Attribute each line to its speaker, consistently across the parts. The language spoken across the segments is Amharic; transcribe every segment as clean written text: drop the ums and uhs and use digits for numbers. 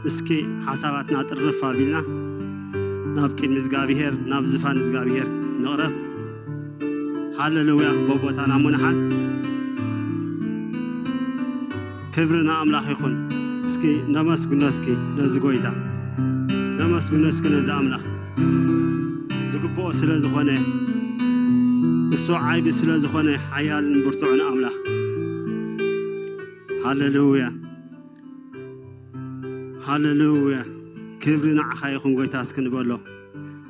Speaker 1: اسكي حساباتنا ترفع بينا نافكين مزغابيهر ناف زفان مزغابيهر نقرب هاللويا بوبوتانا منحاس كبرنا أملاح يخون اسكي نمسكن اسكي نزغويتا نمسكن اسكي نز أملاح زقبو سلا زخونه السوء عيب سلا زخونه حيال برتوعنا أملاح هاللويا هاللويا كبرنا عخايخون قويتا اسكن بولو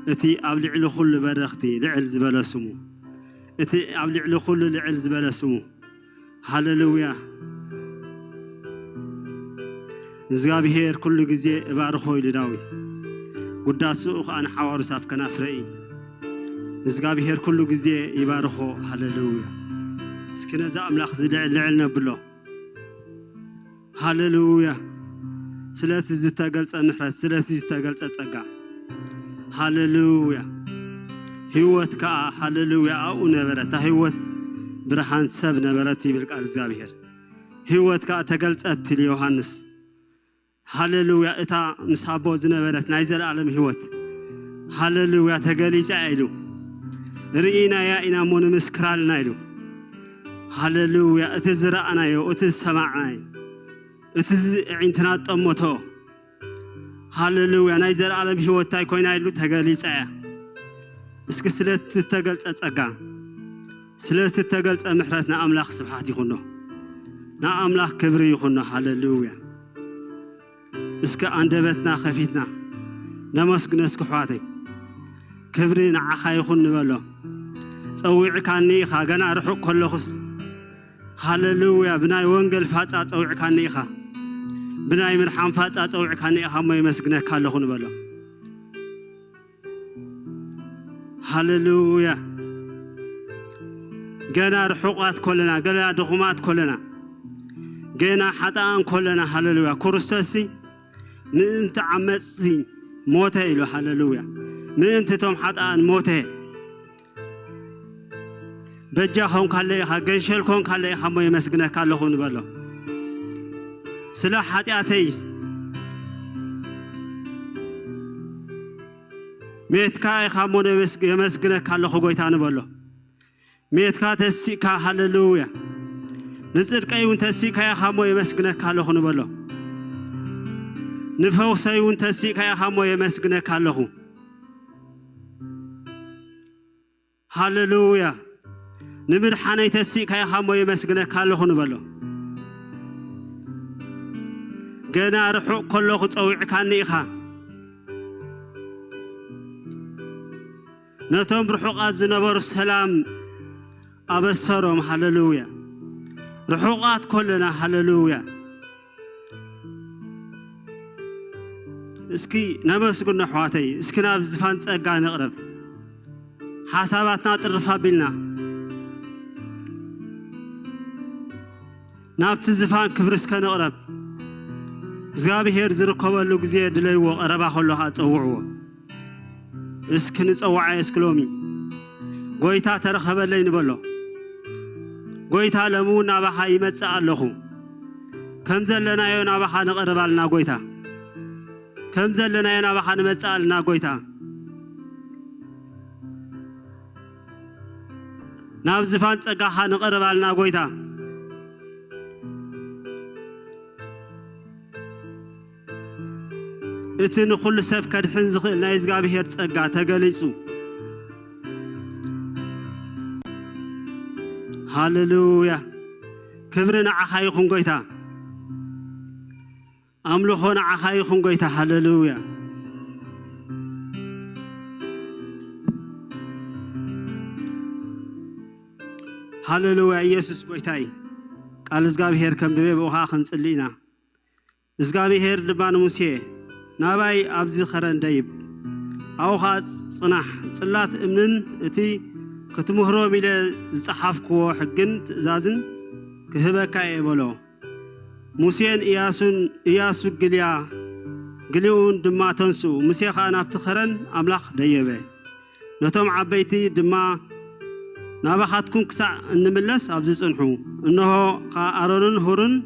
Speaker 1: اتي أبلع كل برختي لعل زبالة سمو اتي أبلع كل لعل زبالة سمو هاللويا زغابيهر كل جزء بارخوي لداوي قداسو أنا حوار ساف كنا فرئي زغابيهر كل جزء يبارخو هاللويا سكنا زام لاخذ لعلنا بلو هاللويا سلاتي زتاقل تنحرت سلاتي زتاقل تتقع هاللويا هيوت كا هاللويا أو نبرت هيوت برهان سب نبرتي بالقال زغابيهر هيوت كا تقلت أتلي يوحنس هاللويا إتا مسحبو زنبرت نايزل عالم هيوت هاللويا تقليش عيلو رئينا يا إنا مون مسكرال نايلو هاللويا اتزرعنا يو اتسمعنا اتز عينتنا طموتو هاللويا نايزل عالم هيوت تاي كوين عيلو تقليش عيا اسك سلست تقلت أتقع سلست تقلت محرتنا أملاخ سبحاتي خنو نا أملاخ كبري خنو هاللويا اسك أندبتنا خفيتنا نمسك نسك حواتي كبرين عخاي خن بلو صويع كاني خا جنا رحق كل خص هاللويا بناي وانجل فاتس صويع كاني خا بناي من حام فاتس صويع كاني خا ما يمسكنا كله خن بلو هاللويا جنا رحقات كلنا جنا دخمات كلنا جنا حتان كلنا هاللويا كرستسي من أنت عمسين موته إلو هاللويا من أنت توم حتان موته بجاهم كله جنشلكم كله هم يمسكنا كله خون بلو سلاح حتياتيس ميت كاي خامون يمسكنا كله خويتان بلو ميت كا تسي كا هاللويا نزل كايون تسي كا خامو يمسكنا كله خون بلو نفوسي ونتسي كا خامو يمسكنا كله هاللويا نمر حناي تسي كا خامو يمسكنا كله خون بلو جنا رحو كله صويع كاني خا نتم رحوق أزنبر السلام أبصرهم هاللويا رحوقات كلنا هاللويا اسكي نمسكنا حواتي اسكنا بزفان تسقى نقرب حساباتنا ترفع بلنا نابت زفان كبرسك نقرب زغابيهر زركب له غزي دليو قربا خلو اصوعو اسكن صوعي اسكلومي غويتا ترخبلي نبلو غويتا لمونا بها يمص الله كم زلنا يونا بها نقربالنا غويتا كم زلنا يونا بها نمصالنا غويتا ناب زفان صقاها نقربالنا غويتا اتن كل سف كدحن زخل ناي زغابيهر صقا تغليصو هاللويا كبرنا عخايخون غويتا املخون عخايخون غويتا هاللويا هاللويا يسوع غويتاي قال زغابيهر كم بيبي بوها خنصلينا زغابيهر دبان موسى ناباي أبزي خران دايب أو خاص صناح صلات امنن اتي كتمهرو ميلا زحافكو حقن تزازن كهبكا يبلو موسين إياسو قليون دما تنسو موسي خانا بتخرن أملاخ دايبه نتوم عبيتي دما نابخاتكم كسع نملس أبزي صنحو إنه خا أرونن هورن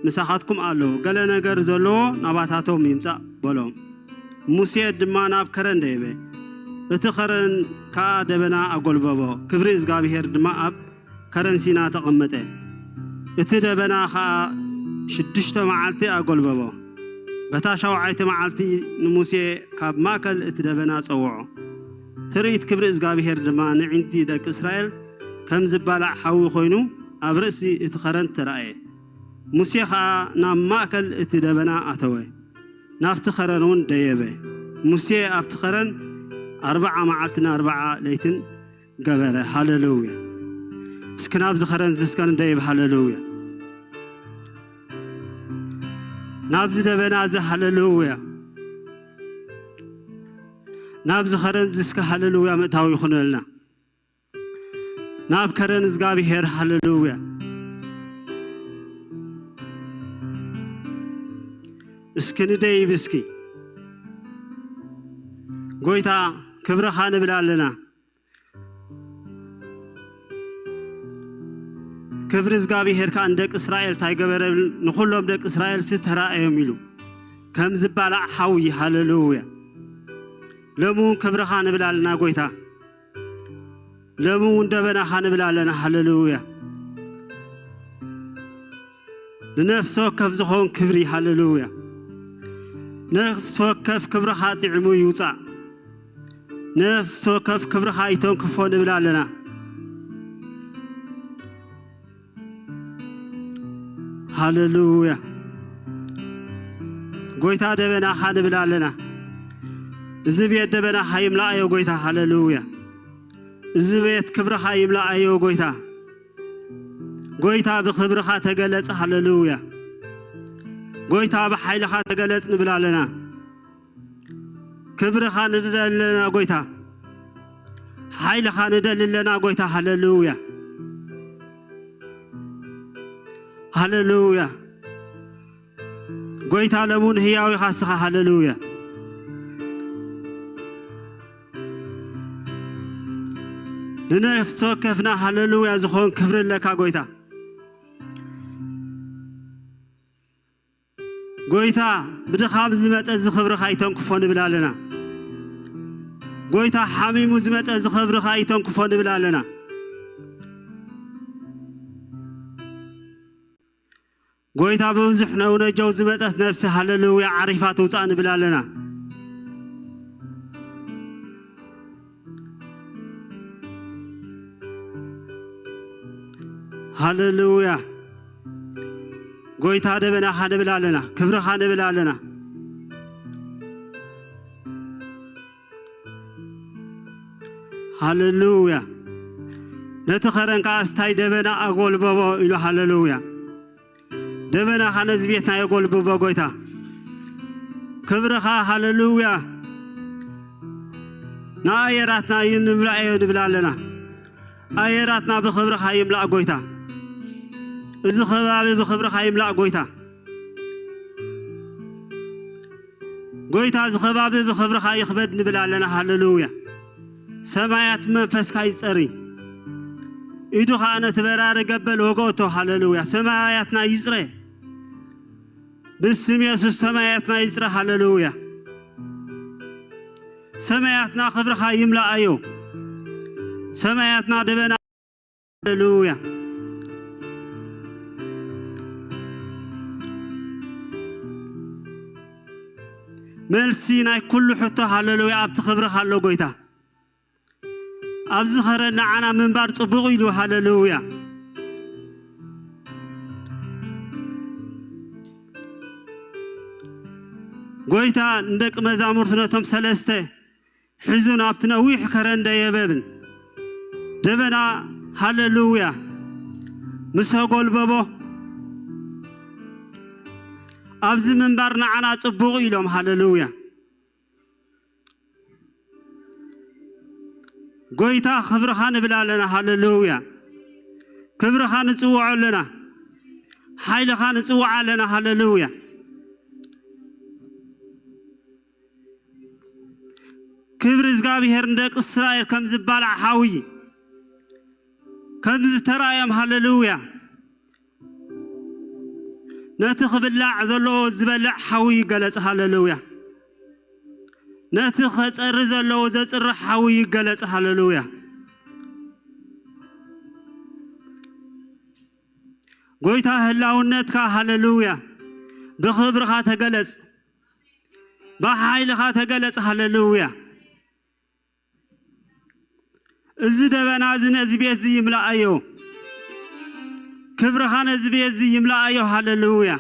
Speaker 1: مساحاتكم ألو قال نجر زلوا نباتاتهم يمسح بلوم موسى دمان أب كرن ديبه اتخرن كادبنا أقول بابا كبريز قابي هير دما أب كرن سينا تقمته اتدبنا خا شدشت معلتي أقول بابا بتاشوا عيت معلتي موسى كاب ماكل اتدبنا صوعه تريد كبريز قابي هير دما عندي دك إسرائيل كم زبالع حاو خوينو أبرسي اتخرن ترأي موسى خا نام ماكل اتدبنا أتوي نافتخرنون ديبه موسى أفتخرن 4 معلتنا 4 ليتن قبره هاللويا سكناب زخرن زسكن ديب هاللويا نابز دبنا ز هاللويا نابز خرن زسك هاللويا متاو يخونلنا ناب كرن زغابي هير هاللويا اسكن ديب اسكي قويتا كبر خان بلالنا كبر زغابي هير كان دك اسرائيل تاي قبر نخلهم دك اسرائيل سترا يميلو كم زبالا حوي هاللويا لمون كبر خان بلالنا قويتا لمون دبنا خان بلالنا هاللويا لنفس وكف زخون كبري هاللويا نفس وكف كبر خاطي عمو يوصع نفس وكف كبر خايتون كفون بلالنا هاللويا قويتا دبنا خان بلالنا زبيت دبنا حيم لا ايو قويتا هاللويا زبيت كبر خايم لا ايو قويتا قويتا بخبر خا تقلص هاللويا قويتا بحيل خا تقلص نبلالنا كبر خان ندلنا قويتا حيل خان ندلنا قويتا هاللويا هاللويا قويتا لمون هياوي خاصها هاللويا لنفس وكفنا هاللويا زخون كبر لك قويتا قويتا بدخاب زمت الزخبر خايتون كفون بلالنا قويتا حميم زمت الزخبر خايتون كفون بلالنا قويتا بوزحنا ونجو زمت نفسه هاللويا عريفات وصان بلالنا هاللويا قويتا دبنا خان بلالنا كبر خان بلالنا هاللويا نتخرن كاستاي دبنا اقول بابا الى هاللويا دبنا خان زبيتنا يقول بابا قويتا كبر خا هاللويا نايراتنا يملا ايود بلالنا ايراتنا بخبر خا يملا قويتا إذا خبابي بخبر خايم لا قويتا قويتا إذا خبابي بخبر خاي خبد نبلا لنا هاللويا سمايات منفس خاي صري إدو خانا تبرار قبل وقوتو هاللويا سماياتنا يزري باسم يسوس سماياتنا يزري هاللويا سماياتنا خبر خايم لا أيو سماياتنا دبنا هاللويا ملسينا كل حتى هاللويا أبت خبر هاللو قويتا أبز خرنا عنا من بار صبغي له هاللويا قويتا ندك مزامرتنا تم سلسته حزن أبتنا ويح كرن ديبابن دبنا هاللويا مسهقول بابو أبز من بارنا عنا صبغي لهم هاللويا قويتا خبر خان بلا لنا هاللويا كبر خان صوع لنا حيل خان صوع لنا هاللويا كبر زغابي هرندق اسرائيل كم زبالع حاوي كم زترايم هاللويا ناتخ بالله زلو زبلع حوي قلص هاللويا ناتخ صر زلو زصر حوي قلص هاللويا قويتا هلاونتك هاللويا بخبرها تقلص بحيلها تقلص هاللويا الزدبنا زنزبي زي يملا ايو كبرها نزبي زي يملا ايو هاللويا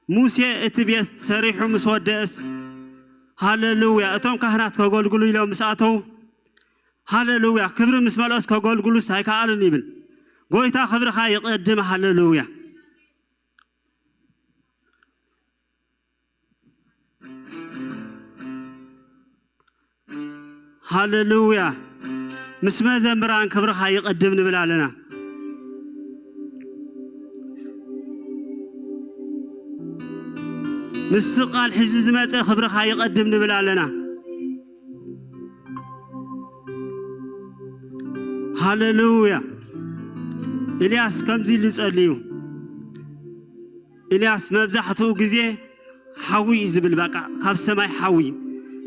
Speaker 1: موسى اتبيس سريح مسودس هاللويا اتوم كهنات كغولغلو يلو مساتو هاللويا كبر مسمالوس كغولغلو سايكالن يبل غويتا خبرها يقدم هاللويا هاللويا مسما زمران كبرها يقدم نبلالنا مستقال حزز ما خبرها يقدم نبلالنا هاللويا إلياس كم زي اللي تسأليه إلياس مبزحته جزيه حوي يزبل بقى خاف سماي حوي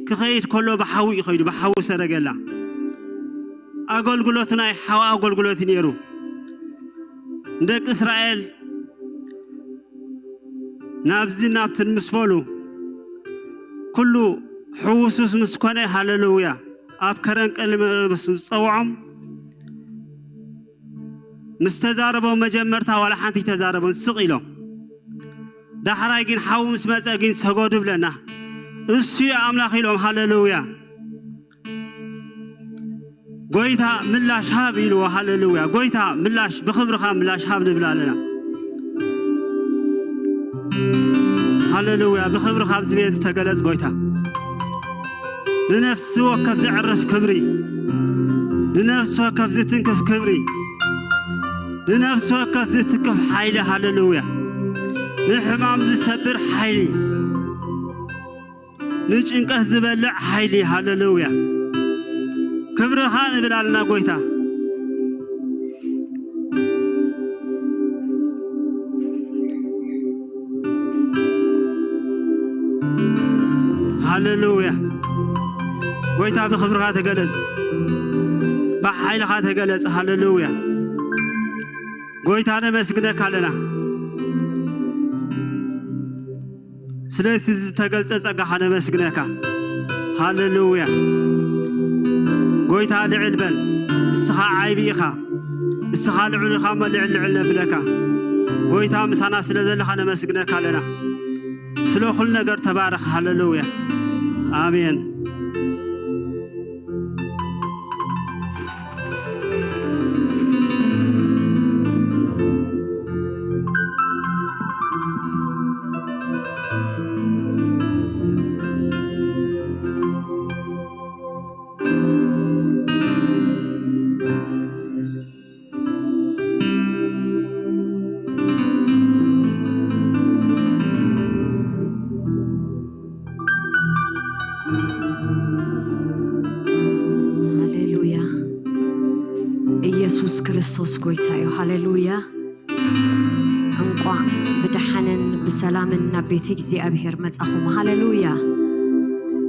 Speaker 1: كخيت كله بحوي يخيد بحوي سرقلا أقول قلوتنا حوا أقول قلوتني يرو ندك إسرائيل نابزي نابتن مسفولو كله حوسوس مسكونه هاللويا أبكرن كلمة بس صوعم مستزاربو مجمرتا ولا حنتي تزاربون سقيلو دحرايجين حاو مسمصاجين سغود بلنا اسي املاخ يلوم هاللويا غويتا ملاش هاب يلو هاللويا غويتا ملاش بخبرخا ملاش هاب نبلالنا هاللويا بخبرخا بزبيز تغلص غويتا لنفس وكف زعرف كبري لنفس وكف زتنكف كبري لنفس وكف زتكف حيلي هاللويا نحمام زسبر حيلي نجنقه زبلع حيلي هاللويا كبرها نبلالنا قويتا هاللويا قويتا بخبرها تقلز بحيلها تقلز هاللويا قويتا نمسكنك علينا سلسز تقلص صقا حنا مسكنك هاللويا قويتا لعلبل اسخا عيبيخا اسخا لعنخا ملعل بلكا قويتا مسانا سلازل حنا مسكنك لنا سلو كل ነገር تبارك هاللويا امين ክርስቶስ ጎይታዮ ሃሌሉያ እንቋ በደሐነን በሰላምን ናቤት እግዚአብሔር መጻኹም ሃሌሉያ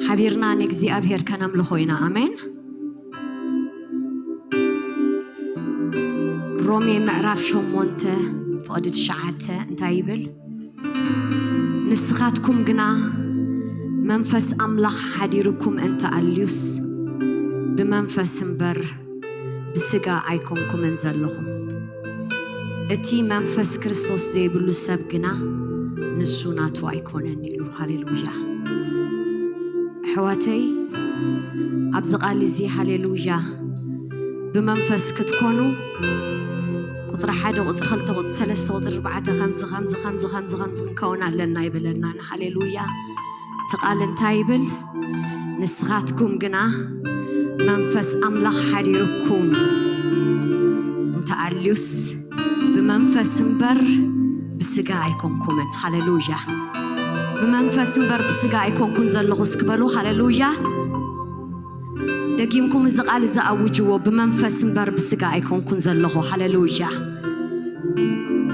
Speaker 1: ሓቢርና ንእግዚአብሔር ከነምልኾይና አሜን ሮሜ ምዕራፍ 8 ፍቅዲ 9 እንታይ ይብል ንስኻትኩም ግና መንፈስ አምላኽ ሓዲርኩም እንተ አልዩስ በመንፈስ እምበር بسጋ አይኮንኩም እንዘለኹም እቲ መንፈስ ክርስቶስ ዘይብሉ ሰብ ግና ንሱ ናቱ አይኮነን ይሉ ሃሌሉያ ሕዋተይ ኣብዚ ቃል እዚ ሃሌሉያ በመንፈስ ክትኮኑ ቁጥር 1 ቁጥር 2 ቁጥር 3 ቁጥር 4 5 ክንከውን ኣለና ይብለና ሃሌሉያ ተቃል እንታይ ይብል ንስኻትኩም ግና መንፈስ አምላኽ ሓዲርኩም እንተ አልዩስ በመንፈስ እምበር በስጋ አይኮንኩምን ሃሌሉያ በመንፈስ እምበር በስጋ አይኮንኩን ዘለኹ እስክበሉ ሃሌሉያ
Speaker 2: دقيمكم الزقال زأوجوا بمنفس مبر بسقا أيكون كن زلخو هللويا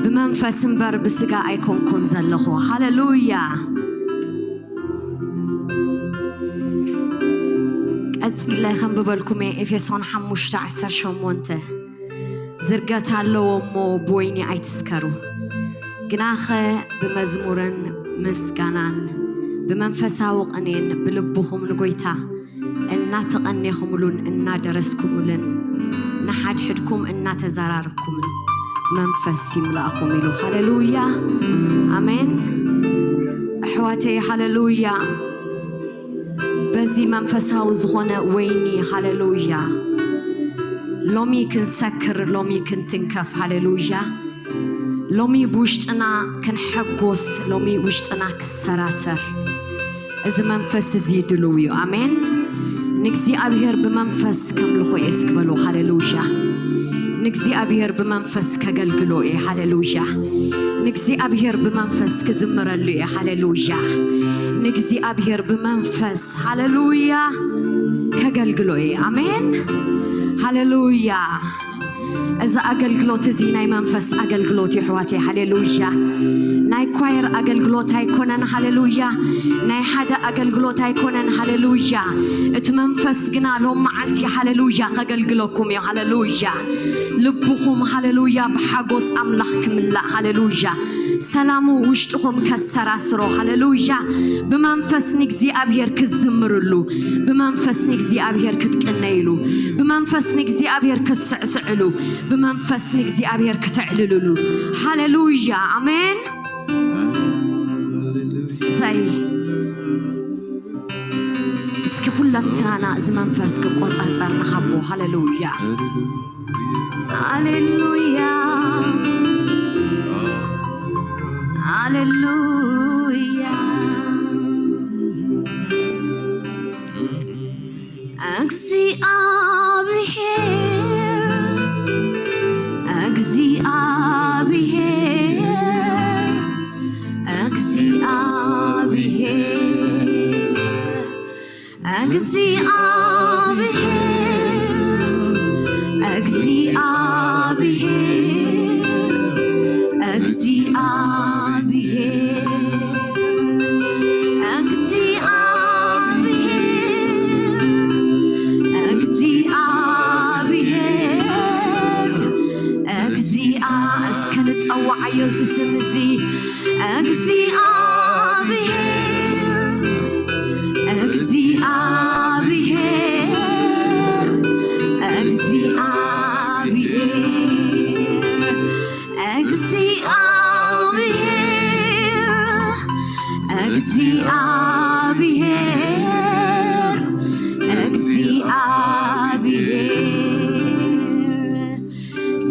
Speaker 2: بمنفس مبر بسقا أيكون كن زلخو هللويا أتسئل خم ببالكم إفسون حموش تعسر شمونته زرقت هالو مو بويني عيتسكرو جناخه بمزمورن مسكانان بمنفساو قنين بلبهم لقويتا إننا تقنيهم لون إننا درسكم لن نحد حدكم إننا تزراركم منفس يملأكم له هللويا آمين أحواتي هللويا بزي منفساو زغنا ويني هللويا لومي كنسكر لومي كنتنكف هللويا لومي بوشتنا كنحقوس لومي بوشتنا كسراسر إذا منفس زيدلويو آمين نكزي أبير بمنفس كملخو إسكبلو هللويا نكزي أبير بمنفس كجلجلو هللويا نكزي أبير بمنفس كزمرلو هللويا نكزي أبير بمنفس هللويا كجلجلو آمين هللويا إذا أجلجلوت زيناي منفس أجلجلوت حواتي هللويا ناي كوير أجلجلوت هيكونن هللويا ناي حدا أجلجلوت هيكونن هللويا اتمنفس جنا لهم معلتي هللويا أجلجلوكم يا هللويا لبهم هللويا بحجوس أملاكم الله هللويا سلامو وشتهم كسراسرو هللويا بمنفس نكزي أبير كزمرلو بمنفس نكزي أبير كتكنيلو بمنفس نكزي أبير كسعسعلو بمنفس نكزي أبير كتعللو هللويا آمين سي اسكي كلنا زمنفس كقوت أزرنا حبو هللويا هللويا هللويا أكسي أبيهر أكسي أبيهر أكسي أبيهر أكسي أبيهر أكسي أبيهر أكسي أوعيو سمزي أكزي أبيهر أكزي أبيهر أكزي أبيهر أكزي أبيهر أكزي أبيهر أكزي أبيهر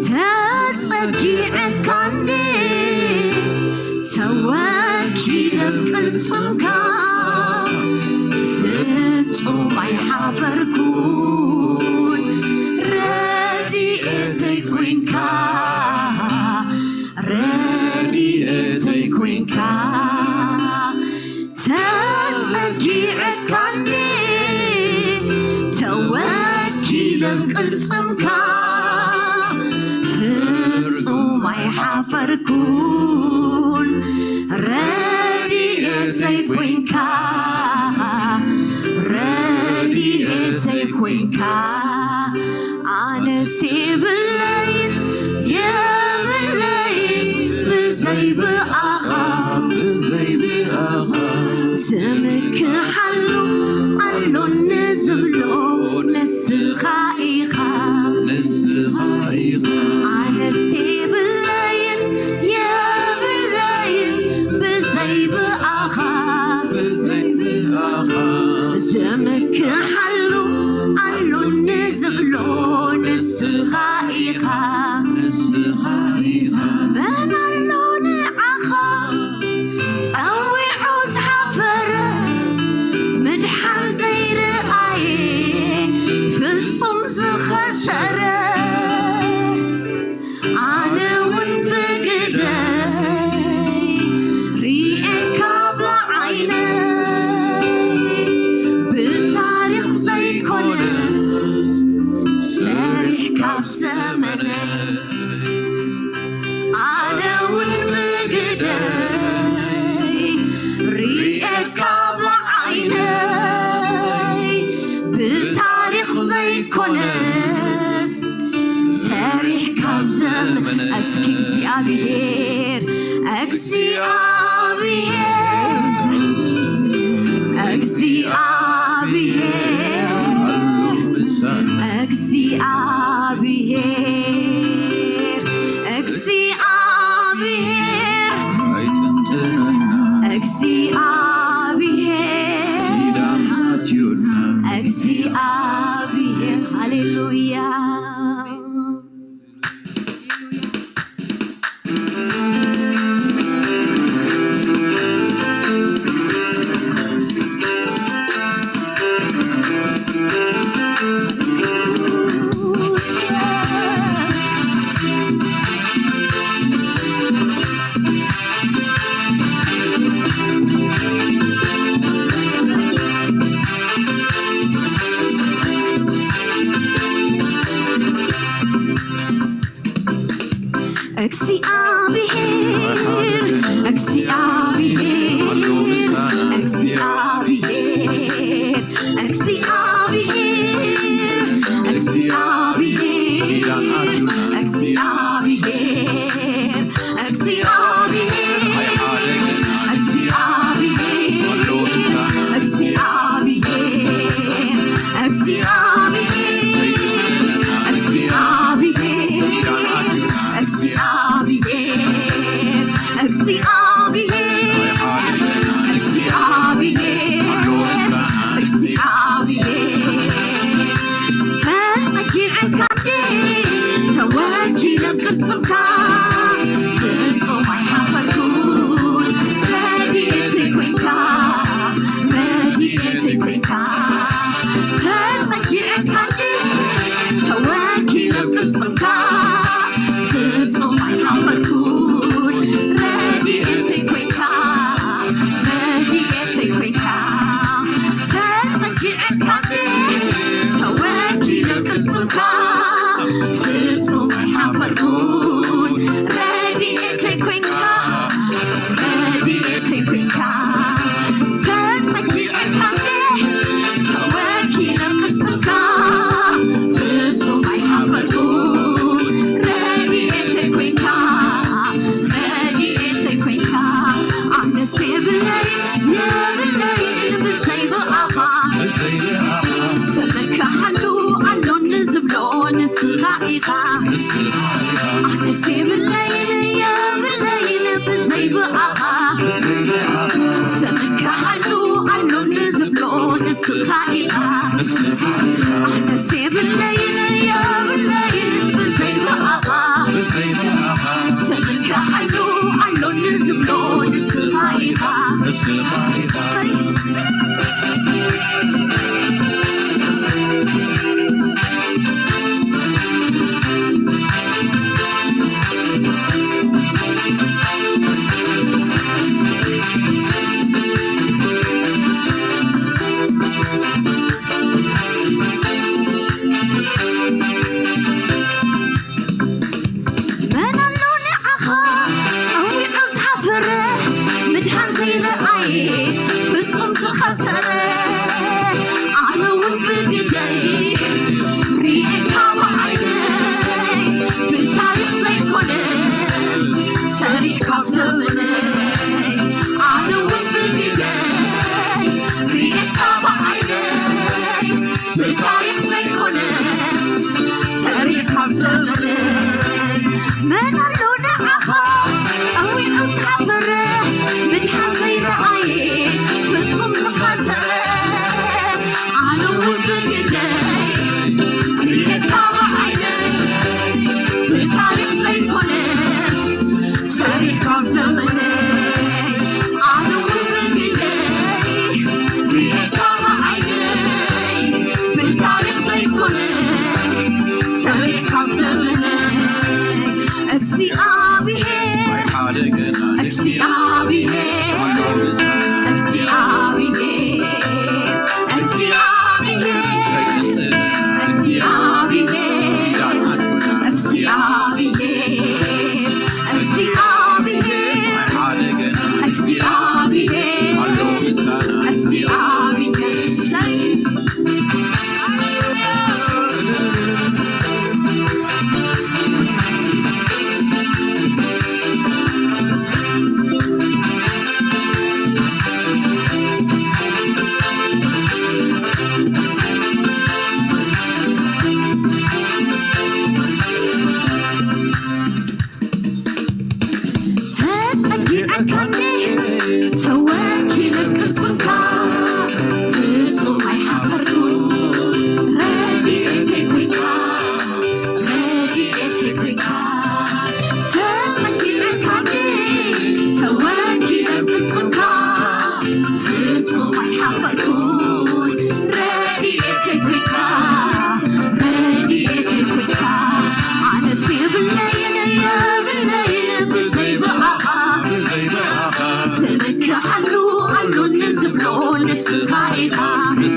Speaker 2: تتسقيعك توكيلك فتو ما يحافركون ردي ازيكوينكا ردي ازيكوينكا تتسقيعك توكيلك فتو ما يحافركون ردي ازيكوينكا ردي ازيكوينكا أنا سيب الليل يا بالليل بزي بأخا بزي بأخا سمك حلو قالو نزبلو نسخائخا نسخائخا أنا سيب الليل يا زمك حلو قالو نزبلو نسخائخا نسخائخا من اللون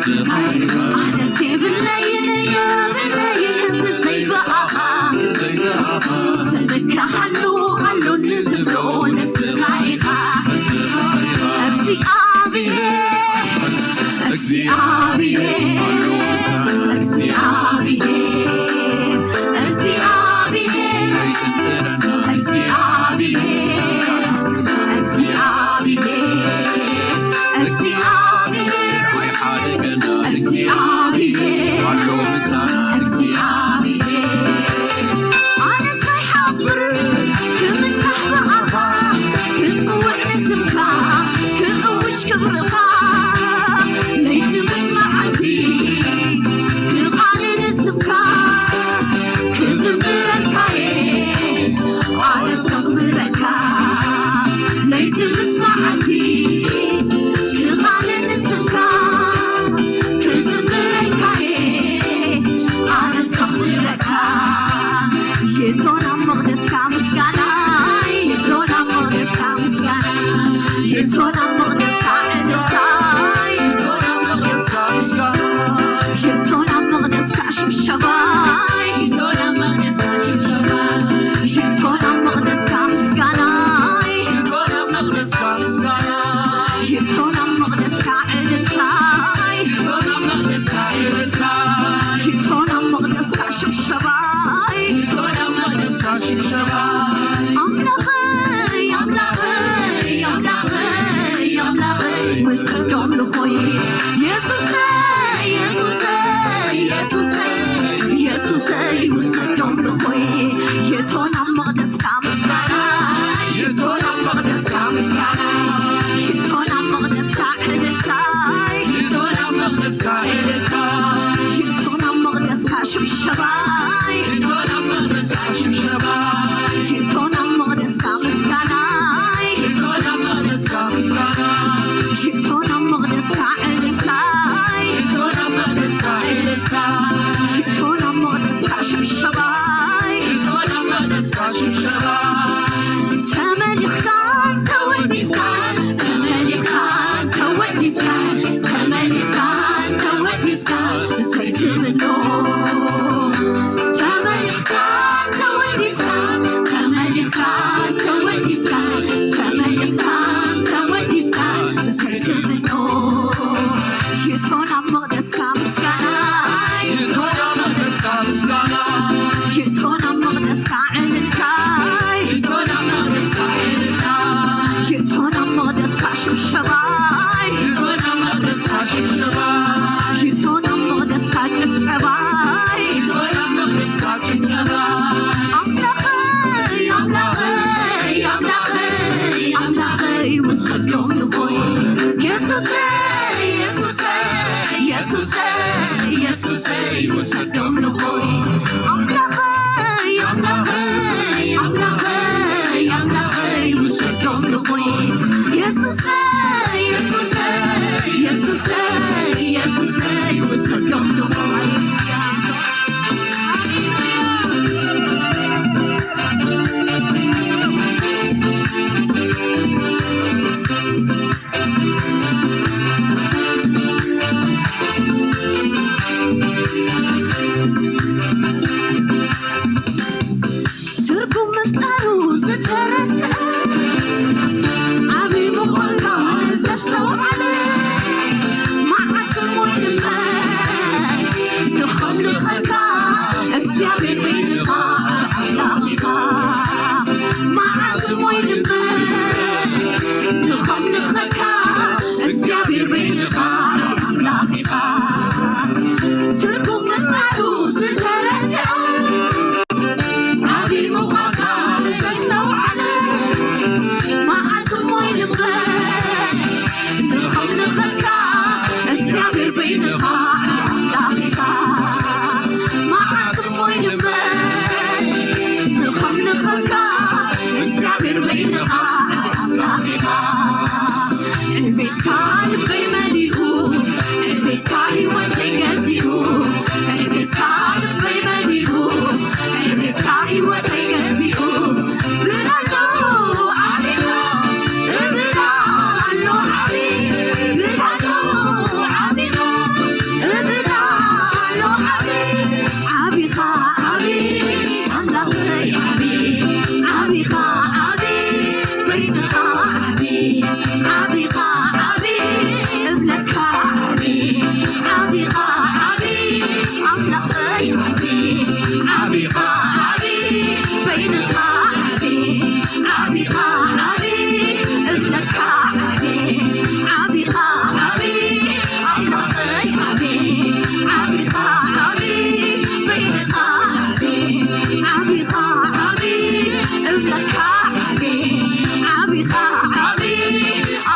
Speaker 2: أنا سيب الليل بزي بقى سمك هلو نزبلو نسرائها أكسي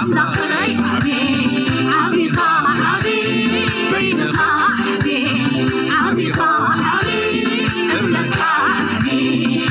Speaker 2: أملاخي عبي عبيخا عبي بينخا عبي عبيخا عبي أملاخا عبي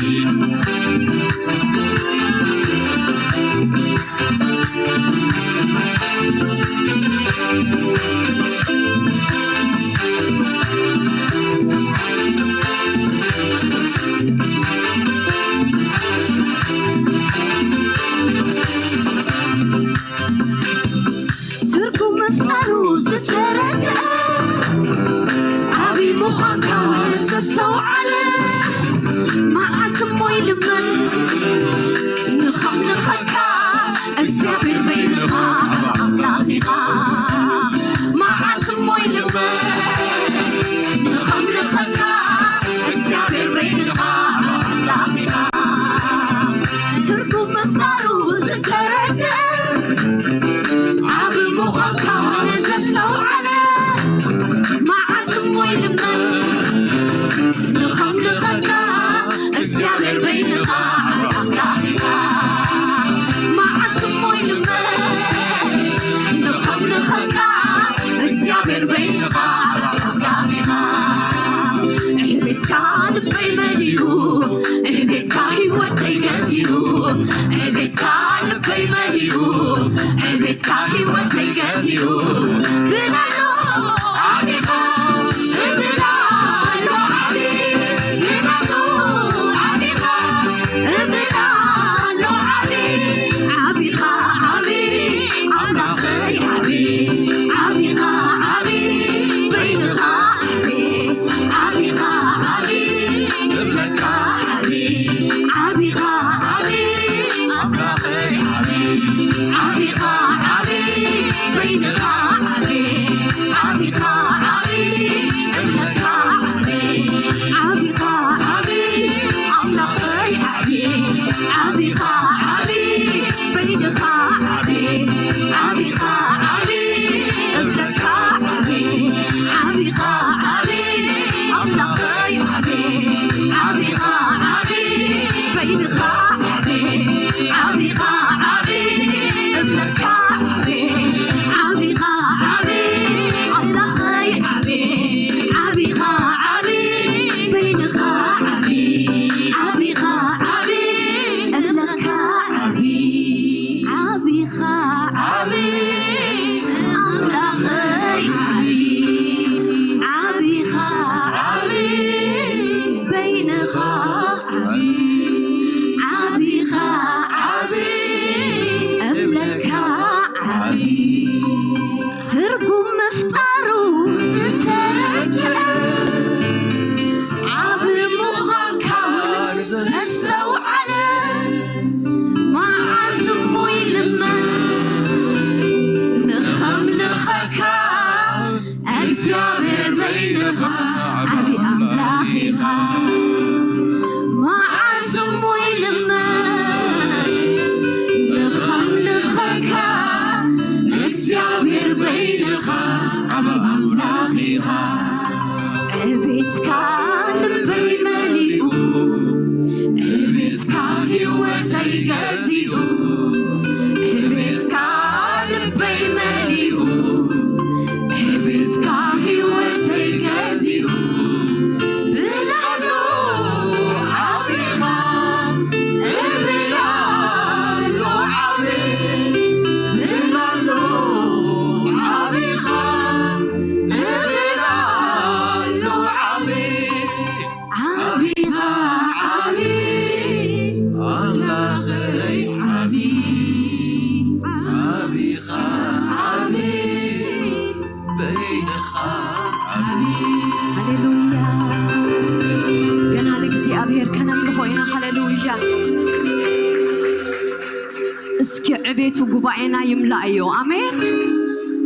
Speaker 2: اسكي عبيت وقبعينا يملأيو آمين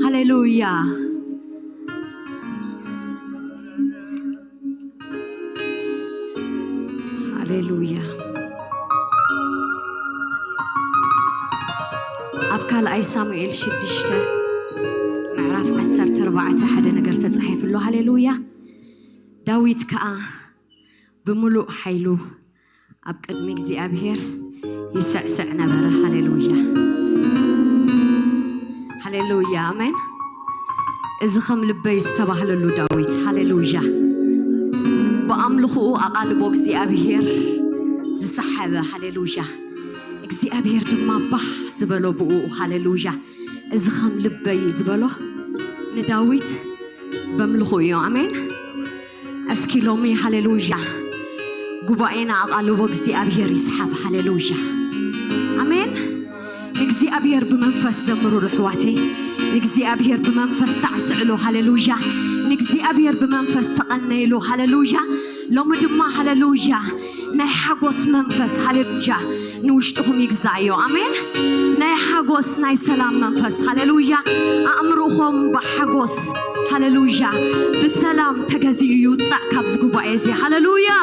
Speaker 2: هللويا هللويا أبكال أي ساموئيل شدشته معرف عسر تربعة حدا نقر تصحيف له هللويا داويت كأ بملؤ حيلو أبقد مجزي أبهر يسعسع نبره هللويا هاليلويا آمين إذا خم لبي استباهل له داويت هاليلويا بأملخو أقال بوكسي أبيهر زي صحابة هاليلويا إكزي أبيهر دما بح زبلو بقو هاليلويا إذا خم لبي زبلو نداويت بملخو يو آمين أسكيلومي هاليلويا قبائنا أقال بوكسي أبيهر يسحب هاليلويا آمين نجزي أبير بمنفس زمرو الحواتي نجزي أبير بمنفس سعسعلو هاليلويا نجزي أبير بمنفس تقنيلو هاليلويا لو مدما هاليلويا ناي حقوس منفس هاليلويا نوشتهم يجزايو آمين ناي حقوس ناي سلام منفس هاليلويا أمرهم بحقوس هاليلويا بالسلام تجزي يوتسع كابز قبائزي هاليلويا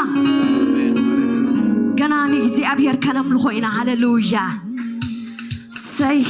Speaker 2: جنا نجزي أبير كلام لخوينا هاليلويا say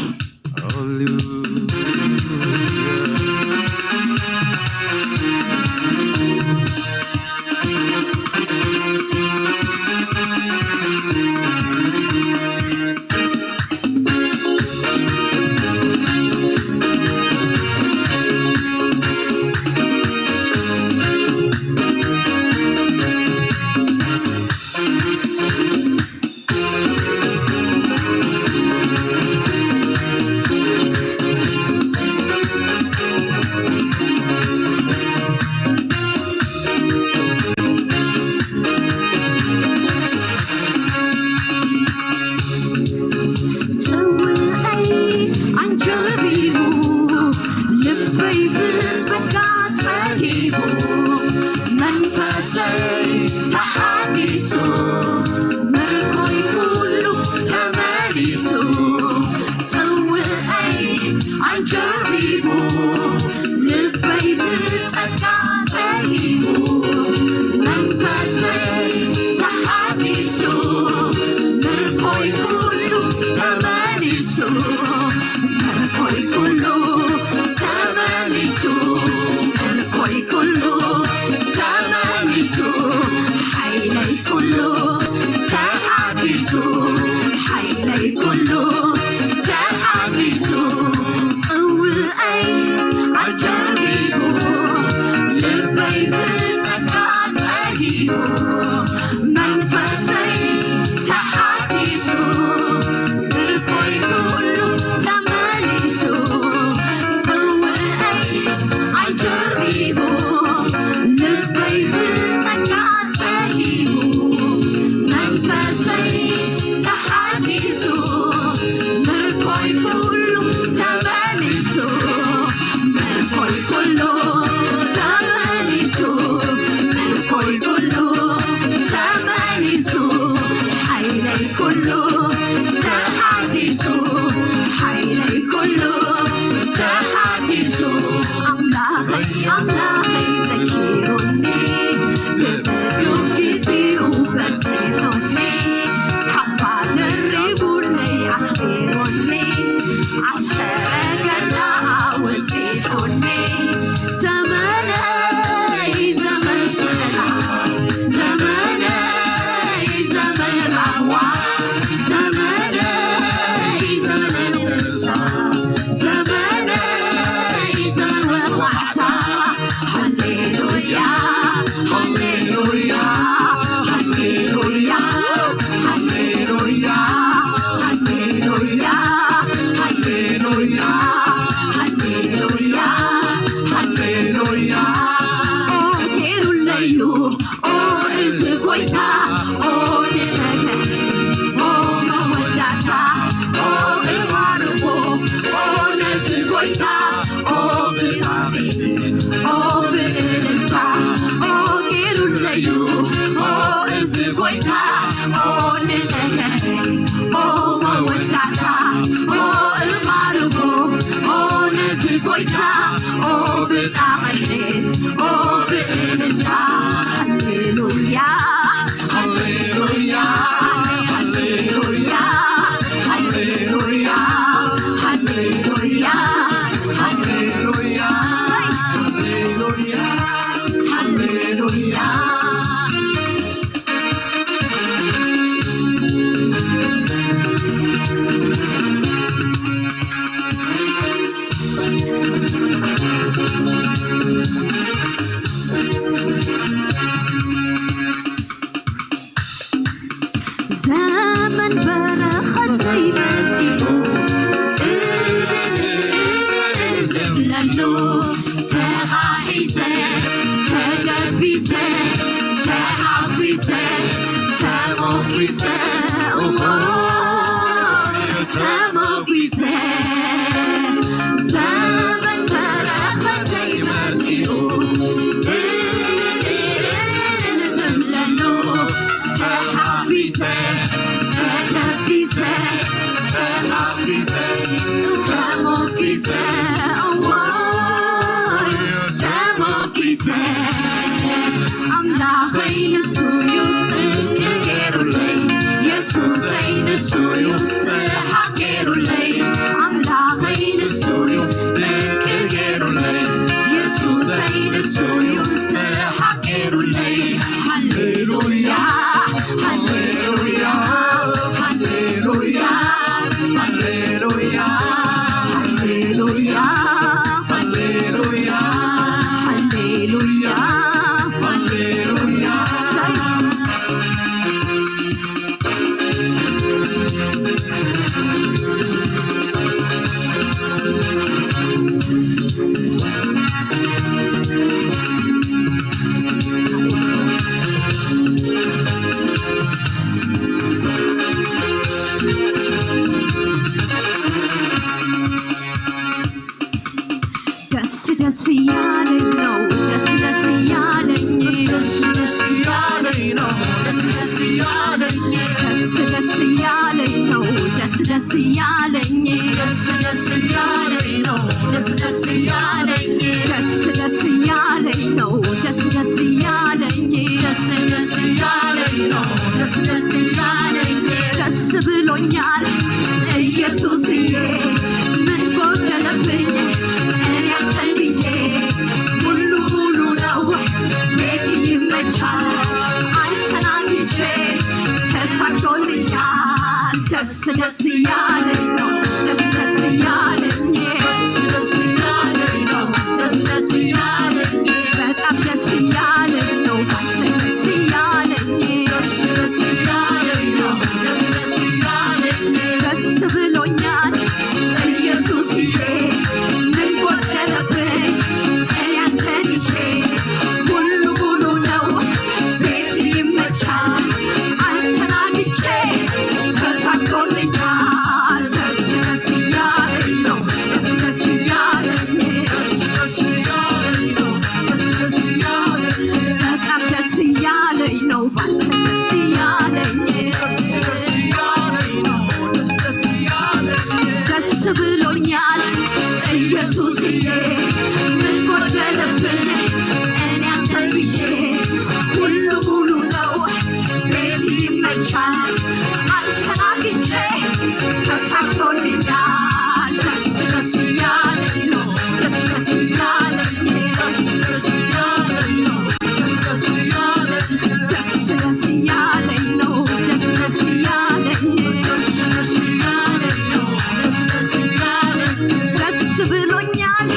Speaker 3: ብሎኛል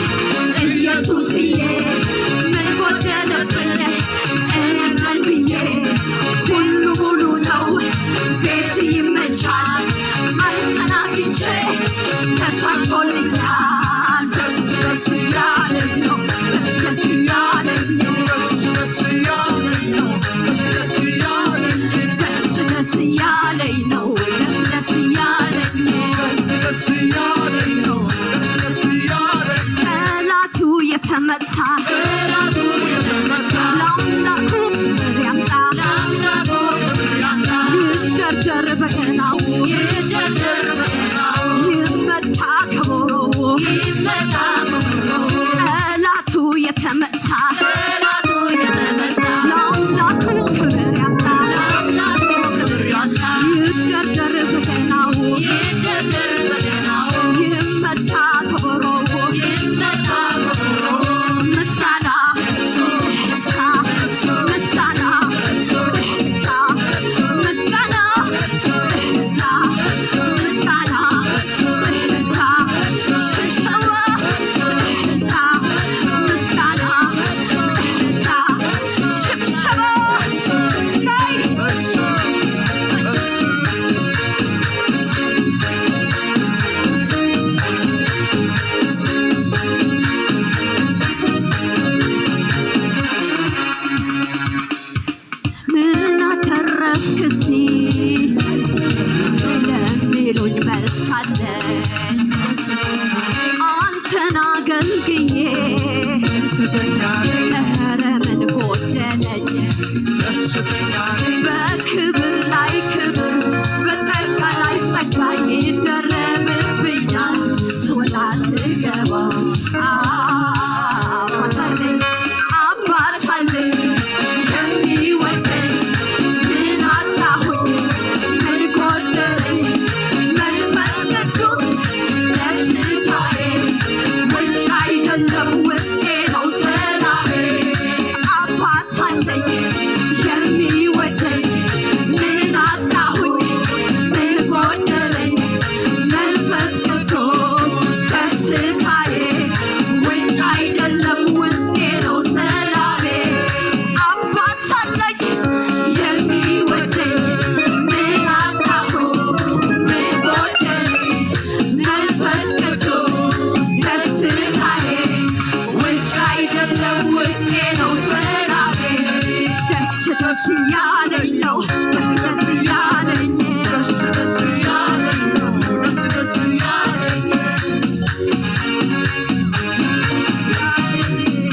Speaker 2: እያለኝ ነው ደስ ደስ እያለኝ ደስ ደስ እያለኝ ነው ደስ ደስ እያለኝ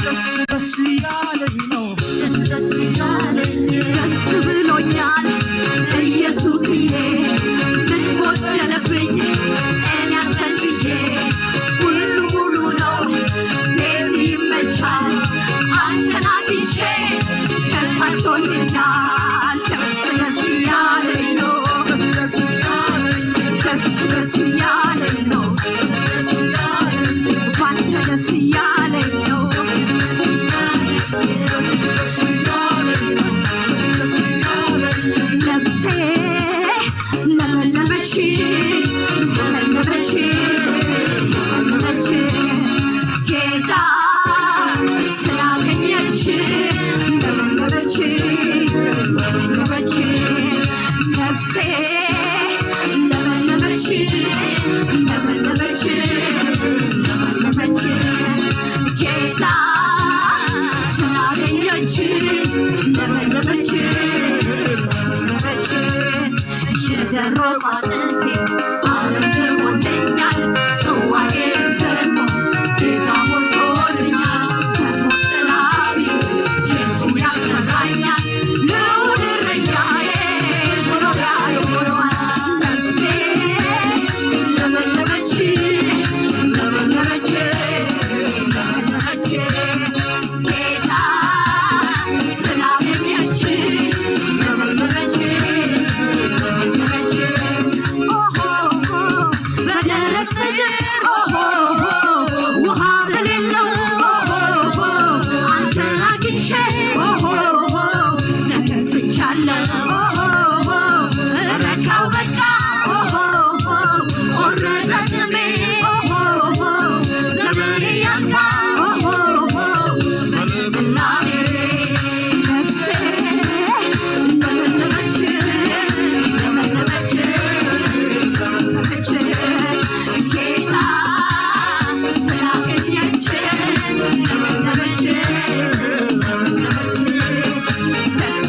Speaker 2: ደስ ደስ እያለኝ ነው ደስ ደስ እያለኝ ደስ ብሎኛል ኢየሱስዬ ምን ጎደለብኝ እኔ አንተን ብዬ ሁሉ ሙሉ ነው ቤት ይመቻል አንተን አግኝቼ ተሳክቶልኛል ደስ ደስ እያለኝ ነው ደስ ደስ እያለኝ ነው ባንተ ደስ እያለኝ ነው ነፍሴ ለመለመች ለመለመች ለመለመች ጌታ ስላገኘች ለመለመች ለመለመች ነፍሴ ለመለመች ለመለመች ለመለመች ጌታ ስላገኘች ለመለመች ለመለመች የደረቀ አጥንቴ አረግሞልኛል ጽዋዬን ደግሞ ጌታ ሞልቶልኛል ከሞት ጥላ የቱ ያስፈራኛል ልዑል እረኛዬ መኖሪያዬ ሆኗል ነፍሴ ለመለመች ለመለመች ለመለመች ጌታ ስላገኘች ለመለመች ለመለመች በደረቅ ምድር ውሃ በሌለው አንተን አግኝቼ ተደስቻለሁ ረካው በቃ ቆረጠ ጥሜ ዘመኔ ያልቃ በልምላሜ ነፍሴ ለመለመች ለመለመች ለመለመች ጌታ ስላገኘች ለመለመች ለመለመች ደስ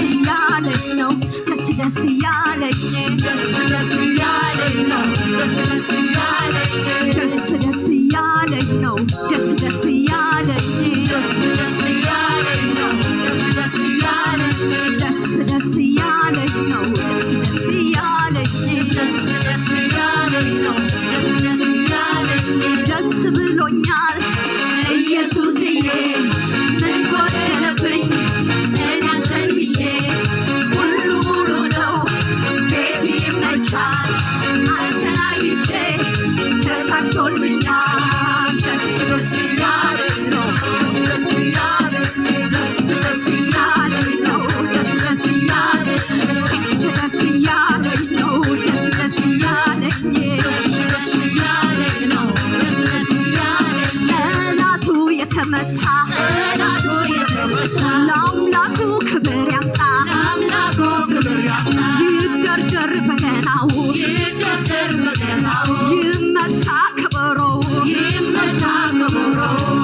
Speaker 2: እያለኝ ነው ደስ ደስ እያለኝ ደስ ደስ እያለኝ ነው ደስ ደስ እያለኝ ደስ ደስ እያለኝ ነው ደስ ደስ እያለኝ ደስ ደስ እያለኝ ነው ደስ ደስ እያለኝ ደስ ደስ እያለኝ ነው ደስ ደስ እያለኝ ደስ ደስ እያለኝ ነው ደስ ደስ እያለኝ ደስ ብሎኛል ኢየሱስዬ ምን ጎደለብኝ እኔ አንተን ይዤ ሁሉ ሙሉ ነው ቤት ይመቻል አንተን አግኝቼ ተሳክቶልኛል ደስ ደስ እያለኝ ነው ደስ ደስ እያለኝ ደስ ደስ እያለኝ ነው ደስ ደስ እያለኝ ደስ እያለኝ ነው ደስ ደስ እያለኝ ደስ ደስ እያለኝ ነው ደስ ደስ እያለኝ ጠላቱ የተመታ ለአምላኩ ክብር ያምጣ ለአምላኩ ክብር ያምጣ ይደርደር በገናው ይመታ ከበሮው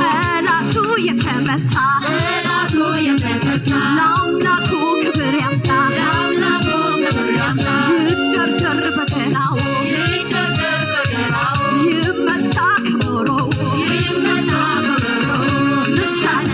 Speaker 2: ጠላቱ የተመታ ለአምላኩ ክብር ያምጣ ይደርደር በገናው ይመታ ከበሮው ምስጋና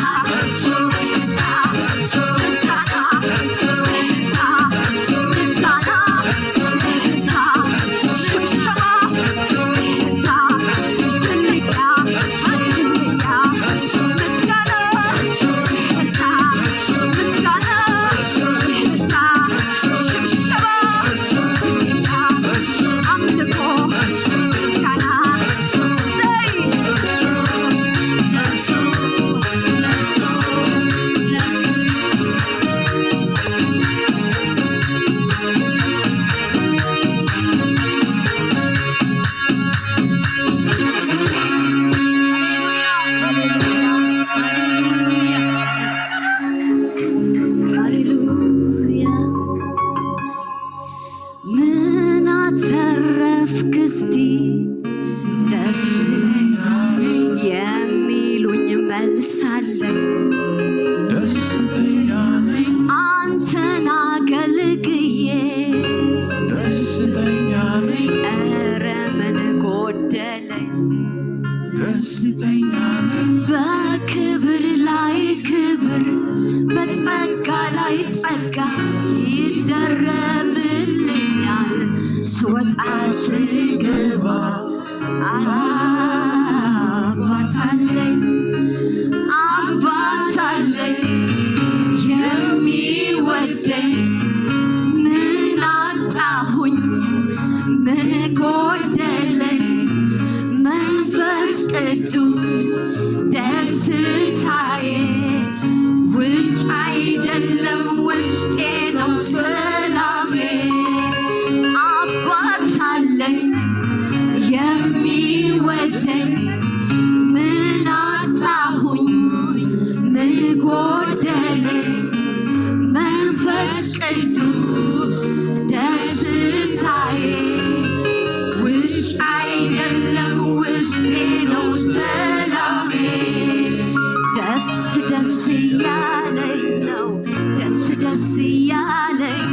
Speaker 2: መልሳለሁ አንተ በክብር ላይ ክብር በጸጋ ላይ ጸጋ ይደረብልኛል ስወጣ ስገባ አባት አለኝ የሚወደኝ ምን አጣሁኝ ምን ጎደለኝ መንፈስ ቅዱስ ደስታዬ ውጭ አይደለም ውስጤ ነው ሰላሜ አባት አለኝ የሚወደኝ ምን አጣሁኝ ምን ጎደለኝ መንፈስ ቅዱስ ደስታዬ ውጭ አይደለም ውስጤ ነው ሰላሜ ደስ ደስ እያለኝ ነው ደስ ደስ እያለኝ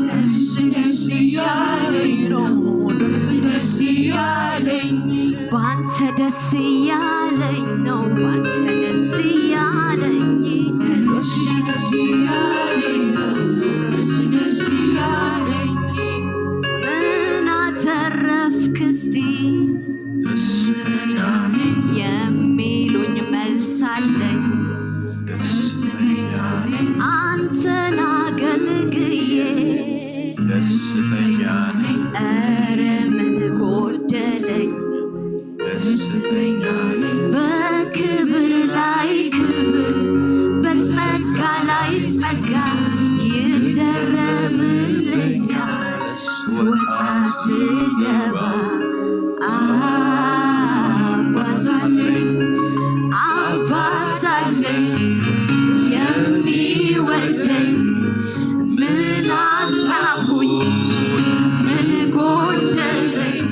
Speaker 2: ደስ ደስ እያለኝ ነው ደስ ደስ እያለኝ ባንተ ደስ እያለኝ ነው ባንተ ደስ እያለኝ ደስ ደስ እያለኝ ነው ደስ ደስ እያለኝ ምን አተረፍክ እስቲ ደስተኛ ነኝ የሚሉኝ መልስ አለኝ ደስተኛ ነኝ አንተን አገልግዬ ደስተኛ ነኝ ኧረ ምን ጎደለኝ ደስተኛ ነኝ በክብር ላይ ክብር በጸጋ ላይ ጸጋ ይደረብልኛል ስወጣ ስገባ አባት አለኝ የሚወደኝ ምን አጣሁኝ ምን ጎደለኝ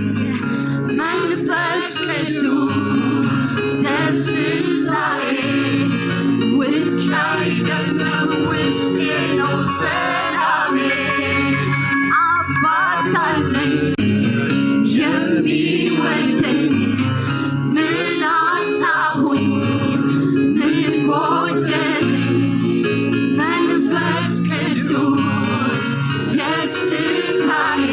Speaker 2: መንፈስ ቅዱስ ደስታዬ ውጭ አይደለም ውስጤ ነው ሰላሜ አባት አለኝ የሚወደኝ ምን አጣሁኝ ምን ጎደለኝ መንፈስ ቅዱስ ደስታዬ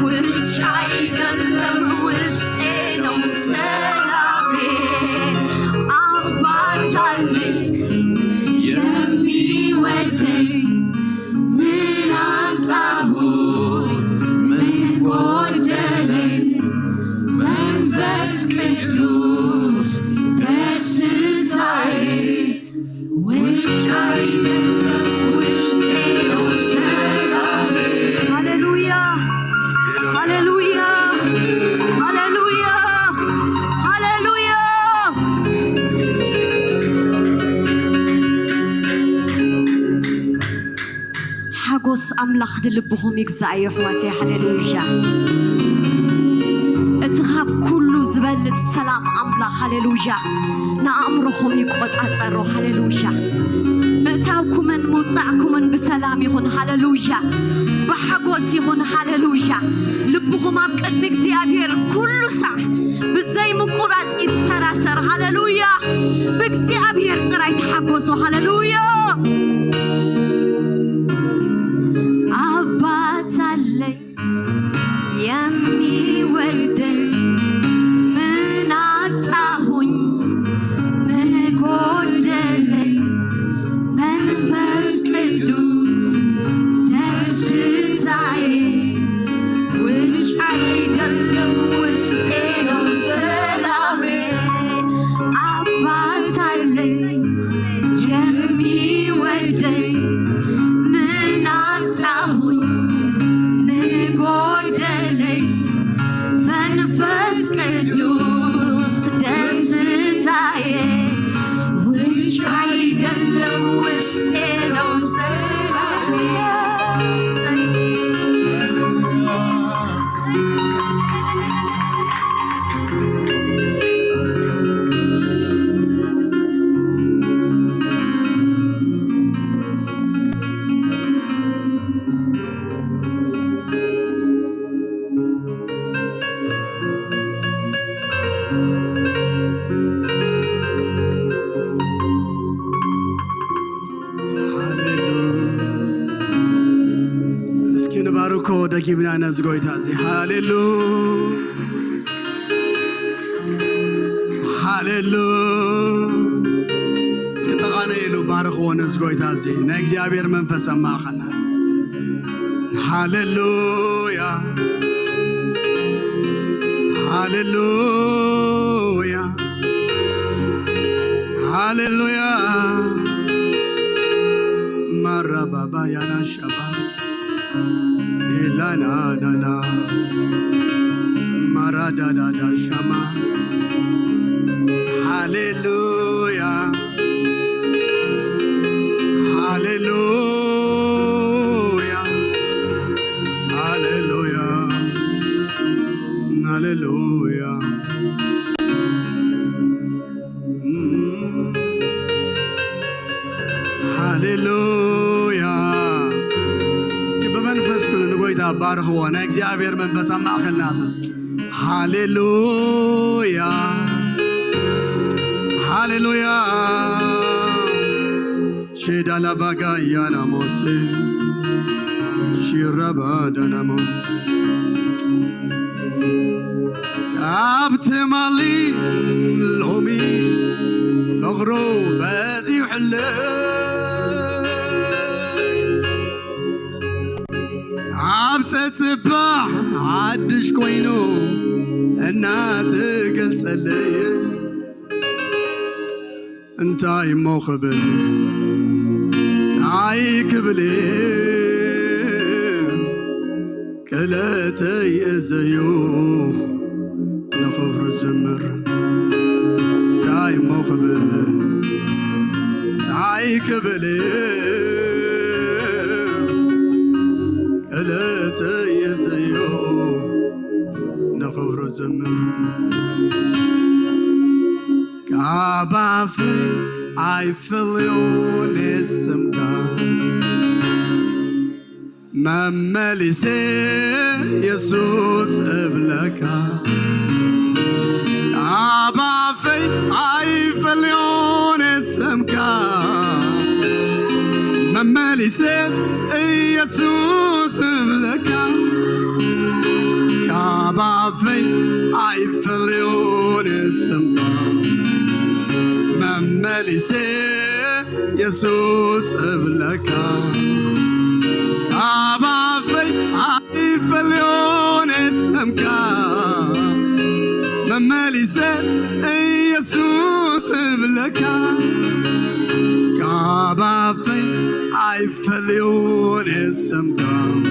Speaker 2: ውጭ አይደለም ውስጤ ነው ሰላሜ አባት አለኝ የሚወደኝ ምን አጣሁኝ ምን ጎደለኝ መንፈስ ቅዱስ ደስታዬ ውጭ አይደለም ውስጤ ነው ሰላሜ ሃሌሉያ ሃሌሉያ ሃሌሉያ ሃሌሉያ ሓጎስ ኣምላኽ ንልብኹም ይግዛእ እዩ ኣሕዋተይ ሃሌሉያ እቲ ካብ ኩሉ ዝበልፅ ሰላም ኣምላኽ ሃሌሉያ ንኣእምሮኹም ይቆፃፀሮ ሃሌሉያ ምእታውኩምን ምውፃእኩምን ብሰላም ይኹን ሃሌሉያ ብሓጎስ ይኹን ሃሌሉያ ልብኹም ኣብ ቅድሚ እግዚኣብሔር ኩሉ ሳዕ ብዘይ ምቁራፅ ይሰራሰር ሃሌሉያ ብእግዚኣብሔር ጥራይ ተሓጎሱ ሃሌሉያ አባት አለኝ የሚወደኝ ምን አጣሁኝ ምን ጎደለኝ መንፈስ ቅዱስ ደስታዬ ውጭ አይደለም ውስጤ ነው ሰላሜ አባት አለኝ የሚወደኝ
Speaker 3: ባርኮ ደጊምና ነዝጎይታ ዚ ሃሌሉያ እስከተቃነይሉ ባርኮ ነዝጎይታ ዚ ናይ እግዚአብሔር መንፈስ ማኸና ሃሌሉያ ሃሌሉያ ሃሌሉያ ማራባባ ያናሻባ La na na na marada da da shama hallelujah hallelujah hallelujah hallelujah hallelujah መንፈስ ኩን ጎይታ ባርኽዎ ናይ እግዚአብሔር መንፈስ ማእኸልና ሃሌሉያ ሃሌሉያ ሼዳላባጋ ያናሞስ ሽረባዳናሞ ካብትማሊ ሎሚ ፍቕሩ በዚሑ ሕለ عبتتبع عدش كوينو النات قلتلي انتاي موخبل تعاي كبلي كلاتي ازيو نخبر الزمر تعاي موخبل تعاي كبلي كلاتي يزيو نخبر الزمر كعبافي عيفليون السمكا مماليسي يسوس قبلكا كعبافي عيفليون السمكا مماليسي يسوس قبلكا كعبافي عيفليون السمكا مماليسي يسوس قبلكا كعبافي عيفليون السمكا مماليسي يسوس قبلكا كعبافي عيفليون السمكا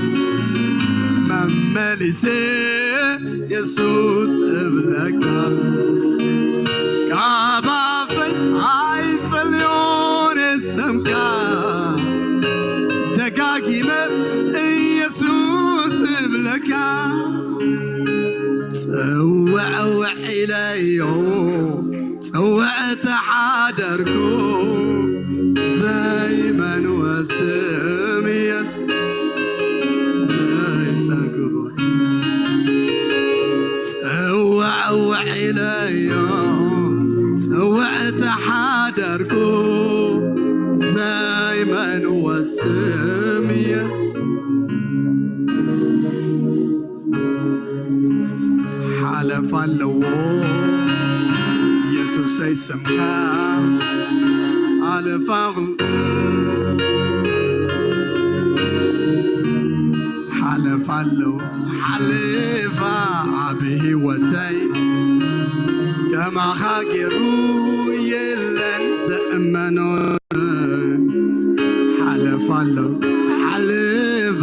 Speaker 3: مماليسي يسوس قبلكا كعبافي عيفليون السمكا دقاقيمة يسوس قبلكا توع وحيليو توع تحادركو زي من وسم يس زي تقبص توع وحيليو توع تحادركو زي من وسم يس حلف اللو يسوس يسمكا حلف حلف اللو حلف به وتي كما خاقروا يلن زأمنو حلف اللو حلف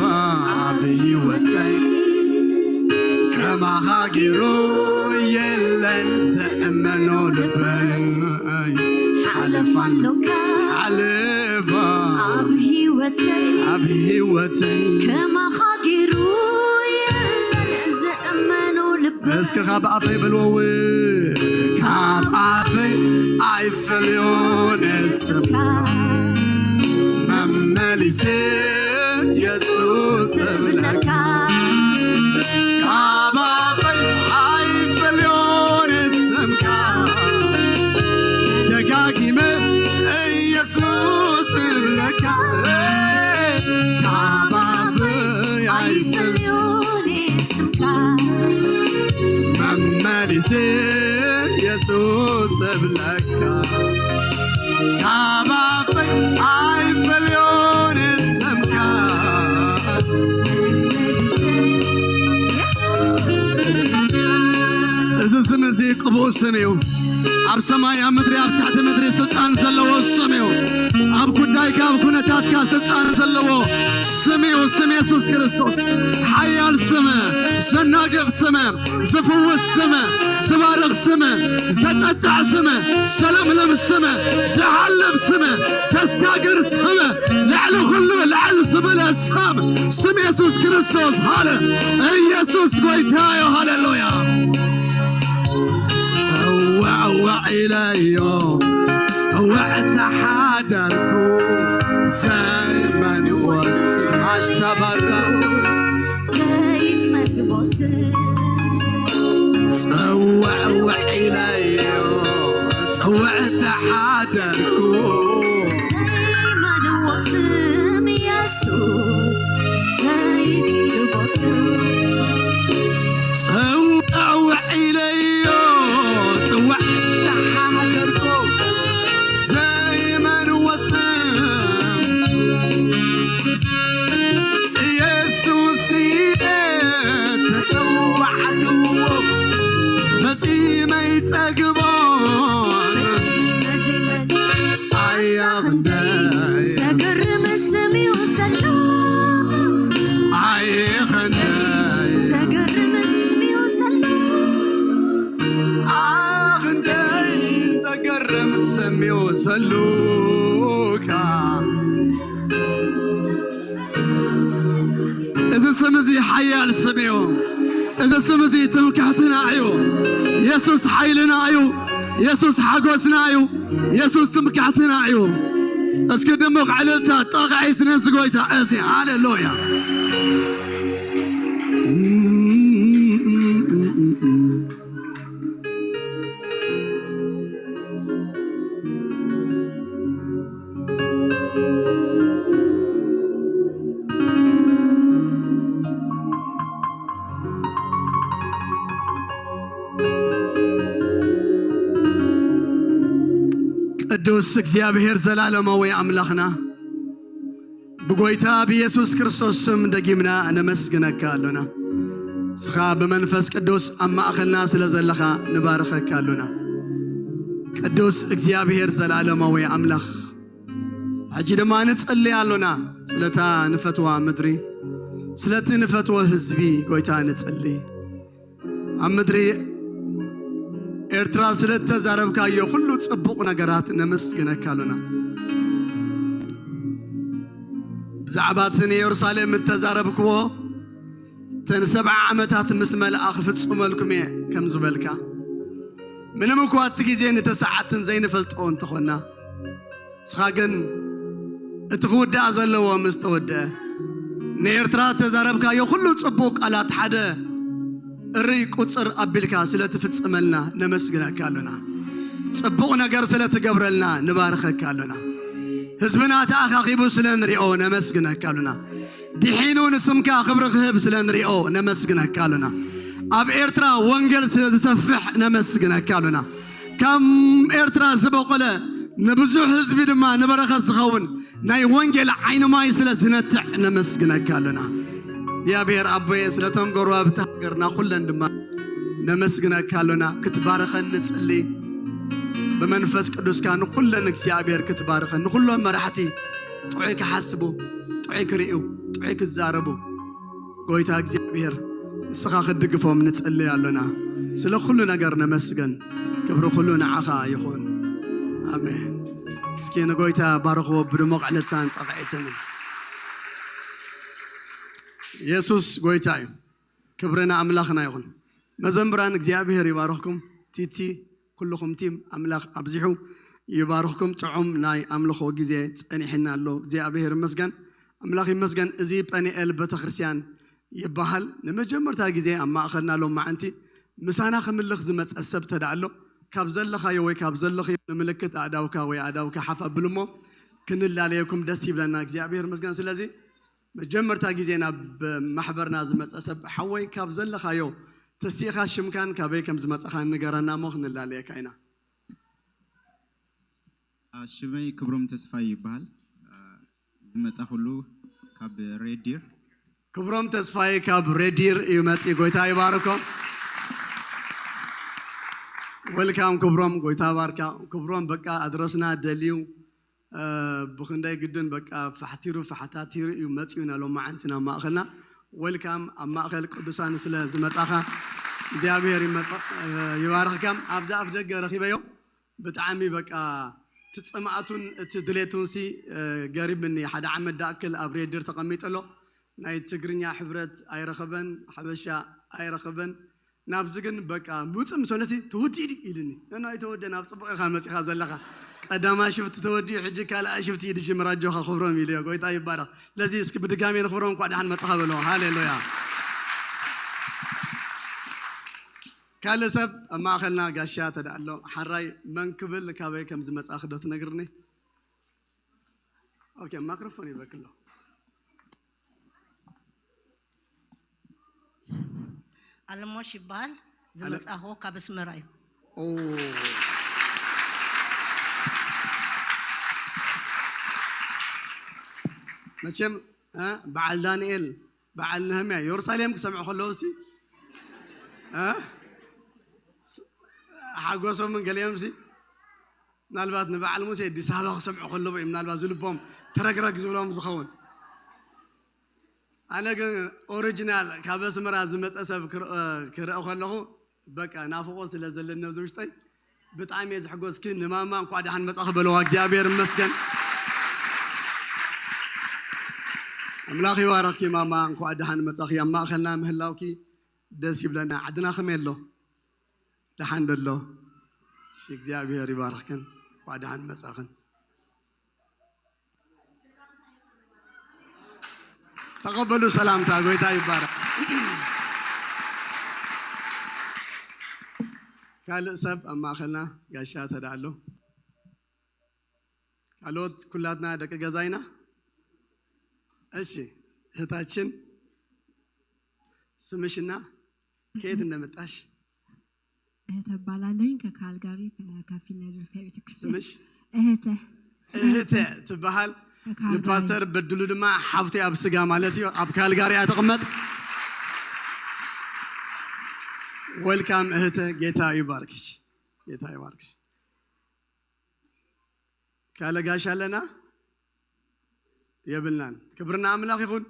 Speaker 3: به وتي كما خاقروا يلن زأمنو لبي حلف اللو حلف أبهوتي
Speaker 2: كما خاقروا يلن زأمنو لبي
Speaker 3: اسك خاب أبي بالووي خاب أبي عيفليون السمكا مماليسي يسوس قبلكا خاب أبي عيفليون السمكا ኢየሱስ ሰብለካ ካባፈይ አይፈልዮን ሰምካ إذا سمزي قبو سميو أب سماي أمدري أب تحت مدري سلطان زلو سميو أب كدايك أب كنتاتك سلطان زلو سميو سمي يسوس كريستوس حيال سما سناقف سما زفو السما سبارق سما زتقطع سما سلام لم السما زعلب سما سساقر سما لعلو خلو لعل سبل السام سمي يسوس كريستوس هالا يسوس قويتايو هاليلويا وع إليو وعت حادركو زي ما نوص عاش تبرس
Speaker 2: زي تبص
Speaker 3: وع إليو وعت حادركو
Speaker 2: زي ما نوص يسوس زي تبص
Speaker 3: وع إليو سلوكا إذا سمزي حيال سميو إذا سمزي تمكحتنا عيو يسوس حيلنا عيو يسوس حقوسنا عيو يسوس تمكحتنا عيو اسكد دموق عللتا طاقعيت نسقويتا أزي هاليلويا ቅዱስ እግዚአብሔር ዘላለማዊ አምላክና በጎይታ በኢየሱስ ክርስቶስ ስም ደጊምና እንመስግነካለና ስኻ በመንፈስ ቅዱስ አማእኸልና ስለዘለኻ ንባርከካለና ቅዱስ እግዚአብሔር ዘላለማዊ አምላክ አጂ ደማ ንጸልያለና ስለታ ንፈትዋ ምድሪ ስለቲ ንፈትዋ ህዝቢ ጎይታ ንጸልይ አምድሪ ኤርትራ ስለተዛረብካዮ ሁሉ ጽቡቅ ነገራት ነመስግነካለና ብዛዕባትን ኢየሩሳሌም ተዛረብክዎ ተን 7 ዓመታት ምስ መልአኽ ፍጹመልኩም ከም ዝበልካ ምንም እኳ እቲ ግዜ ንተሰዓትን ዘይንፈልጦ እንተኾና ስኻ ግን እቲ ክውዳእ ዘለዎ ምስ ተወድአ ንኤርትራ ተዛረብካዮ ሁሉ ጽቡቅ ቃላት ሓደ እሪ ቁጽር አቢልካ ስለትፍጽመልና ነመስግነካለና ጽቡቅ ነገር ስለትገብረልና ንባርከካለና ህዝብና ተአኻኺቡ ስለንሪኦ ነመስግነካለና ድሒኑ ንስምካ ክብሪ ክህብ ስለንሪኦ ነመስግነካለና ኣብ ኤርትራ ወንጌል ስለዝሰፍሕ ነመስግነካለና ከም ኤርትራ ዝበቆለ ንብዙሕ ህዝቢ ድማ ንበረኸት ዝኸውን ናይ ወንጌል ዓይኒ ማይ ስለዝነትዕ ነመስግነካለና يا بير أبوي سلطان قروا بتهجرنا كلنا دم نمسكنا كتبارخن نصلي بمنفس قدوس كان كلنا يا بير كتبارخن كلهم مرحتي تعيك حسبو تعيك ريو تعيك الزاربو قويتها يا بير سخا خدقفهم نصلي علينا سلا كلنا قرنا مسكن كبروا كلنا عخا يخون آمين سكينا قويتها بارخو برمق على التان طبعتنا يسوس قويتاي كبرنا أملاخنا يغن مزمبران እግዚአብሔር يبارككم تيتي كلكم تيم أملاخ أبزحو يبارككم تعم ناي أملخو جزء أنيحنا له እግዚአብሔር مسجن أملاخ مسجن أزيب أني ال بتخرسيان يبهل نمجمر تاجزء أما أخذنا له مع أنتي مسانا خملخ زمت السبت دعلو كابزل خيو وكابزل خيو نملكت أداوك وأداوك حفا بلمو كن الله عليكم دسيب لنا እግዚአብሔር مسجن سلازي مجمر تاجزينا بمحبرنا زمت أسب حوي كابزل خيو تسيخا شمكان كابي كم زمصخان نغرانا مخ نلالي كاينا
Speaker 4: شمي كبروم تسفاي يبال زمصخلو كاب ريدير
Speaker 3: كبروم تسفاي كاب ريدير يمصي غويتا يباركو ولكم كبروم غويتا باركا كبروم بقى ادرسنا دليو بخنداي جدن بقى فحتيرو فحتاتير يمصينا لو معنتنا ما اخلنا ولكم اما اخل قدسان سلا زمصخا ديابير يباركم ابدا افدق رخيبيو بتعامي بقى تتصمعتون تدليتون سي قريب مني حدا عمد داكل ابريدر تقميطلو ناي تغرينيا حبرت ايرخبن حبشا ايرخبن نابزغن بقى موصم سولسي تودي يلني انا يتودنا بصبق خامصيخا زلخا قداما شفت تودي حجي كالا شفت يدش مراجوخا خبرهم يليا قويتا يبارك لذي اسك بدغامي نخبرهم قدحن مصخبلو هاليلويا كاله سب ما اخلنا غاشا تدالو حراي منكبل كابي كم زمصاخ دوت نغرني اوكي مايكروفون يبكلو
Speaker 5: علموش يبال زمصاخو كابسمراي
Speaker 3: ماشم بعل دانيال بعل نهميا يرساليم كسمعوا خلوسي حقوسهم من قليمسي نالبات نبعل موسى دي سابق سمعوا خلوا من نالبات زلبهم ترقرق زولهم زخون أنا كن أوريجينال كابس مراز متأسف كرأ خلاه بقى نافقوس إلى زلنا زوجتي بتعامل يز حقوس كن ما قاعد عن متأخبلوا أجابير مسكن أملاخي واركي ما قاعد عن متأخي ما خلنا مهلاوكي دس يبلنا عدنا خميلو الحمد لله شيخ زيابير يباركن قاعد عن مساخن تقبلوا سلامتا قويتا يبارك قال سب أما أخلنا قاشات هدالو قالوت كلاتنا دقا قزاينا أشي هتاتشن سمشنا كيد نمتاش
Speaker 6: تبالالين كالغاري كافيلادلفيا بيتكريستيان
Speaker 3: سمش
Speaker 6: اهته
Speaker 3: تبهال الباستر بدلو دما حفتي اب سغا مالتي اب كالغاري اتقمط ويلكم اهته جيتا يباركش جيتا يباركش كالغاش لنا يبلنان كبرنا املاخ يكون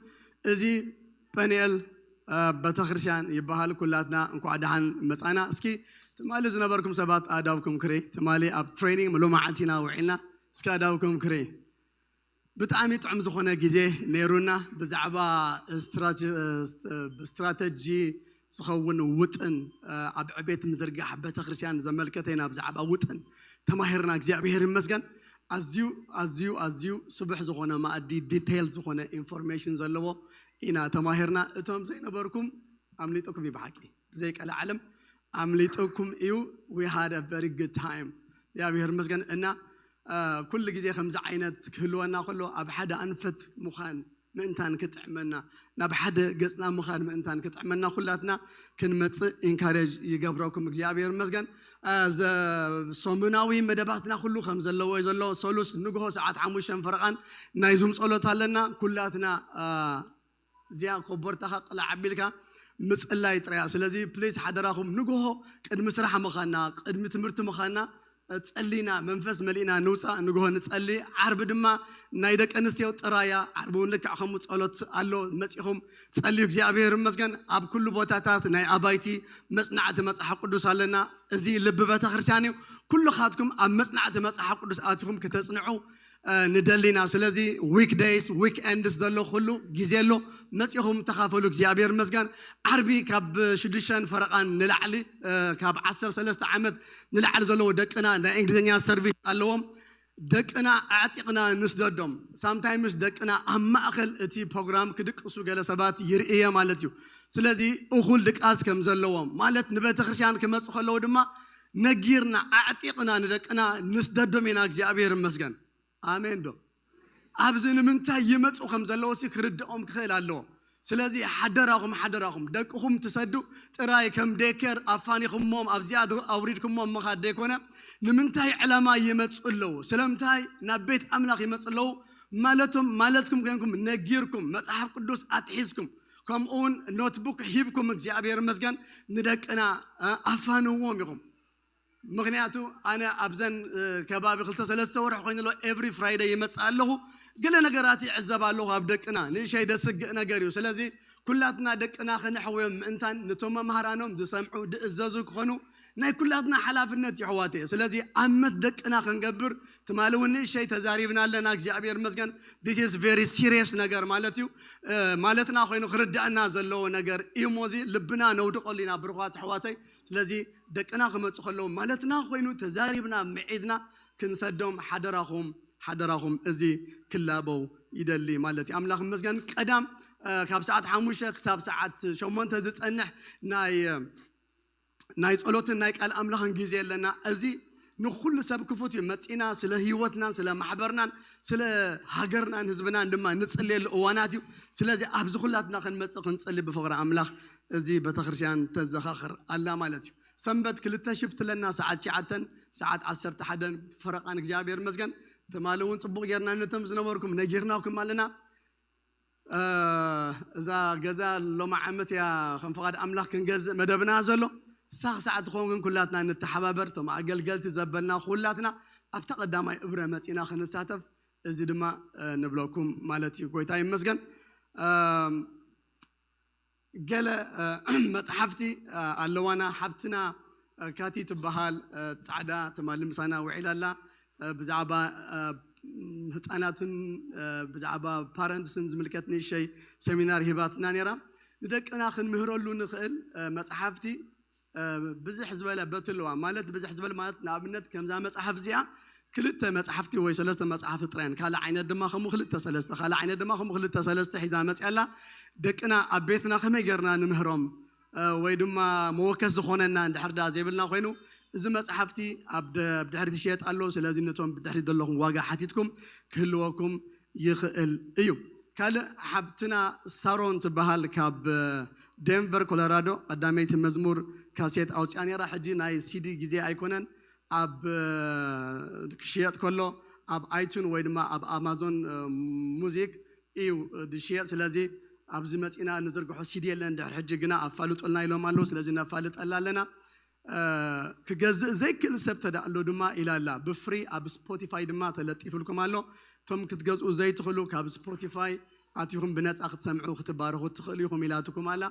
Speaker 3: ازي بانيل بتخرشان يبهال كلاتنا انكو عدحان مصانا اسكي تمالي زنبركم سبات اداوكم كري تمالي اب تريننج ملو معلتينا وعينا اسكا اداوكم كري بتعامي طعم زخونه غزي نيرونا بزعبا استراتيجي سخون وطن اب عبيت مزرغح بتخرشان زملكتينا بزعبا وطن تماهرنا እግዚአብሔር ይመስገን ازيو صبح زخونه ما ادي ديتيل زخونه انفورميشن زلو إنا تماهرنا أتوم زي نبركم عمليتكم بحكي زي كلا علم عمليتكم we had a very good time يا بيهر مسكن إن كل جزء خمسة عينات كلوانا كله أبحد أنفت مخان من تان كتعملنا نبحد قصنا مخان من تان كتعملنا كلاتنا كنمت إنكارج يجبركم يا بيهر مسكن ز صومناوي مدباتنا كله خمسة لو يزلوا سولوس نجهو ساعات عموشن فرقان نايزوم صلوت لنا كلاتنا زيا خبرتها قلع عبيلك مسألة يتريا سلازي بليس حدراهم نجوه قد مسرح مخانا قد متمرت مخانا تسألينا منفس ملينا نوصا نجوه نسألي عرب دما نايدك أنستيو ترايا عربون لك أخمس قلت الله مسيهم تسألي እግዚአብሔር مسكن أب كل بوتاتات ناي أبايتي مصنعة مصح قدوس لنا زي لب بتخرساني كل خاتكم أب مصنعة مصح قدوس آتكم كتصنعوا ندلينا سلازي ويك دايز ويك اندز دلو خلو جزيلو مسيهم تخافلو እግዚአብሔር مسكن عربي كاب شدشان فرقان نلعلي كاب 13 عمد نلعل زلو دقنا نا انجليزኛ سيرفيس اللوم دقنا اعتقنا نسددهم sometimes دقنا اما اخل اتي بروجرام كدقسو جلسبات يرئيه مالتيو سلازي اخول دقاس كم زلوهم مالت نبت خرشان كمص خلو دما نغيرنا اعتقنا ندقنا نسددهم ينا እግዚአብሔር مسكن آمين دو أبزن من تا يمتص وخمس الله وسيك ردهم كخيل الله ስለዚህ ሓደራኹም ደቅኹም ትሰዱ ጥራይ ከም ዴከር ኣፋኒኹሞም ኣብዚኣ ኣውሪድኩሞም መኻድ ደይኮነ ንምንታይ ዕላማ ይመጽኡ ኣለዉ ስለምንታይ ናብ ቤት ኣምላኽ ይመጽኡ ኣለዉ ማለትኩም ኮይንኩም ነጊርኩም መጽሓፍ ቅዱስ ኣትሒዝኩም ከምኡውን ኖትቡክ ሂብኩም እግዚአብሔር መስገን ንደቅና ኣፋንዎም ኢኹም ምክንያቱ ኣነ ኣብዘን ከባቢ 2-3 ወርሕ ኮይኑሎ ኤቭሪ ፍራይዴይ ይመጽእ ኣለኹ ገለ ነገራት ይዕዘብ ኣለኹ ኣብ ደቅና ንእሽተይ ደስግእ ነገር እዩ ስለዚ ኩላትና ደቅና ክንሕወዮም ምእንታን ነቶም መምህራኖም ዝሰምዑ ድእዘዙ ክኾኑ ናይ ኩላትና ሓላፍነት ይሕዋት እየ ስለዚ ኣመት ደቅና ክንገብር ትማሊ እውን ንእሽተይ ተዛሪብና ኣለና እግዚአብሔር መስገን this is very serious ነገር ማለት እዩ ማለትና ኮይኑ ክርዳእና ዘለዎ ነገር እዩ ሞዚ ልብና ነውድቆሉ ኢና ብርኳት ኣሕዋተይ ስለዚ ደቅና ክመፁ ከለዉ ማለትና ኮይኑ ተዛሪብና ምዒድና ክንሰዶም ሓደራኹም እዚ ክላበው ይደሊ ማለት እዩ ኣምላኽ መስገን ቀዳም ካብ ሰዓት 5 ክሳብ ሰዓት 8 ዝጸንሕ ናይ ጸሎትን ናይ ቃል ኣምላኽን ግዜ ኣለና እዚ ንኹሉ ሰብ ክፉት እዩ መጺና ስለ ህይወትናን ስለ ማሕበርናን ስለ ሃገርናን ህዝብናን ድማ ንጽልየሉ እዋናት እዩ ስለዚ ኣብዚ ኩላትና ክንመጽእ ክንጽሊ ብፍቕሪ ኣምላኽ እዚ ቤተክርስትያን ተዘኻኽር ኣላ ማለት እዩ ሰንበት 2 ሽፍት ለና ሰዓት 9 ሰዓት 11 ፈረቃን እግዚአብሔር መስገን ትማሊ እውን ጽቡቕ ጌርና ነቶም ዝነበርኩም ነጊርናኩም ኣለና እዛ ገዛ ሎማ ዓመት ያ ከም ፍቓድ ኣምላኽ ክንገዝእ መደብና ዘሎ ሳኽ ሰዓት ኾንግን ኩላትና ንተሓባበር ቶም ኣገልገልቲ ዘበልና ኩላትና ኣብታ ቀዳማይ እብረ መጺና ክንሳተፍ እዚ ድማ ንብለኩም ማለት እዩ ጎይታ ይመስገን ገለ መጽሓፍቲ ኣለዋና ሓብትና ካቲ ትበሃል ጻዕዳ ትማሊ ምሳና ውዒላላ ብዛዕባ ህፃናትን ብዛዕባ ፓረንትስን ዝምልከት ንእሽተይ ሰሚናር ሂባትና ነይራ ንደቅና ክንምህረሉ ንኽእል መጽሓፍቲ ብዙሕ ዝበለ በትልዋ ማለት ብዙሕ ዝበለ ማለት ንኣብነት ከምዛ መጽሓፍ እዚኣ ክልተ መጽሓፍቲ ወይ ሰለስተ መጽሓፍቲ ጥራይን ካልእ ዓይነት ድማ ከምኡ ክልተ ሰለስተ ካልእ ዓይነት ድማ ከምኡ ክልተ ሰለስተ ሒዛ መጽያላ ደቅና ኣብ ቤትና ከመይ ጌርና ንምህሮም ወይ ድማ መወከስ ዝኾነና እንድሕርዳ ዘይብልና ኮይኑ እዚ መጽሓፍቲ ኣብ ድሕሪት ይሸጥ ኣሎ ስለዚ ነቶም ብድሕሪት ዘለኹም ዋጋ ሓቲትኩም ክህልወኩም ይኽእል እዩ ካልእ ሓብትና ሳሮን ትበሃል ካብ ዴንቨር ኮሎራዶ ቀዳመይቲ መዝሙር ካሴት ኣውፅያ ነይራ ሕጂ ናይ ሲዲ ግዜ ኣይኮነን ኣብ ክሽየጥ ከሎ ኣብ ኣይቱን ወይ ድማ ኣብ ኣማዞን ሙዚክ እዩ ድሽየጥ ስለዚ ኣብዚ መፂና ንዝርግሖ ሲዲ የለን ድሕሪ ሕጂ ግና ኣፋልጡልና ኢሎም ኣለዉ ስለዚ ነፋልጠላ ኣለና ክገዝእ ዘይክእል ሰብ ተዳእሎ ድማ ኢላላ ብፍሪ ኣብ ስፖቲፋይ ድማ ተለጢፉልኩም ኣሎ ቶም ክትገዝኡ ዘይትኽእሉ ካብ ስፖቲፋይ ኣትይኹም ብነፃ ክትሰምዑ ክትባረኹ ትኽእሉ ኢኹም ኢላትኩም ኣላ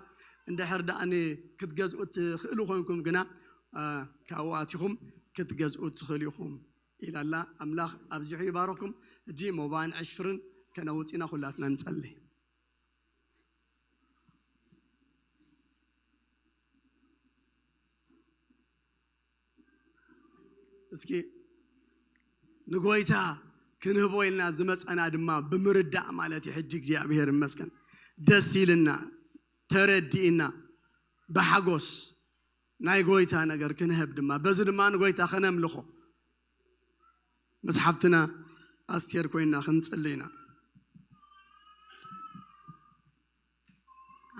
Speaker 3: እንድሕር ዳኣኒ ክትገዝኡ ትኽእሉ ኮይንኩም ግና ካብኡ ኣትይኹም ክትገዝኡ ትኽእሉ ኢኹም ኢላላ ኣምላኽ ኣብዚሑ ይባረኩም እጂ ሞባን ዕሽፍርን ከነውፂና ኩላትና ንጸሊ እስኪ ንጎይታ ክንህቦ ኢልና ዝመፀና ድማ ብምርዳእ ማለት እዩ ሕጂ እግዚአብሔር ይመስገን ደስ ይልና ተረዲእና ብሓጎስ ናይ ጎይታ ነገር ክንህብ ድማ በዚ ድማ ንጎይታ ከነምልኾ መጽሓፍትና ኣስቴር ኮይና ክንጽልይና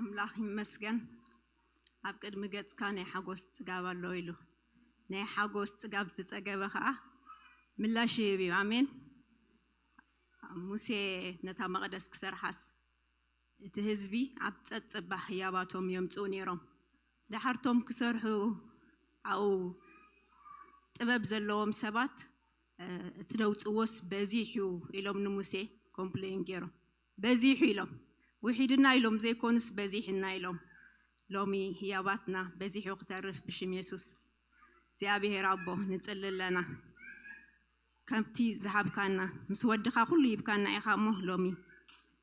Speaker 7: ኣምላኽ ይመስገን ኣብ ቅድሚ ገጽካ ናይ ሓጎስ ጽጋብ ኣሎ ኢሉ ናይ ሓጎስ ጽጋብ ዝጸገበ ከዓ ምላሽ ይህብ እዩ ኣሜን ሙሴ ነታ መቕደስ ክሰርሓስ እቲ ህዝቢ ኣብ ጸጽባ ህያባቶም የምጽኡ ነይሮም ድሓርቶም ክሰርሑ ኣብኡ ጥበብ ዘለዎም ሰባት እቲ ደውፅዎስ በዚሑ ኢሎም ንሙሴ ኮምፕሌን ገይሮም በዚሑ ኢሎም ውሒድና ኢሎም ዘይኮኑስ በዚሕና ኢሎም ሎሚ ህያባትና በዚሑ ክተርፍ ብሽም ኢየሱስ እግዚአብሔር ኣቦ ንጽልለና ከምቲ ዝሃብካና ምስ ወድኻ ኩሉ ይብካና ኢኻ እሞ ሎሚ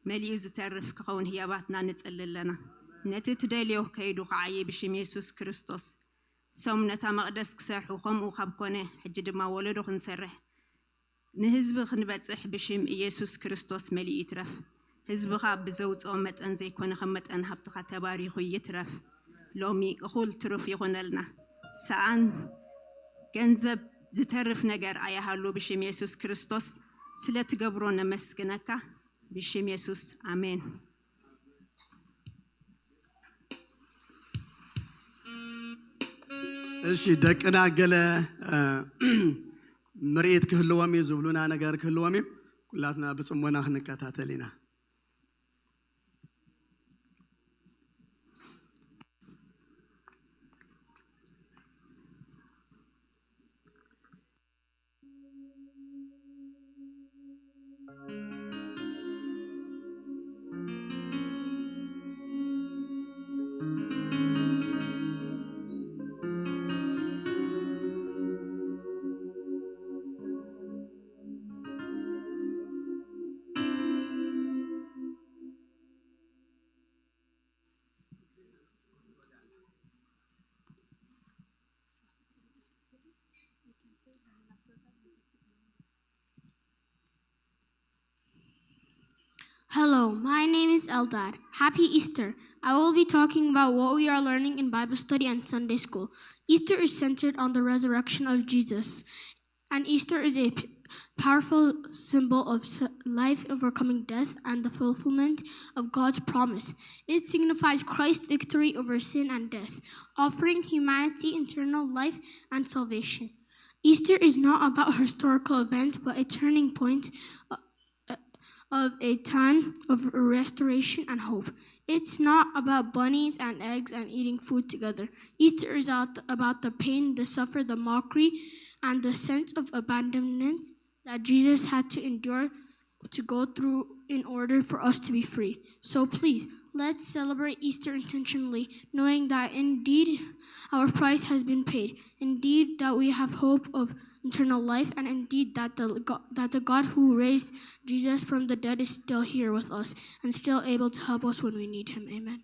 Speaker 7: መሊኡ ዝተርፍ ክኸውን ህያባትና ንጽልለና ነቲ ትደልዮ ከይዱ ከዓየ ብሽም ኢየሱስ ክርስቶስ ሶም ነታ መቕደስ ክሰርሑ ከምኡ ካብ ኮነ ሕጂ ድማ ወለዶ ክንሰርሕ ንህዝቢ ክንበጽሕ ብሽም ኢየሱስ ክርስቶስ መሊኡ ይትረፍ ህዝብኻ ብዘውፅኦ መጠን ዘይኮነ ከም መጠን ሃብትኻ ተባሪኹ ይትረፍ ሎሚ እኹል ትሩፍ ይኹነልና ሰኣን ገንዘብ ዝተርፍ ነገር ኣያሃሉ ብሽም ኢየሱስ ክርስቶስ ስለትገብሮ ነመስግነካ ብሽም ኢየሱስ ኣሜን
Speaker 3: እሺ ደቅና ገለ ምርኢት ክህልዎም ይዝብሉና ነገር ክህልዎም ኩላትና በጽሞና ክንከታተልና
Speaker 8: Hello, my name is Eldad. Happy Easter. I will be talking about what we are learning in Bible study and Sunday school. Easter is centered on the resurrection of Jesus, and Easter is a powerful symbol of life overcoming death and the fulfillment of God's promise. It signifies Christ's victory over sin and death, offering humanity eternal life and salvation. Easter is not about a historical event, but a turning point of a time of restoration and hope. It's not about bunnies and eggs and eating food together. Easter is about the pain, the suffering, the mockery, and the sense of abandonment that Jesus had to endure to go through in order for us to be free. So please, let's celebrate Easter intentionally, knowing that indeed our price has been paid, indeed that we have hope of eternal life, and indeed that the God who raised Jesus from the dead is still here with us and still able to help us when we need him. Amen.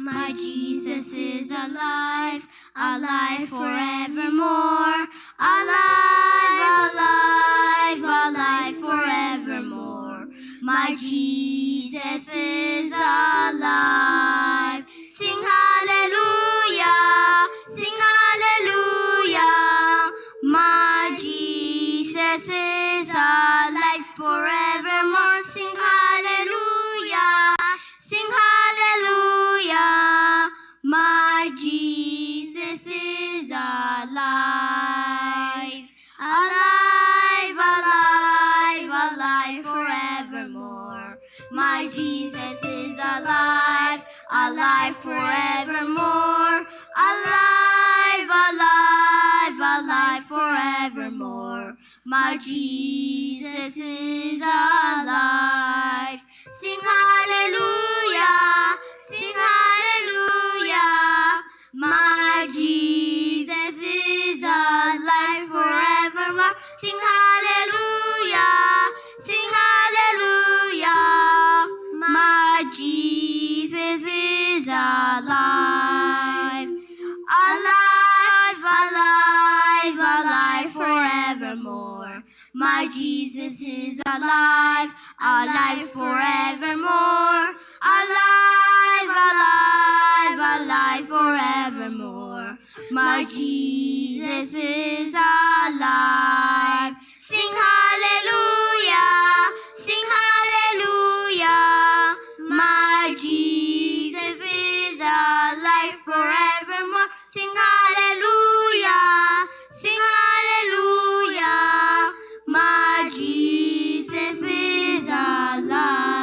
Speaker 8: My Jesus is alive, alive forevermore. Alive, alive, alive forevermore. My Jesus is alive. Sing hallelujah, sing hallelujah. My Jesus is alive forevermore. Sing hallelujah, sing hallelujah. My Jesus is alive. Alive, alive, alive forevermore. My Jesus is alive, alive forevermore. Alive, alive, alive forevermore. My Jesus is alive. Sing hallelujah, sing hallelujah. My Jesus is alive forevermore. Sing hallelujah, sing hallelujah. My Jesus is alive. Alive, alive, alive forevermore. My Jesus is alive, alive forevermore. Alive, alive, alive forevermore. My Jesus is alive. Sing hallelujah, sing hallelujah. My Jesus is alive forevermore. Sing hallelujah, sing hallelujah. My Jesus is alive.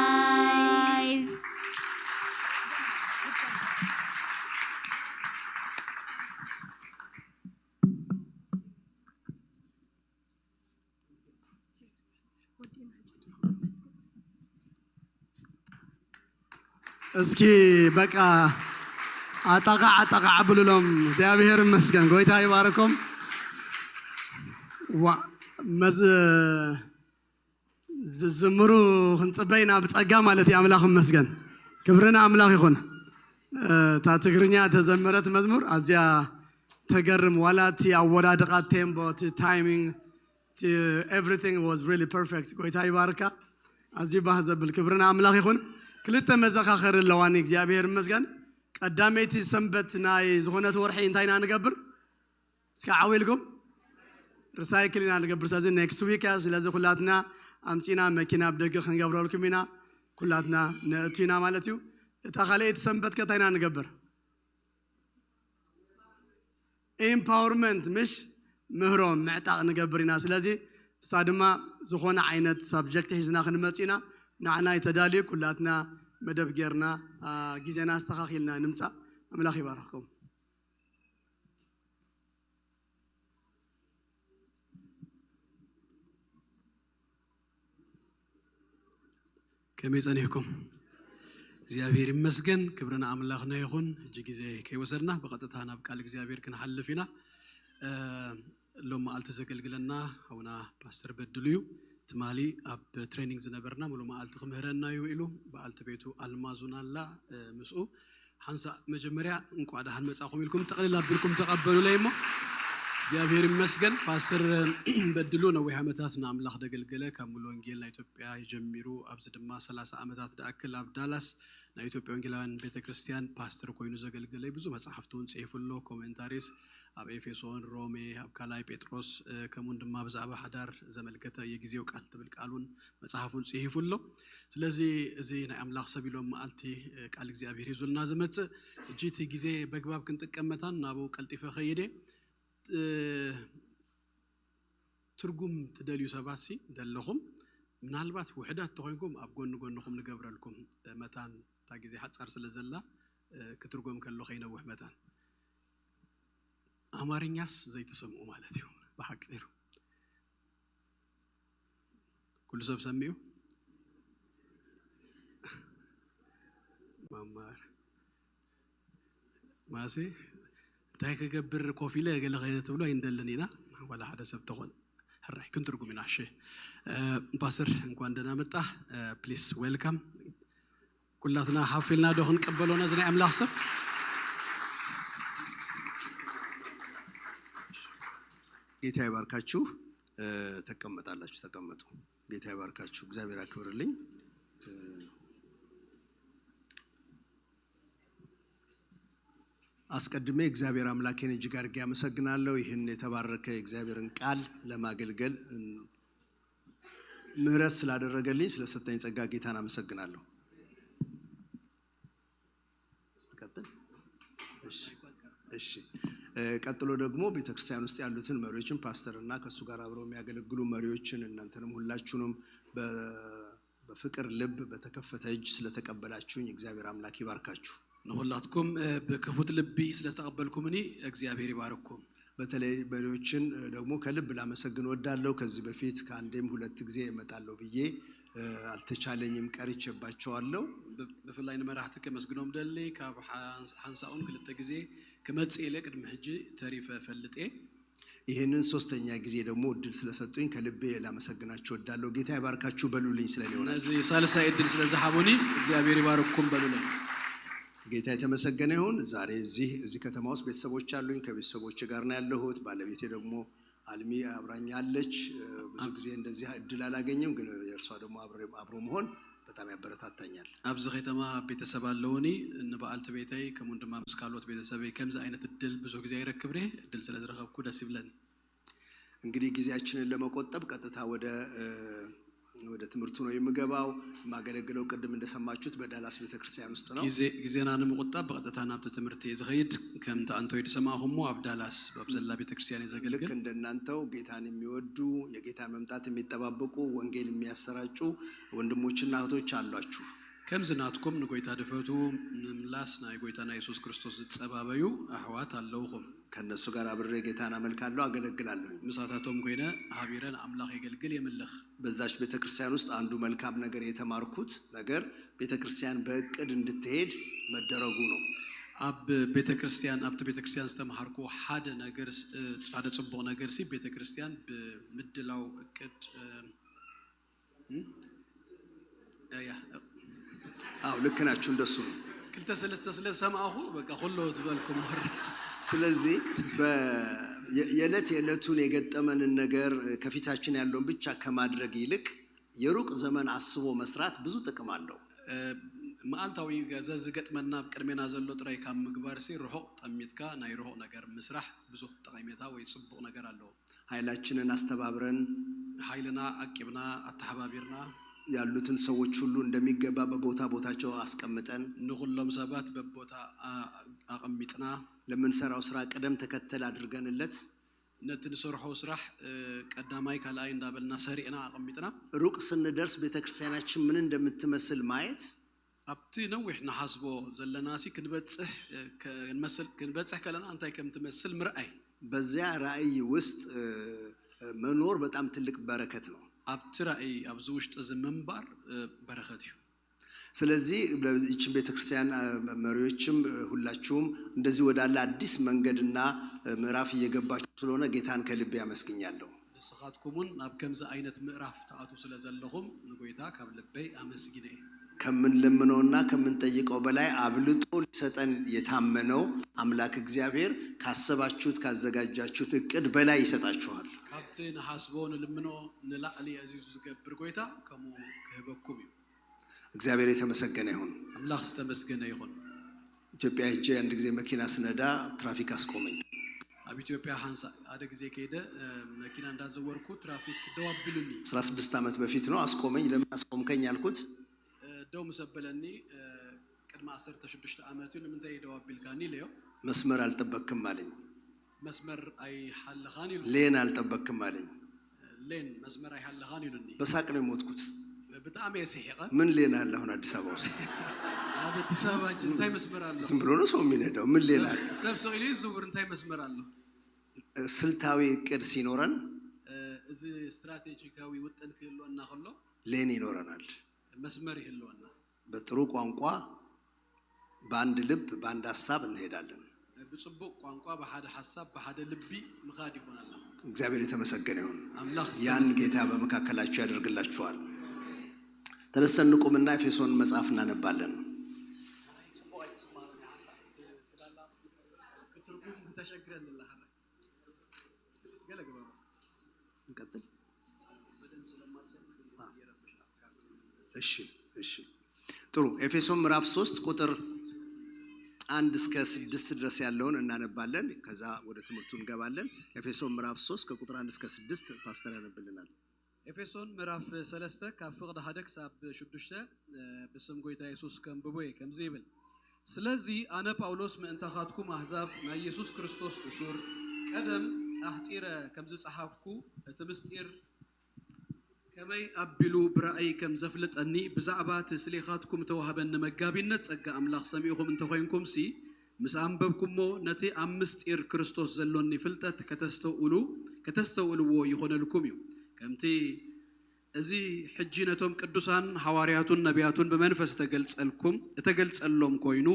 Speaker 3: እስኪ በቃ አጣቃ ብሉሎም እግዚአብሔር ይመስገን ጌታ ይባርኮም ዝምሩ ክንጽበይና ብጸጋ ማለት የአምላክ ይመስገን ክብርና አምላክ ይሁን ታ ትግርኛ ተዘመረት መዝሙር አዚያ ተገርም ዋላቲ አወዳደቃት ቴምፖ ታይሚንግ everything was really perfect ጌታ ይባርካ አዚ ባዘብል ክብርና አምላክ ይሁን ክልተ መዘኻኸር ለዋኒ እግዚአብሔር ይመስገን ቀዳሜቲ ሰንበት ናይ ዝኾነት ወርሒ እንታይና ንገብር እስከ ዓዊልኩም ሪሳይክሊንግ ንገብር ስለዚ ኔክስት ዊክ ስለዚ ኩላትና አምጪና መኪና ብደገ ክንገብረልኩም ኢና ኩላትና ነእቱና ማለት እዩ እታ ካልአይቲ ሰንበት ከታይና ንገብር ኤምፓወርመንት ምሽ ምህሮም ምዕጣቕ ንገብር ኢና ስለዚ እሳ ድማ ዝኾነ ዓይነት ሳብጀክት ሒዝና ክንመፂና ንዓና ይተዳልዩ ኩላትና መደብ ጌርና ጊዜና አስተኻኺልና ንምፃ አምላኽ ይባርኽኩም
Speaker 9: ከመይ ጸኒሕኩም እግዚአብሔር ይመስገን ክብርና አምላኽና ይኹን እጅ ጊዜ ከይወሰድና በቀጥታ ናብ ቃል እግዚአብሔር ክንሓልፍ ኢና ሎም መዓልቲ ዘገልግለና አቡና ፓስተር በድሉ እዩ ትማሊ ኣብ ትሬኒንግ ዝነበርና ሙሉ መዓልቲ ክምህረና እዩ ኢሉ በዓልቲ ቤቱ አልማዙናላ ምስኡ ሓንሳ መጀመርያ እንኳዕ ዳህን መጻኹም ኢልኩም ተቐሊል ኣቢልኩም ተቐበሉ ለይሞ እግዚአብሔር ይመስገን ፓስተር በድሉ ነዊሕ ዓመታት ንኣምላኽ ደገልገለ ካብ ሙሉ ወንጌል ናይ ኢትዮጵያ ይጀሚሩ ኣብዚ ድማ 30 ዓመታት ዳኣክል ኣብ ዳላስ ናይ ኢትዮጵያ ወንጌላውያን ቤተክርስትያን ፓስተር ኮይኑ ዘገልገለ ብዙ መጽሓፍቲ እውን ጽሒፉሎ ኮሜንታሪስ ኣብ ኤፌሶን ሮሜ ኣብ ካልኣይ ጴጥሮስ ከምኡን ድማ ብዛዕባ ሓዳር ዘመልከተ የጊዜው ቃል ትብል ቃሉን መጽሓፉን ጽሒፉሎ ስለዚ እዚ ናይ ኣምላኽ ሰብ ኢሎም መዓልቲ ቃል እግዚአብሔር ይዙልና ዝመጽእ እጂቲ ጊዜ በግባብ ክንጥቀመታን ናብኡ ቀልጢፈ ኸይደ ትርጉም ትደልዩ ሰባሲ ደለኹም ምናልባት ውሕዳት ተኾይንኩም ኣብ ጎንኩም ንገብረልኩም መታን ታ ጊዜ ሓጻር ስለ ዘላ ክትርጎም ከሎ ኸይነውሕ መታን አማርኛስ ዘይተሰምዑ ማለት እዩ በሐቅ ጤሩ ኩሉ ሰብ ሰሚዑ ማማር ማሴ እንታይ ከገብር ኮፍ ኢለ ገለ ኸይነት ብሎ አይንደልኒና ወላ ሓደ ሰብ ተኾን ሕራይ ክንትርጉም ኢና እሺ ፓስተር እንኳን ደህና መጣህ ፕሊዝ ዌልካም ኩላትና ሓፊልና ዶ ክንቀበሎና እዚ ናይ ኣምላኽ ሰብ
Speaker 10: ጌታ ይባርካችሁ ተቀመጣላችሁ ተቀመጡ ጌታ ይባርካችሁ እግዚአብሔር ያክብርልኝ አስቀድሜ እግዚአብሔር አምላኬን እጅግ አድርጌ አመሰግናለሁ ይህን የተባረከ እግዚአብሔርን ቃል ለማገልገል ምህረት ስላደረገልኝ ስለሰጠኝ ጸጋ ጌታን አመሰግናለሁ ቀጥል እሺ ቀጥሎ ደግሞ ቤተክርስቲያን ውስጥ ያሉትን መሪዎችን ፓስተርና ከሱ ጋር አብረው የሚያገለግሉ መሪዎችን እናንተንም ሁላችሁንም በፍቅር ልብ በተከፈተ እጅ ስለተቀበላችሁኝ እግዚአብሔር አምላክ ይባርካችሁ
Speaker 9: ነሁላትኩም በከፉት ልብ ስለተቀበልኩምኒ እግዚአብሔር ይባርኩም
Speaker 10: በተለይ መሪዎችን ደግሞ ከልብ ላመሰግን ወዳለው ከዚህ በፊት ከአንዴም ሁለት ጊዜ እመጣለሁ ብዬ አልተቻለኝም ቀርቼባቸዋለሁ
Speaker 9: በፍላይ መራሕቲ ከመስግኖም ደሊ ካብ ሓንሳኡን ክልተ ጊዜ ከመጽእ ለቅድም ሕጂ ተሪፈ ፈልጤ
Speaker 10: ይሄንን ሶስተኛ ጊዜ ደግሞ እድል ስለሰጡኝ ከልቤ ላመሰግናችሁ ወዳለው ጌታ ይባርካችሁ በሉልኝ ስለሊሆነ
Speaker 9: እዚ ሳልሳይ እድል ስለዛሓቡኒ እግዚአብሔር ይባርኩም በሉልኝ
Speaker 10: ጌታ የተመሰገነ ይሁን ዛሬ እዚህ ከተማ ውስጥ ቤተሰቦች አሉኝ ከቤተሰቦች ጋር ነው ያለሁት ባለቤቴ ደግሞ አልሚ አብራኛለች ብዙ ጊዜ እንደዚህ እድል አላገኘም ግን የእርሷ ደግሞ አብሮ መሆን በጣም ያበረታታኛል።
Speaker 9: አብዝ ኸይተማ ቤተሰብ አለውኒ እንበአልት ቤተይ ከሙንድማ መስካሎት ቤተሰበይ ከምዛ አይነት እድል ብዙ ጊዜ አይረክብኔ እድል ስለዝረከብኩ ደስ ይብለን።
Speaker 10: እንግዲህ ጊዜያችንን ለመቆጠብ ቀጥታ ወደ ትምርቱ ነው የምገባው። ማገለግለው ቅድም እንደሰማችሁት በዳላስ ቤተክርስቲያን ውስጥ ነው።
Speaker 9: ጊዜና ለመቆጠብ በቀጥታ ናብተ ትምርት የዘኸይድ ከምታ አንተ ይድሰማሁሙ አብዳላስ በአብዘላ ቤተክርስቲያን የዘገልግል
Speaker 10: ልክ እንደናንተው ጌታን የሚወዱ የጌታ መምጣት የሚጠባበቁ ወንጌል የሚያሰራጩ ወንድሞችና እህቶች አሏችሁ።
Speaker 9: ከምዝናትኩም ንጎይታ ድፈቱ ምላስና የጎይታና ኢየሱስ ክርስቶስ ጸባበዩ አህዋት አለውኩም
Speaker 10: ከነሱ ጋር አብሬ ጌታን አመልካለሁ አገለግላለሁ።
Speaker 9: ምሳታቶም ኮይነ ሀቢረን አምላክ ይገልግል የምልህ
Speaker 10: በዛች ቤተክርስቲያን ውስጥ አንዱ መልካም ነገር የተማርኩት ነገር ቤተክርስቲያን በእቅድ እንድትሄድ መደረጉ ነው።
Speaker 9: አብ ቤተክርስቲያን አብተ ቤተክርስቲያን ዝተማርኩ ሓደ ነገር ሓደ ጽቡቅ ነገር ሲ ቤተክርስቲያን በምድላው እቅድ
Speaker 10: ልክ ናችሁ እንደሱ ነው።
Speaker 9: ክልተ ሰለስተ ስለሰማሁ በቃ ሁሉ ትበልኩም ወር
Speaker 10: ስለዚህ የዕለቱን የገጠመንን ነገር ከፊታችን ያለውን ብቻ ከማድረግ ይልቅ የሩቅ ዘመን አስቦ መስራት ብዙ ጥቅም አለው።
Speaker 9: ማልታዊ ገዘዝ ገጥመና በቅድሜና ዘሎ ጥራይ ካብ ምግባር ሲ ርሆቅ ጠሚትካ ናይ ርሆቅ ነገር መስራህ ብዙ ጠቃሚታ ወይ ጽቡቅ ነገር አለው።
Speaker 10: ኃይላችንን አስተባብረን
Speaker 9: ኃይልና አቂብና አተሐባቢርና
Speaker 10: ያሉትን ሰዎች ሁሉ እንደሚገባ በቦታቸው አስቀምጠን
Speaker 9: ንሁሉም ሰባት በቦታ አቀሚጥና
Speaker 10: ለምንሰራው ስራ ቀደም ተከተል አድርገንለት
Speaker 9: ነትንሰርሖ ስራህ ቀዳማይ ካልአይ እንዳበልና ሰሪዕና አቀሚጥና
Speaker 10: ሩቅ ስንደርስ ቤተክርስቲያናችን ምን እንደምትመስል ማየት
Speaker 9: አብቲ ነውሕና ሐስቦ ዘለናሲ ክንበጽህ ከለና አንታይ ከምትመስል ምርአይ
Speaker 10: በዚያ ራእይ ውስጥ መኖር በጣም ትልቅ በረከት ነው።
Speaker 9: አብቲ ራእይ አብዙ ውሽጥ ዘመንባር በረከት ይሁ
Speaker 10: ስለዚህ በዚች ቤተክርስቲያን መሪዎችም ሁላችሁም እንደዚህ ወዳለ አዲስ መንገድና ምዕራፍ እየገባችሁ ስለሆነ ጌታን ከልቤ ያመስግኛለሁ።
Speaker 9: ንስኻትኩሙን ናብ ከምዚ አይነት ምዕራፍ ተአቱ ስለዘለኹም ንጎይታ ካብ ልበይ አመስግኔ
Speaker 10: ከምንለምነውና ከምንጠይቀው በላይ አብልጦ ሊሰጠን የታመነው አምላክ እግዚአብሔር ካሰባችሁት ካዘጋጃችሁት እቅድ በላይ ይሰጣችኋል።
Speaker 9: ካብቲ ንሐስቦን ልምኖ ንላዕሊ አዚዙ ዝገብር ጎይታ ከሙ ክህበኩም እዩ።
Speaker 10: እግዚአብሔር የተመሰገነ ይሁን።
Speaker 9: አምላክ ዝተመስገነ ይሁን።
Speaker 10: ኢትዮጵያ ሄጄ አንድ ጊዜ መኪና ስነዳ ትራፊክ አስቆመኝ።
Speaker 9: አብ ኢትዮጵያ ሃንሳ አደ ጊዜ ከሄደ መኪና እንዳዘወርኩ ትራፊክ ደዋብሉኒ
Speaker 10: 16 ዓመት በፊት ነው አስቆመኝ። ለምን አስቆምከኝ አልኩት።
Speaker 9: ደው መሰበለኒ ቅድመ 16 ዓመቱ ለምን ደዋብልካኒ ለዮ
Speaker 10: መስመር አልጠበቅክም አለኝ።
Speaker 9: መስመር አይ ሐለኻን ይሉ
Speaker 10: ሌን አልጠበቅክም አለኝ።
Speaker 9: ሌን መስመር አይ ሐለኻን ይሉኒ
Speaker 10: በሳቅ ነው የሞትኩት።
Speaker 9: በጣም ያሰሄቀ
Speaker 10: ምን ሌን አለ አሁን አዲስ አበባ ውስጥ
Speaker 9: አዲስ አበባ እንታይ መስመር አለ?
Speaker 10: ዝም ብሎ ነው ሰው የሚነዳው። ምን ሌን አለ?
Speaker 9: ሰብሰው ኢሊ ዙብር እንታይ መስመር አለ?
Speaker 10: ስልታዊ እቅድ ሲኖረን
Speaker 9: እዚ ስትራቴጂካዊ ውጥን ክህልወና ከሎ
Speaker 10: ሌን ይኖረናል።
Speaker 9: መስመር ይህልወና
Speaker 10: በጥሩ ቋንቋ በአንድ ልብ በአንድ ሐሳብ እንሄዳለን።
Speaker 9: በጽቡቅ ቋንቋ በሐደ ሐሳብ በሐደ ልቢ መኻድ ይሆናል።
Speaker 10: እግዚአብሔር የተመሰገነ ይሁን።
Speaker 9: አምላክ
Speaker 10: ያን ጌታ በመካከላችሁ ያደርግላችኋል። ተነስተን እንቁምና ኤፌሶን መጽሐፍ እናነባለን። እሺ ጥሩ። ኤፌሶን ምዕራፍ 3 ቁጥር 1 እስከ 6 ድረስ ያለውን እናነባለን። ከዛ ወደ ትምህርቱ እንገባለን። ኤፌሶን ምዕራፍ 3 ከቁጥር 1 እስከ 6 ፓስተር ያነብልናል።
Speaker 9: ኤፌሶን ምዕራፍ 3 ካብ ፍቅደ ሐደክ ሳብ 6 በስም ጎይታ ኢየሱስ ከምብቦይ ከምዚ ይብል ስለዚ አነ ጳውሎስ ምእንተኻትኩም አሕዛብ ናይ ኢየሱስ ክርስቶስ እሱር ቀደም አሕፂረ ከምዚ ጸሓፍኩ እቲ ምስጢር ከመይ አቢሉ ብራእይ ከም ዘፍልጠኒ ብዛዕባ ትስሊኻትኩም ተዋህበኒ መጋቢነት ጸጋ አምላኽ ሰሚዕኹም እንተኮይንኩም ሲ ምስ አንበብኩሞ ነቲ ኣብ ምስጢር ክርስቶስ ዘሎኒ ፍልጠት ከተስተውልዎ ይኾነልኩም እዩ ከምቲ እዚ ሕጂ ነቶም ቅዱሳን ሐዋርያቱን ነቢያቱን በመንፈስ ተገልጸሎም ኮይኑ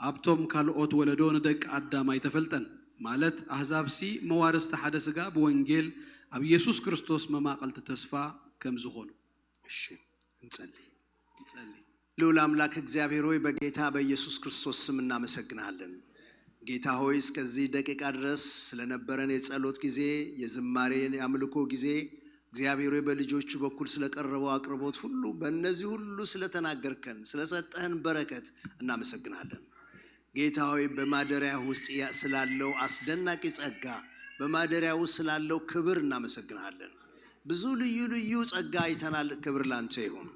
Speaker 9: ኣብቶም ካልኦት ወለዶ ንደቂ አዳም ኣይተፈልጠን ማለት አሕዛብ ሲ መዋርስቲ ሓደ ስጋ ብወንጌል ኣብ ኢየሱስ ክርስቶስ መማቐልቲ ተስፋ ከም ዝኾኑ።
Speaker 10: እሺ እንጸልይ። ልዑል አምላክ እግዚአብሔር ሆይ በጌታ በኢየሱስ ክርስቶስ ስም እናመሰግናለን። ጌታ ሆይ እስከዚህ ደቂቃ ድረስ ስለነበረን የጸሎት ጊዜ፣ የዝማሬ የአምልኮ ጊዜ እግዚአብሔር በልጆቹ በኩል ስለቀረበው አቅርቦት ሁሉ በእነዚህ ሁሉ ስለተናገርከን ስለሰጠህን በረከት እናመሰግናለን። ጌታ ሆይ በማደሪያ ውስጥ ስላለው አስደናቂ ጸጋ በማደሪያ ውስጥ ስላለው ክብር እናመሰግናለን። ብዙ ልዩ ልዩ ጸጋ አይተናል። ክብር ላንተ ይሁን።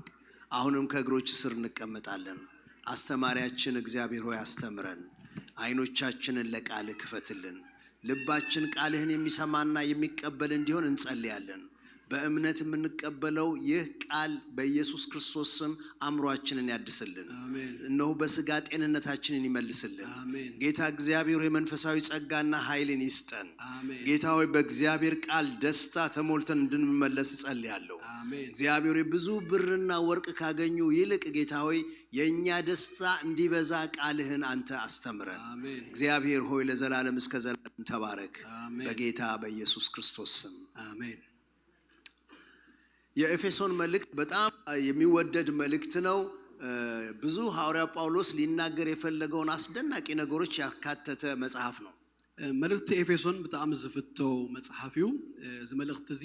Speaker 10: አሁንም ከእግሮች ስር እንቀመጣለን። አስተማሪያችን እግዚአብሔር ሆይ አስተምረን፣ አይኖቻችንን ለቃልህ ክፈትልን። ልባችን ቃልህን የሚሰማና የሚቀበል እንዲሆን እንጸልያለን። በእምነት የምንቀበለው ይህ ቃል በኢየሱስ ክርስቶስ ስም አእምሯችንን ያድስልን። እነሆ በስጋ ጤንነታችንን ይመልስልን። ጌታ እግዚአብሔር የመንፈሳዊ ጸጋና ኃይልን ይስጠን። ጌታ ሆይ በእግዚአብሔር ቃል ደስታ ተሞልተን እንድንመለስ ጸልያለሁ። እግዚአብሔር ብዙ ብርና ወርቅ ካገኙ ይልቅ ጌታ ሆይ የኛ ደስታ እንዲበዛ ቃልህን አንተ አስተምረን። እግዚአብሔር ሆይ ለዘላለም እስከ ዘላለም ተባረክ። በጌታ በኢየሱስ ክርስቶስ ስም አሜን። የኤፌሶን መልእክት በጣም የሚወደድ መልእክት ነው። ብዙ ሐዋርያ ጳውሎስ ሊናገር የፈለገውን አስደናቂ ነገሮች ያካተተ መጽሐፍ ነው።
Speaker 9: መልእክት ኤፌሶን በጣም ዝፍተው መጽሐፊው እዚ መልእክት እዚ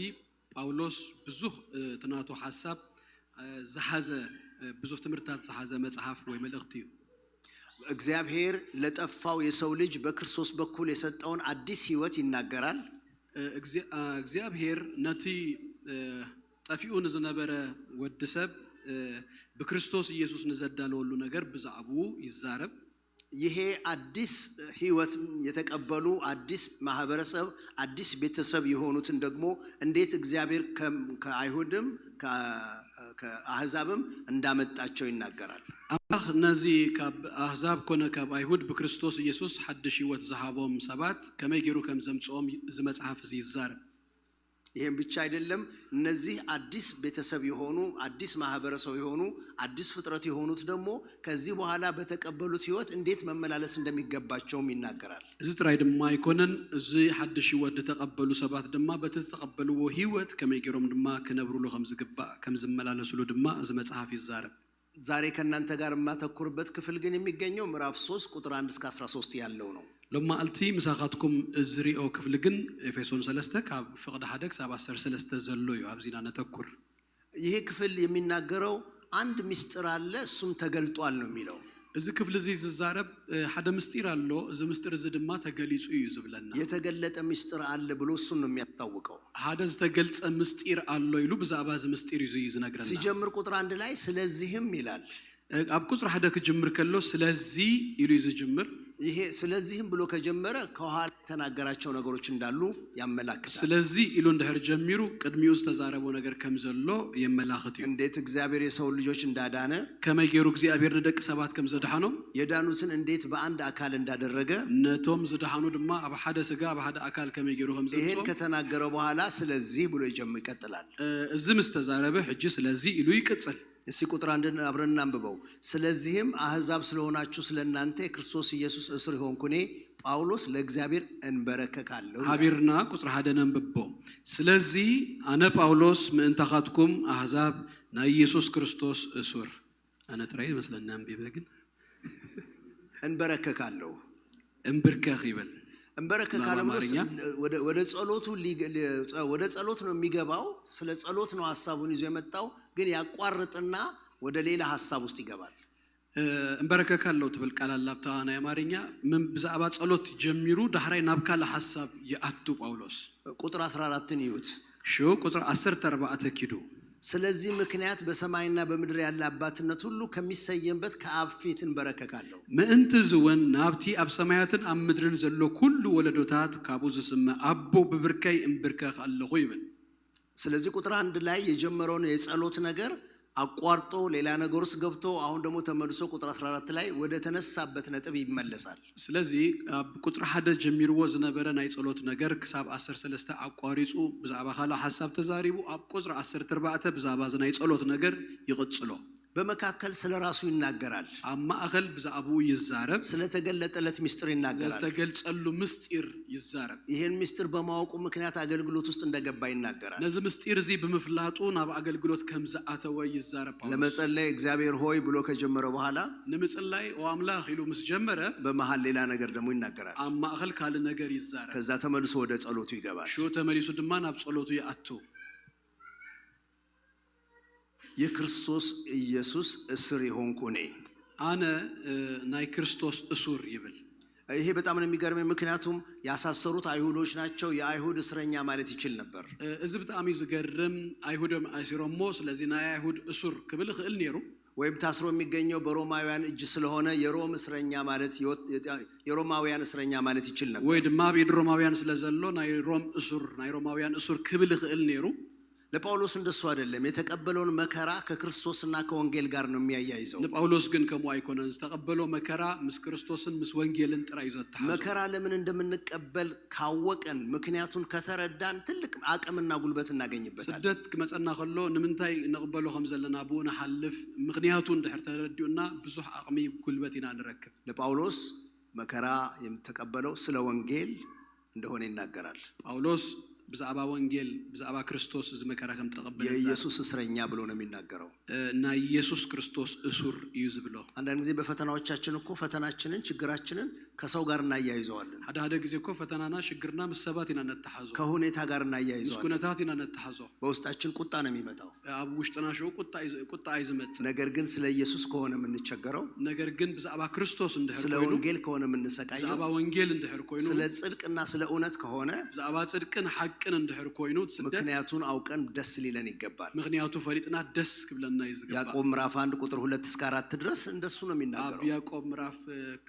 Speaker 9: ጳውሎስ ብዙ ትናቱ ሐሳብ ዝሐዘ ብዙ ትምህርታት ዝሐዘ መጽሐፍ ወይ መልእክት እዩ።
Speaker 10: እግዚአብሔር ለጠፋው የሰው ልጅ በክርስቶስ በኩል የሰጠውን አዲስ ህይወት ይናገራል።
Speaker 9: እግዚአብሔር ነቲ ጠፊኡን ዝነበረ ወድሰብ በክርስቶስ ኢየሱስ ንዘዳለወሉ ነገር ብዛዕቡ ይዛረብ።
Speaker 10: ይሄ አዲስ ህይወት የተቀበሉ አዲስ ማህበረሰብ አዲስ ቤተሰብ የሆኑትን ደግሞ እንዴት እግዚአብሔር ከአይሁድም ከአህዛብም እንዳመጣቸው ይናገራል።
Speaker 9: አምላኽ ነዚ ካብ አህዛብ ኮነ ካብ አይሁድ በክርስቶስ ኢየሱስ ሐድሽ ህይወት ዝሃቦም ሰባት ከመይ ገይሩ ከም ዘምጽኦም እዚ መጽሐፍ እዚ ይዛረብ።
Speaker 10: ይሄን ብቻ አይደለም። እነዚህ አዲስ ቤተሰብ የሆኑ አዲስ ማህበረሰብ የሆኑ አዲስ ፍጥረት የሆኑት ደግሞ ከዚህ በኋላ በተቀበሉት ህይወት እንዴት መመላለስ እንደሚገባቸውም ይናገራል።
Speaker 9: እዚ ጥራይ ድማ አይኮነን እዚ ሐድሽ ህይወት ተቀበሉ ሰባት ድማ በተቀበሉዎ ህይወት ከመይ ገይሮም ድማ ከነብሩሉ ከም ዝግባእ ከም ዝመላለሱሉ ድማ እዚ መጽሐፍ ይዛረብ።
Speaker 10: ዛሬ ከናንተ ጋር የማተኩርበት ክፍል ግን የሚገኘው ምዕራፍ 3 ቁጥር 1 እስከ 13 ያለው ነው።
Speaker 9: لما ألتي مساقاتكم زريئو كفلقن إفيسون سلسته كاب فقد حدك سابع سر سلسته زلويو عبزينا نتكر
Speaker 10: ይሄ ክፍል የሚናገረው አንድ ምስጢር አለ እሱም ተገልጧል ነው የሚለው።
Speaker 9: እዚ ክፍል እዚ ዝዛረብ ሓደ ምስጢር አለ እዚ ምስጢር እዚ ድማ ተገሊጹ እዩ ዝብለና
Speaker 10: የተገለጠ ምስጢር አለ ብሎ እሱን ነው የሚያታውቀው።
Speaker 9: ሓደ ዝተገልጸ ምስጢር አለ ይሉ ብዛዕባ እዚ ምስጢር እዩ ዝነግረና።
Speaker 10: ሲጀምር ቁጥር 1 ላይ ስለዚህም ይላል።
Speaker 9: አብ ቁጥር ሓደ ክጅምር ከሎ ስለዚ ይሉ ይዝጅምር።
Speaker 10: ይሄ ስለዚህም ብሎ ከጀመረ ከኋላ ተናገራቸው ነገሮች እንዳሉ ያመላክታል።
Speaker 9: ስለዚህ ኢሉ እንደህር ጀሚሩ ቅድሚው ተዛረበው ነገር ከምዘሎ የመላክት
Speaker 10: እንዴት እግዚአብሔር የሰው ልጆች እንዳዳነ
Speaker 9: ከመይገሩ እግዚአብሔር ንደቅ ሰባት ከምዘዳሃኖ
Speaker 10: የዳኑትን እንዴት በአንድ አካል እንዳደረገ
Speaker 9: ነቶም ዝዳሃኑ ድማ አብ ሓደ ስጋ አብ ሓደ አካል ከመይገሩ ከምዘጾ
Speaker 10: ይሄን ከተናገረው በኋላ ስለዚህ ብሎ ይቀጥላል።
Speaker 9: እዚ ምስተዛረበ ሕጂ ስለዚህ ኢሉ ይቀጥል።
Speaker 10: እስቲ ቁጥር 1 አብረን እናንብበው። ስለዚህም አህዛብ ስለሆናችሁ ስለናንተ የክርስቶስ ኢየሱስ እስር ሆንኩኔ ጳውሎስ ለእግዚአብሔር እንበረከካለሁ።
Speaker 9: ሀቢርና ቁጥር 1 እናንብበው። ስለዚህ አነ ጳውሎስ ምእንተኻትኩም አህዛብ ናይ ኢየሱስ ክርስቶስ እስር አነ ጥራይ መስለና አንብበ ግን
Speaker 10: እንበረከካለሁ
Speaker 9: እንብርከኽ ይበል
Speaker 10: እንበረከካለሁ ወደ ጸሎት ነው የሚገባው። ስለ ጸሎት ነው ሐሳቡን ይዞ የመጣው ግን ያቋርጥና ወደ ሌላ ሐሳብ ውስጥ ይገባል።
Speaker 9: እንበረከካለሁ ትብል ቃል አላብታና የማርኛ ምን ብዛባ ጸሎት ጀሚሩ ዳህራይ ናብካለ ሐሳብ ያአቱ ጳውሎስ
Speaker 10: ቁጥር 14ን ይዩት።
Speaker 9: ሾ ቁጥር 14 ኪዶ
Speaker 10: ስለዚህ ምክንያት በሰማይና በምድር ያለ አባትነት ሁሉ ከሚሰየምበት ከአብ ፊት እንበረከካለሁ።
Speaker 9: ምእንት ዝወን ናብቲ አብ ሰማያትን አብ ምድርን ዘሎ ኩሉ ወለዶታት ካቡ ዝስመ አቦ በብርከይ እንብርከኽ አለሁ ይብል።
Speaker 10: ስለዚህ ቁጥር 1 ላይ የጀመረውን የጸሎት ነገር አቋርጦ ሌላ ነገር ውስጥ ገብቶ አሁን ደግሞ ተመልሶ ቁጥር 14 ላይ ወደ ተነሳበት ነጥብ ይመለሳል።
Speaker 9: ስለዚህ ቁጥር 1 ጀሚርዎ ዝነበረ ናይ ጸሎት ነገር ክሳብ 13 አቋሪጹ ብዛዕባ ካለ ሐሳብ ተዛሪቡ አብ ቁጥር 14 ብዛዕባ ናይ ጸሎት ነገር ይቅጽሎ
Speaker 10: በመካከል ስለራሱ ይናገራል።
Speaker 9: አማእኸል ብዛዕቡ ይዛረብ
Speaker 10: ስለተገለጠለት ምስጢር ይናገራል።
Speaker 9: ስለተገልጸሉ ምስጢር ይዛረብ።
Speaker 10: ይሄን ምስጢር በማወቁ ምክንያት አገልግሎት ውስጥ እንደገባ ይናገራል።
Speaker 9: ነዚ ምስጢር እዚ በመፍላጡ ናብ አገልግሎት ከምዛአተወ ይዛረብ።
Speaker 10: ለመጸለይ እግዚአብሔር ሆይ ብሎ ከጀመረ በኋላ
Speaker 9: ለመጸለይ ወአምላኽ ይሉ መስጀመረ
Speaker 10: በመሃል ሌላ ነገር ደግሞ ይናገራል።
Speaker 9: አማእኸል ካለ ነገር ይዛረብ።
Speaker 10: ከዛ ተመልሶ ወደ ጸሎቱ ይገባል።
Speaker 9: ሾ ተመልሶ ድማ ናብ ጸሎቱ ያአቱ
Speaker 10: የክርስቶስ ኢየሱስ እስር የሆንኩ ነኝ
Speaker 9: አነ ናይ ክርስቶስ እስር ይብል
Speaker 10: ይሄ በጣም ነው የሚገርመኝ ምክንያቱም ያሳሰሩት አይሁዶች ናቸው የአይሁድ እስረኛ ማለት ይችል ነበር
Speaker 9: እዚ በጣም ይዝገርም አይሁድም አሲሮሞ ስለዚህ ናይ አይሁድ እስር ክብል ይኽእል ነሩ
Speaker 10: ወይም ታስሮ የሚገኘው በሮማውያን እጅ ስለሆነ የሮም እስረኛ ማለት የሮማውያን እስረኛ ማለት ይችል ነበር
Speaker 9: ወይ ድማ በሮማውያን ስለዘሎ ናይ ሮም እስር ናይ ሮማውያን እስር ክብል ይኽእል ነሩ
Speaker 10: ለጳውሎስ እንደሱ አይደለም የተቀበለውን መከራ ከክርስቶስና ከወንጌል ጋር ነው የሚያያይዘው
Speaker 9: ለጳውሎስ ግን ከሞ አይኮነን ተቀበለው መከራ ምስ ክርስቶስን ምስ ወንጌልን ጥራይ ዘተሐዘ
Speaker 10: መከራ ለምን እንደምንቀበል ካወቀን ምክንያቱን ከተረዳን ትልቅ አቅምና ጉልበት እናገኝበታለን
Speaker 9: ስደት ከመጸና ከሎ ንምንታይ ነቅበሎ ከም ዘለና ቡና ሐልፍ ምክንያቱን ድሕር ተረዲውና ብዙሕ አቅሚ ጉልበትና ንረክብ
Speaker 10: ለጳውሎስ መከራ የተቀበለው ስለ ወንጌል እንደሆነ ይናገራል
Speaker 9: ጳውሎስ ብዛባ ወንጌል ብዛባ ክርስቶስ ዝመከራ ከም ተቀበለ
Speaker 10: የኢየሱስ እስረኛ ብሎ ነው የሚናገረው
Speaker 9: እና ኢየሱስ ክርስቶስ እስር ይዝ ብሎ
Speaker 10: አንዳንድ ጊዜ በፈተናዎቻችን እኮ ፈተናችንን ችግራችንን ከሰው ጋር እናያይዘዋለን
Speaker 9: ሀዳ ጊዜ እኮ ፈተናና ችግርና መሰባት ይናነተሐዞ
Speaker 10: ከሁኔታ ጋር እናያይዘዋለን
Speaker 9: ምስኩነታት ይናነተሐዞ
Speaker 10: በውስጣችን ቁጣ ነው የሚመጣው
Speaker 9: አብ ውሽጥና ሾው ቁጣ አይዝመጽ
Speaker 10: ነገር ግን ስለ ኢየሱስ ከሆነ የምንቸገረው
Speaker 9: ነገር ግን ብዛባ ክርስቶስ እንደህር
Speaker 10: ስለ ወንጌል ከሆነ የምንሰቃየው
Speaker 9: ብዛባ ወንጌል እንደህር ኮይኑ
Speaker 10: ስለ ጽድቅና ስለ እውነት ከሆነ
Speaker 9: ብዛባ ጽድቅን ሐቅን እንደህር ኮይኑ ስደት
Speaker 10: ምክንያቱን አውቀን ደስ ሊለን ይገባል
Speaker 9: ምክንያቱ ፈሪጥና ደስ ክብለና ይዝገባ
Speaker 10: ያዕቆብ ምዕራፍ 1 ቁጥር 2 እስከ 4 ድረስ እንደሱ ነው የሚናገረው
Speaker 9: አብ ያዕቆብ ምዕራፍ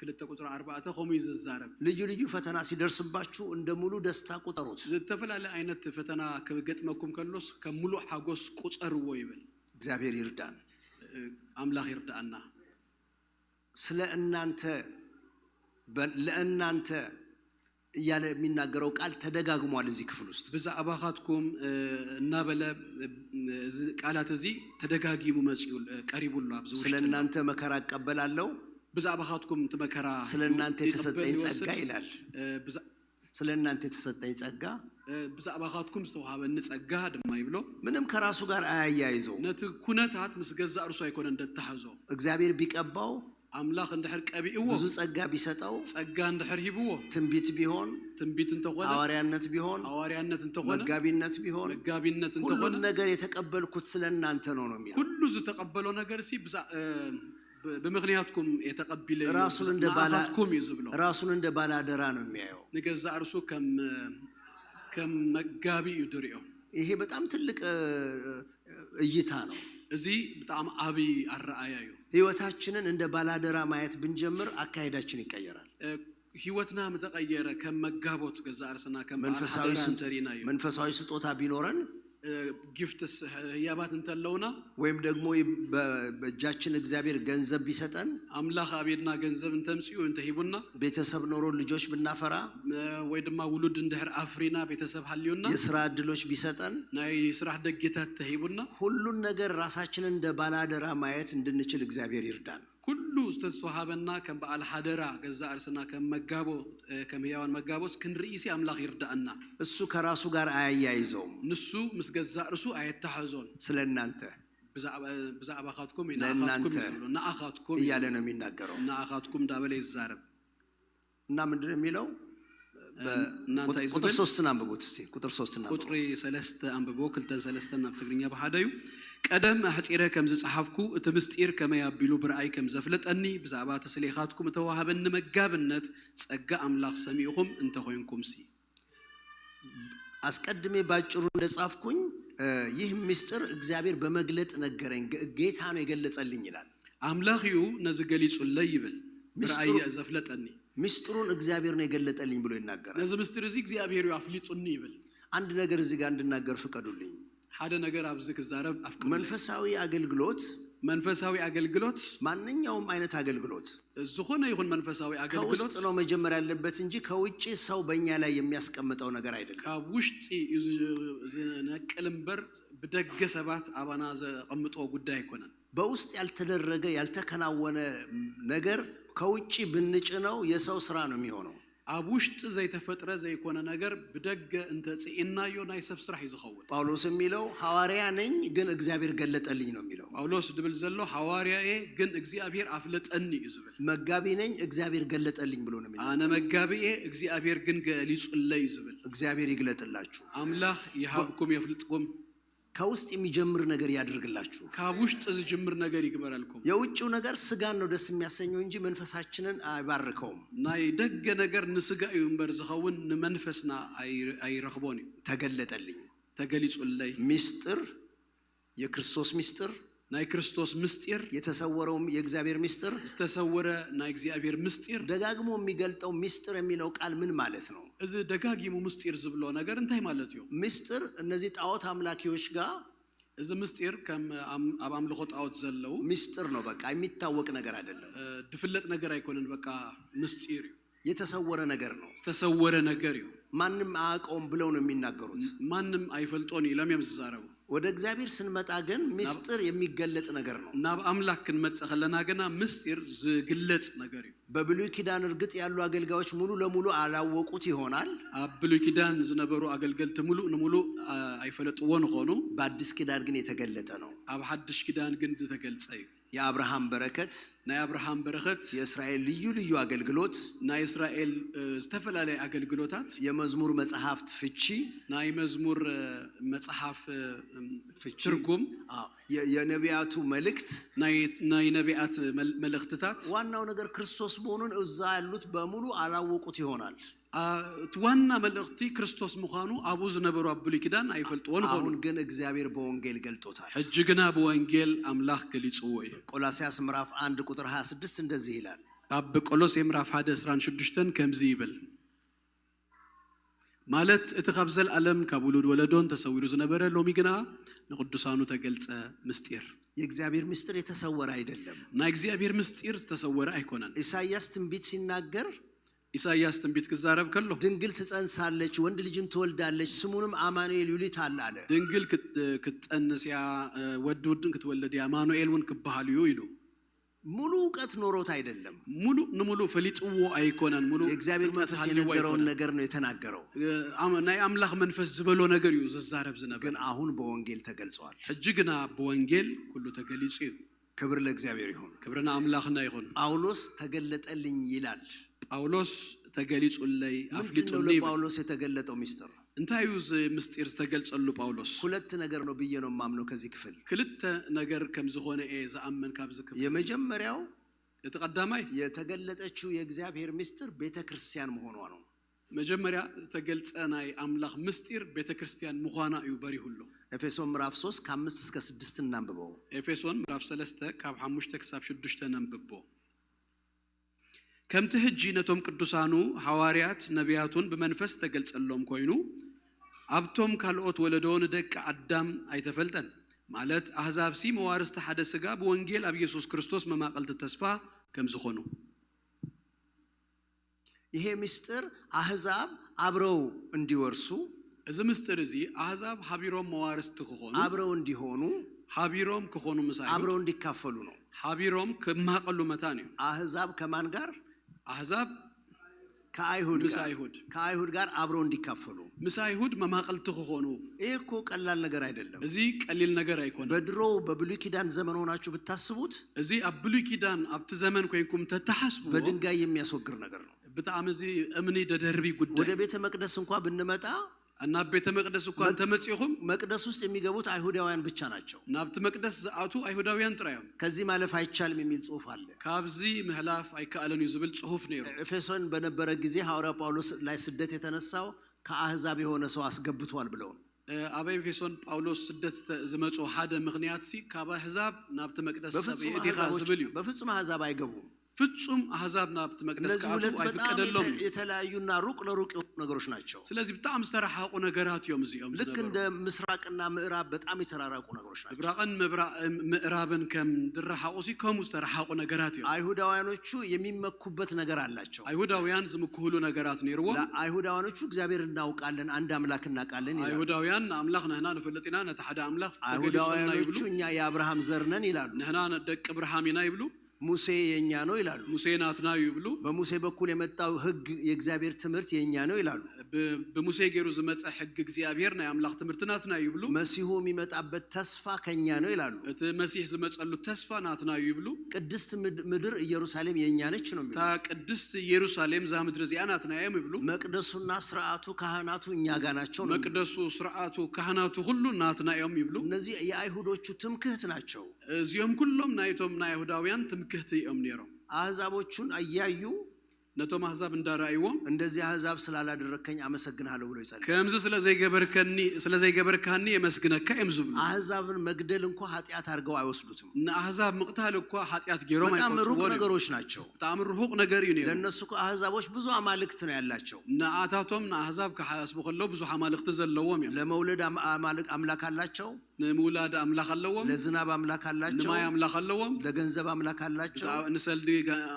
Speaker 9: 2 ቁጥር 4 ቆሞ ይዘዛረብ
Speaker 10: ልዩ ፈተና ሲደርስባችሁ እንደ ሙሉ ደስታ ቁጠሩት
Speaker 9: ዝተፈላለ አይነት ፈተና ከገጥመኩም ከሎስ ከሙሉ ሐጎስ ቁጠርዎ ይብል
Speaker 10: እግዚአብሔር ይርዳን
Speaker 9: አምላክ ይርዳና
Speaker 10: ስለ እናንተ ለእናንተ እያለ የሚናገረው ቃል ተደጋግሟል እዚህ ክፍል ውስጥ
Speaker 9: ብዛባኻትኩም እና በለ ቃላት እዚህ ተደጋጊሙ መጽዩል ቀሪቡላ አብዙ
Speaker 10: ስለናንተ መከራ አቀበላለሁ
Speaker 9: ብዛባኻትኩም ተመከራ
Speaker 10: ስለናንተ የተሰጠኝ ጸጋ ይላል ስለናንተ የተሰጠኝ ጸጋ
Speaker 9: ብዛባኻትኩም ዝተዋሃበን ጸጋ ድማ ይብሎ
Speaker 10: ምንም ከራሱ ጋር አያያይዘው
Speaker 9: ነት ኩነታት ምስገዛ እርሱ አይኮነ እንደተሐዞ
Speaker 10: እግዚአብሔር ቢቀባው
Speaker 9: አምላክ እንደህር ቀቢእዎ
Speaker 10: ብዙ ጸጋ ቢሰጠው
Speaker 9: ጸጋ እንደህር ሂብዎ
Speaker 10: ትንቢት ቢሆን
Speaker 9: ትንቢት እንተሆነ
Speaker 10: ሐዋርያነት ቢሆን መጋቢነት ቢሆን ሁሉ ነገር የተቀበልኩት ስለናንተ ነው የሚለው
Speaker 9: ሁሉ ዝተቀበለው ነገር ሲ በምክንያትኩም የተቀበለ
Speaker 10: ራሱን እንደ ባላደራ ነው የሚያየው
Speaker 9: ንገዛ እርሱ ከም መጋቢ ይድርዮ
Speaker 10: ይሄ በጣም ትልቅ እይታ ነው
Speaker 9: እዚህ በጣም አቢ አራአያዩ
Speaker 10: ህይወታችንን እንደ ባላደራ ማየት ብንጀምር አካሄዳችን ይቀየራል
Speaker 9: ህይወትና መተቀየረ ከመጋቦት ገዛ አርሰና
Speaker 10: መንፈሳዊ ስጦታ ቢኖረን
Speaker 9: ጊፍትስ ያባት እንተለውና
Speaker 10: ወይም ደግሞ በእጃችን እግዚአብሔር ገንዘብ ቢሰጠን
Speaker 9: አምላክ አቤድና ገንዘብ እንተምጽዩ እንተሂቡና
Speaker 10: ቤተሰብ ኖሮ ልጆች ብናፈራ
Speaker 9: ወይ ድማ ውሉድ እንደህር አፍሪና ቤተሰብ ሐሊውና
Speaker 10: የሥራ ዕድሎች ቢሰጠን
Speaker 9: ናይ ስራ ደጌታት ተሂቡና
Speaker 10: ሁሉን ነገር ራሳችንን እንደ ባላደራ ማየት እንድንችል እግዚአብሔር ይርዳን
Speaker 9: ሁሉ ዝተስዋሃበና ከም በዓል ሐደራ ገዛ አርስና ከም መጋቦ ከም ያዋን መጋቦስ ክንርኢሲ አምላክ ይርዳና
Speaker 10: እሱ ከራሱ ጋር አያያይዘው
Speaker 9: ንሱ ምስገዛ እርሱ አይተሐዞን
Speaker 10: ስለናንተ
Speaker 9: ብዛባኻትኩም ናአኻትኩም
Speaker 10: እያለ ነው የሚናገረው
Speaker 9: ናአኻትኩም ዳበለ ይዛረብ
Speaker 10: እና ምንድነው የሚለው ቁጥር 3 አንብቡት እስቲ ቁጥር 3 አንብቡ
Speaker 9: ቁጥር 3 አንብቡ ክልተን 3 እና በትግርኛ በሐዳዩ ቀደም አሕጺረ ከም ዝጻሐፍኩ እቲ ምስጢር ከመያቢሉ ብርአይ ከም ዘፍለጠኒ ብዛዕባ ተስሊኻትኩም ተዋሃበን መጋብነት ጸጋ አምላክ ሰሚዕኩም እንተኾንኩም ሲ
Speaker 10: አስቀድሜ ባጭሩ እንደጻፍኩኝ ይህ ምስጢር እግዚአብሔር በመግለጥ ነገረኝ ጌታ ነው የገለጸልኝ ይላል
Speaker 9: አምላክዩ ነዚ ገሊጹልኝ ይብል ብርአይ ዘፍለጠኒ
Speaker 10: ምስጢሩን እግዚአብሔር ነው የገለጠልኝ ብሎ ይናገራል
Speaker 9: ነዚ ምስጢር እዚ እግዚአብሔር ያፍሊጡኒ ይብል
Speaker 10: አንድ ነገር እዚህ ጋር እንድናገር ፍቀዱልኝ
Speaker 9: ሓደ ነገር አብዝክ ዛረብ አፍቀዱ
Speaker 10: መንፈሳዊ አገልግሎት ማንኛውም አይነት አገልግሎት
Speaker 9: ዝሆነ ይሁን መንፈሳዊ አገልግሎት
Speaker 10: ከውስጥ ነው መጀመር ያለበት እንጂ ከውጪ ሰው በእኛ ላይ የሚያስቀምጠው ነገር አይደለም
Speaker 9: ከውስጥ ዝነቅልምበር በደገ ሰባት አባና ዘቀምጦ ጉዳይ ይኮናል
Speaker 10: በውስጥ ያልተደረገ ያልተከናወነ ነገር ከውጪ ብንጭነው የሰው ስራ ነው የሚሆነው
Speaker 9: አቡሽጥ ዘይተፈጥረ ዘይኮነ ነገር በደገ እንተ ጽኢናዮ ናይ ሰብ ስራሕ ይዝኸውን
Speaker 10: ጳውሎስ የሚለው ሐዋርያ ነኝ ግን እግዚአብሔር ገለጠልኝ ነው የሚለው
Speaker 9: ጳውሎስ ድብል ዘሎ ሐዋርያዬ ግን እግዚአብሔር አፍለጠኒ ይዝብል
Speaker 10: መጋቢ ነኝ እግዚአብሔር ገለጠልኝ ብሎ ነው የሚለው
Speaker 9: አነ መጋቢዬ እግዚአብሔር ግን ገሊጹልኝ ይዝብል
Speaker 10: እግዚአብሔር ይግለጥላችሁ
Speaker 9: አምላክ ይሃብኩም ይፍልጥኩም
Speaker 10: ከውስጥ የሚጀምር ነገር ያድርግላችሁ
Speaker 9: ካብውሽጥ ዝጅምር ነገር ይግበራልኩም
Speaker 10: የውጭው ነገር ስጋን ነው ደስ የሚያሰኘው እንጂ መንፈሳችንን አይባርከውም
Speaker 9: ናይ ደገ ነገር ንስጋ ይንበር ዝኸውን ንመንፈስና አይረኽቦኒ
Speaker 10: ተገለጠልኝ
Speaker 9: ተገሊጹልይ
Speaker 10: ሚስጥር የክርስቶስ ሚስጥር
Speaker 9: ናይ ክርስቶስ ምስጢር
Speaker 10: የተሰወረው የእግዚአብሔር ሚስጥር
Speaker 9: ተሰወረ ናይ እግዚአብሔር ምስጢር
Speaker 10: ደጋግሞ የሚገልጠው ሚስጥር የሚለው ቃል ምን ማለት ነው
Speaker 9: እዚ ደጋጊሙ ምስጢር ዝብሎ ነገር እንታይ ማለት እዩ
Speaker 10: ሚስጥር እነዚህ ጣዖት አምላኪዎች ጋር
Speaker 9: እዚ ምስጢር ከም አብ አምልኮ ጣዖት ዘለው
Speaker 10: ሚስጥር ነው በቃ የሚታወቅ ነገር አይደለም
Speaker 9: ድፍለጥ ነገር አይኮንን በቃ ምስጢር
Speaker 10: የተሰወረ ነገር ነው
Speaker 9: ተሰወረ ነገር እዩ
Speaker 10: ማንንም አያውቀውም ብለው ነው የሚናገሩት
Speaker 9: ማንንም አይፈልጦኒ ለምን ዝዛረቡ
Speaker 10: ወደ እግዚአብሔር ስንመጣ ግን ሚስጥር የሚገለጥ ነገር ነው
Speaker 9: ናብ አምላክ ክንመጽኸለና ገና ምስጢር ዝግለጽ ነገር እዩ
Speaker 10: በብሉይ ኪዳን እርግጥ ያሉ አገልጋዮች ሙሉ ለሙሉ አላወቁት ይሆናል
Speaker 9: አብሉይ ኪዳን ዝነበሩ አገልገልት ሙሉ ለሙሉ አይፈለጥዎን ሆኖ
Speaker 10: በአዲስ ኪዳን ግን የተገለጠ ነው
Speaker 9: አብ ሐድሽ ኪዳን ግን ተገልጸ እዩ
Speaker 10: የአብርሃም በረከት
Speaker 9: ናይ አብርሃም በረከት
Speaker 10: የእስራኤል ልዩ ልዩ አገልግሎት
Speaker 9: ናይ እስራኤል ዝተፈላላይ አገልግሎታት
Speaker 10: የመዝሙር መጽሐፍት ፍቺ
Speaker 9: ናይ መዝሙር መጽሐፍ ትርጉም
Speaker 10: የነቢያቱ መልእክት
Speaker 9: ናይ ነቢያት መልእክትታት
Speaker 10: ዋናው ነገር ክርስቶስ መሆኑን እዛ ያሉት በሙሉ አላወቁት ይሆናል
Speaker 9: ዋና መልእክቲ ክርስቶስ መሆኑ አቡ ዝነበሩ አብሉይ ኪዳን አይፈልጥዎን ሆኖ
Speaker 10: አሁን ግን እግዚአብሔር በወንጌል ገልጦታል
Speaker 9: እጅግና በወንጌል አምላክ ገልጾው ወይ
Speaker 10: ቆላስያስ ምዕራፍ 1 ቁጥር 26 እንደዚህ ይላል
Speaker 9: አብ ቆሎሴ ምዕራፍ 1 16 ከምዚ ይብል ማለት እተኸብዘል ዓለም ካብውሉድ ወለዶን ተሰዊሩ ዝነበረ ሎሚ ግና ንቅዱሳኑ ተገልጸ ምስጢር
Speaker 10: የእግዚአብሔር ምስጢር የተሰወረ አይደለም
Speaker 9: ናይ እግዚአብሔር ምስጢር ተሰወረ አይኮነን
Speaker 10: ኢሳይያስ ትንቢት ሲናገር
Speaker 9: ኢሳይያስ ትንቢት ከዛረብ ከሎ
Speaker 10: ድንግል ትጸንሳለች ወንድ ልጅም ትወልዳለች ስሙንም አማኑኤል ይሉታል አለ
Speaker 9: ድንግል ክትጸንስያ ወድውድን ክትወለድ አማኑኤልን ክባሃልዩ ይሉ
Speaker 10: ሙሉ ዕውቀት ኖሮት አይደለም
Speaker 9: ሙሉ ፈሊጥዎ አይኮነን ሙሉ
Speaker 10: የእግዚአብሔር መንፈስ የነገረውን ነገር ነው የተናገረው
Speaker 9: ናይ አምላክ መንፈስ ዝበሎ ነገር እዩ ዘዛረብ ዝነበር
Speaker 10: ግን አሁን በወንጌል ተገልጿል
Speaker 9: እጅግና በወንጌል ሁሉ ተገልጾ
Speaker 10: ክብር ለእግዚአብሔር ይሁን
Speaker 9: ክብርና አምላክና ይሁን
Speaker 10: ጳውሎስ ተገለጠልኝ ይላል
Speaker 9: ጳውሎስ ተገሊጹልይ አፍሊጡልይ
Speaker 10: ጳውሎስ የተገለጠው ሚስጥር
Speaker 9: እንታዩ ምስጢር ተገልጸሉ ጳውሎስ
Speaker 10: ሁለት ነገር ነው ብዬ ነው ማምነው ከዚህ ክፍል
Speaker 9: ክልተ ነገር ከም ዝሆነ ዘአመን ካብዝ ክፍል
Speaker 10: የመጀመሪያው
Speaker 9: የተቀዳማይ
Speaker 10: የተገለጠችው የእግዚአብሔር ሚስጥር ቤተክርስቲያን መሆኗ ነው
Speaker 9: መጀመሪያ ተገልጸናይ አምላክ ምስጢር ቤተክርስቲያን መሆኗ እዩ በሪ ሁሉ
Speaker 10: ኤፌሶን ምዕራፍ 3 ከ5 እስከ 6 እናንብበው
Speaker 9: ኤፌሶን ምዕራፍ 3 ካብ 5 እስከ 6 እናንብቦ ከምቲ ሕጂ ነቶም ቅዱሳኑ ሐዋርያት ነቢያቱን በመንፈስ ተገልጸሎም ኮይኑ አብቶም ካልኦት ወለዶን ደቅ አዳም አይተፈልጠን ማለት አህዛብ ሲ መዋርስተ ሓደ ስጋ በወንጌል አብ ኢየሱስ ክርስቶስ መማቀልት ተስፋ ከም ዝኾኑ
Speaker 10: ይሄ ምስጢር አህዛብ አብረው እንዲወርሱ
Speaker 9: እዚ ምስጢር እዚ አህዛብ ሐቢሮም መዋርስት ክኾኑ
Speaker 10: አብረው እንዲሆኑ
Speaker 9: ሐቢሮም ክኾኑ ምሳይ
Speaker 10: አብረው እንዲካፈሉ ነው
Speaker 9: ሐቢሮም ከማቀሉ መታን እዩ
Speaker 10: አህዛብ ከማን ጋር
Speaker 9: አህዛብ
Speaker 10: ከአይሁድ ጋር አብረው እንዲካፈሉ
Speaker 9: ምሳይሁድ መማቀልት ክኾኑ
Speaker 10: እኮ ቀላል ነገር አይደለም
Speaker 9: እዚ ቀሊል ነገር አይኮን
Speaker 10: በድሮ በብሉይ ኪዳን ዘመን ሆናችሁ ብታስቡት
Speaker 9: እዚ አብሉይ ኪዳን አብት ዘመን ኮይንኩም ተታሐስቡ
Speaker 10: በድንጋይ የሚያስወግር ነገር ነው
Speaker 9: በጣም እዚ እምኒ ደደርቢ ጉዳይ
Speaker 10: ወደ ቤተ መቅደስ እንኳን ብንመጣ
Speaker 9: እና ቤተ መቅደስ እንኳን ተመጽይኹም
Speaker 10: መቅደስ ውስጥ የሚገቡት አይሁዳውያን ብቻ ናቸው
Speaker 9: ናብት መቅደስ ዘአቱ አይሁዳውያን ጥራዮም
Speaker 10: ከዚህ ማለፍ አይቻልም የሚል ጽሑፍ አለ
Speaker 9: ካብዚ መህላፍ አይካአለን ይዝብል ጽሑፍ ነው
Speaker 10: ኤፌሶን በነበረ ጊዜ ሐዋርያ ጳውሎስ ላይ ስደት የተነሳው ከአህዛብ የሆነ ሰው አስገብቷል ብለው
Speaker 9: አብ ኤፌሶን ጳውሎስ ስደት ዝመጹ ሓደ ምክንያት ሲ ካብ አህዛብ ናብት መቅደስ ሰብኢቲኻ ዝብል እዩ
Speaker 10: በፍጹም አህዛብ አይገቡም
Speaker 9: ፍጹም አህዛብ ናብት መቅደስ ካቱ አይፈቀደሎም
Speaker 10: የተለያዩና ሩቅ ለሩቅ ነገሮች ናቸው
Speaker 9: ስለዚህ በጣም ተራራቁ ነገራት እዮም እዚኦም
Speaker 10: ልክ እንደ ምስራቅና ምዕራብ በጣም የተራራቁ ነገሮች ናቸው
Speaker 9: ብራቅን ምዕራብን ከም ድራሐቁሲ ከም ተራራቁ ነገራት እዮም
Speaker 10: አይሁዳውያኖቹ የሚመኩበት ነገር አላቸው
Speaker 9: አይሁዳውያን ዝምኩሁሉ ነገራት ነርዎ
Speaker 10: አይሁዳውያኖቹ እግዚአብሔር እናውቃለን አንድ አምላክ እናውቃለን ይላሉ
Speaker 9: አይሁዳውያን አምላክ ነህና ንፈልጥና ነተሐደ አምላክ
Speaker 10: አይሁዳውያኖቹ እኛ የአብርሃም ዘር ነን ይላሉ
Speaker 9: ነህና ደቅ አብርሃምና ይብሉ
Speaker 10: ሙሴ የኛ ነው ይላሉ
Speaker 9: ሙሴ ናትና ይብሉ
Speaker 10: በሙሴ በኩል የመጣው ሕግ የእግዚአብሔር ትምህርት የኛ ነው ይላሉ
Speaker 9: በሙሴ ገሩ ዝመጻ ሕግ እግዚአብሔር ናይ አምላኽ ትምርትናትና ይብሉ
Speaker 10: መሲሁ የሚመጣበት ተስፋ ከኛ ነው ይላሉ
Speaker 9: እቲ መሲህ ዝመጸሉ ተስፋ ናትና ይብሉ
Speaker 10: ቅድስት ምድር ኢየሩሳሌም የኛ ነች ነው የሚሉት
Speaker 9: ታ ቅድስት ኢየሩሳሌም ዛ ምድር ዚያ ናትና ይብሉ
Speaker 10: መቅደሱና ስርዓቱ ካህናቱ እኛ ጋር ናቸው ነው
Speaker 9: መቅደሱ ስርዓቱ ካህናቱ ሁሉ ናትና ይብሉ
Speaker 10: እነዚህ የአይሁዶቹ ትምክህት ናቸው
Speaker 9: እዚያም ሁሉም ናይቶም ናይ አይሁዳውያን ትምክህት ይኦም ነይሮም
Speaker 10: አህዛቦቹን አያዩ
Speaker 9: ነቶም አህዛብ እንዳራይዎም
Speaker 10: እንደዚህ አህዛብ ስላላደረከኝ አመሰግናለሁ ብሎ ይጸልይ
Speaker 9: ከምዝ ስለዚህ ገበርከኒ የመስግነካ የምዝብሉ
Speaker 10: አህዛብን መግደል እንኳን ኃጢያት አድርገው አይወስዱትም
Speaker 9: አህዛብ መቅታል እንኳን ኃጢያት ገሮም
Speaker 10: በጣም ሩቅ ነገሮች ናቸው
Speaker 9: በጣም ሩቅ ነገር ይኔ
Speaker 10: ለነሱ አህዛቦች ብዙ አማልክት ነው ያላቸው
Speaker 9: ናአታቶም አህዛብ ከሐስቡ ከለው ብዙ አማልክት ዘለዎም
Speaker 10: ለመውለድ አምላክ አላቸው
Speaker 9: ለመውላድ አምላክ አለዎም
Speaker 10: ለዝናብ አምላክ አላቸው
Speaker 9: ለማይ አምላክ አለዎም
Speaker 10: ለገንዘብ አምላክ አላቸው
Speaker 9: ንሰልዲ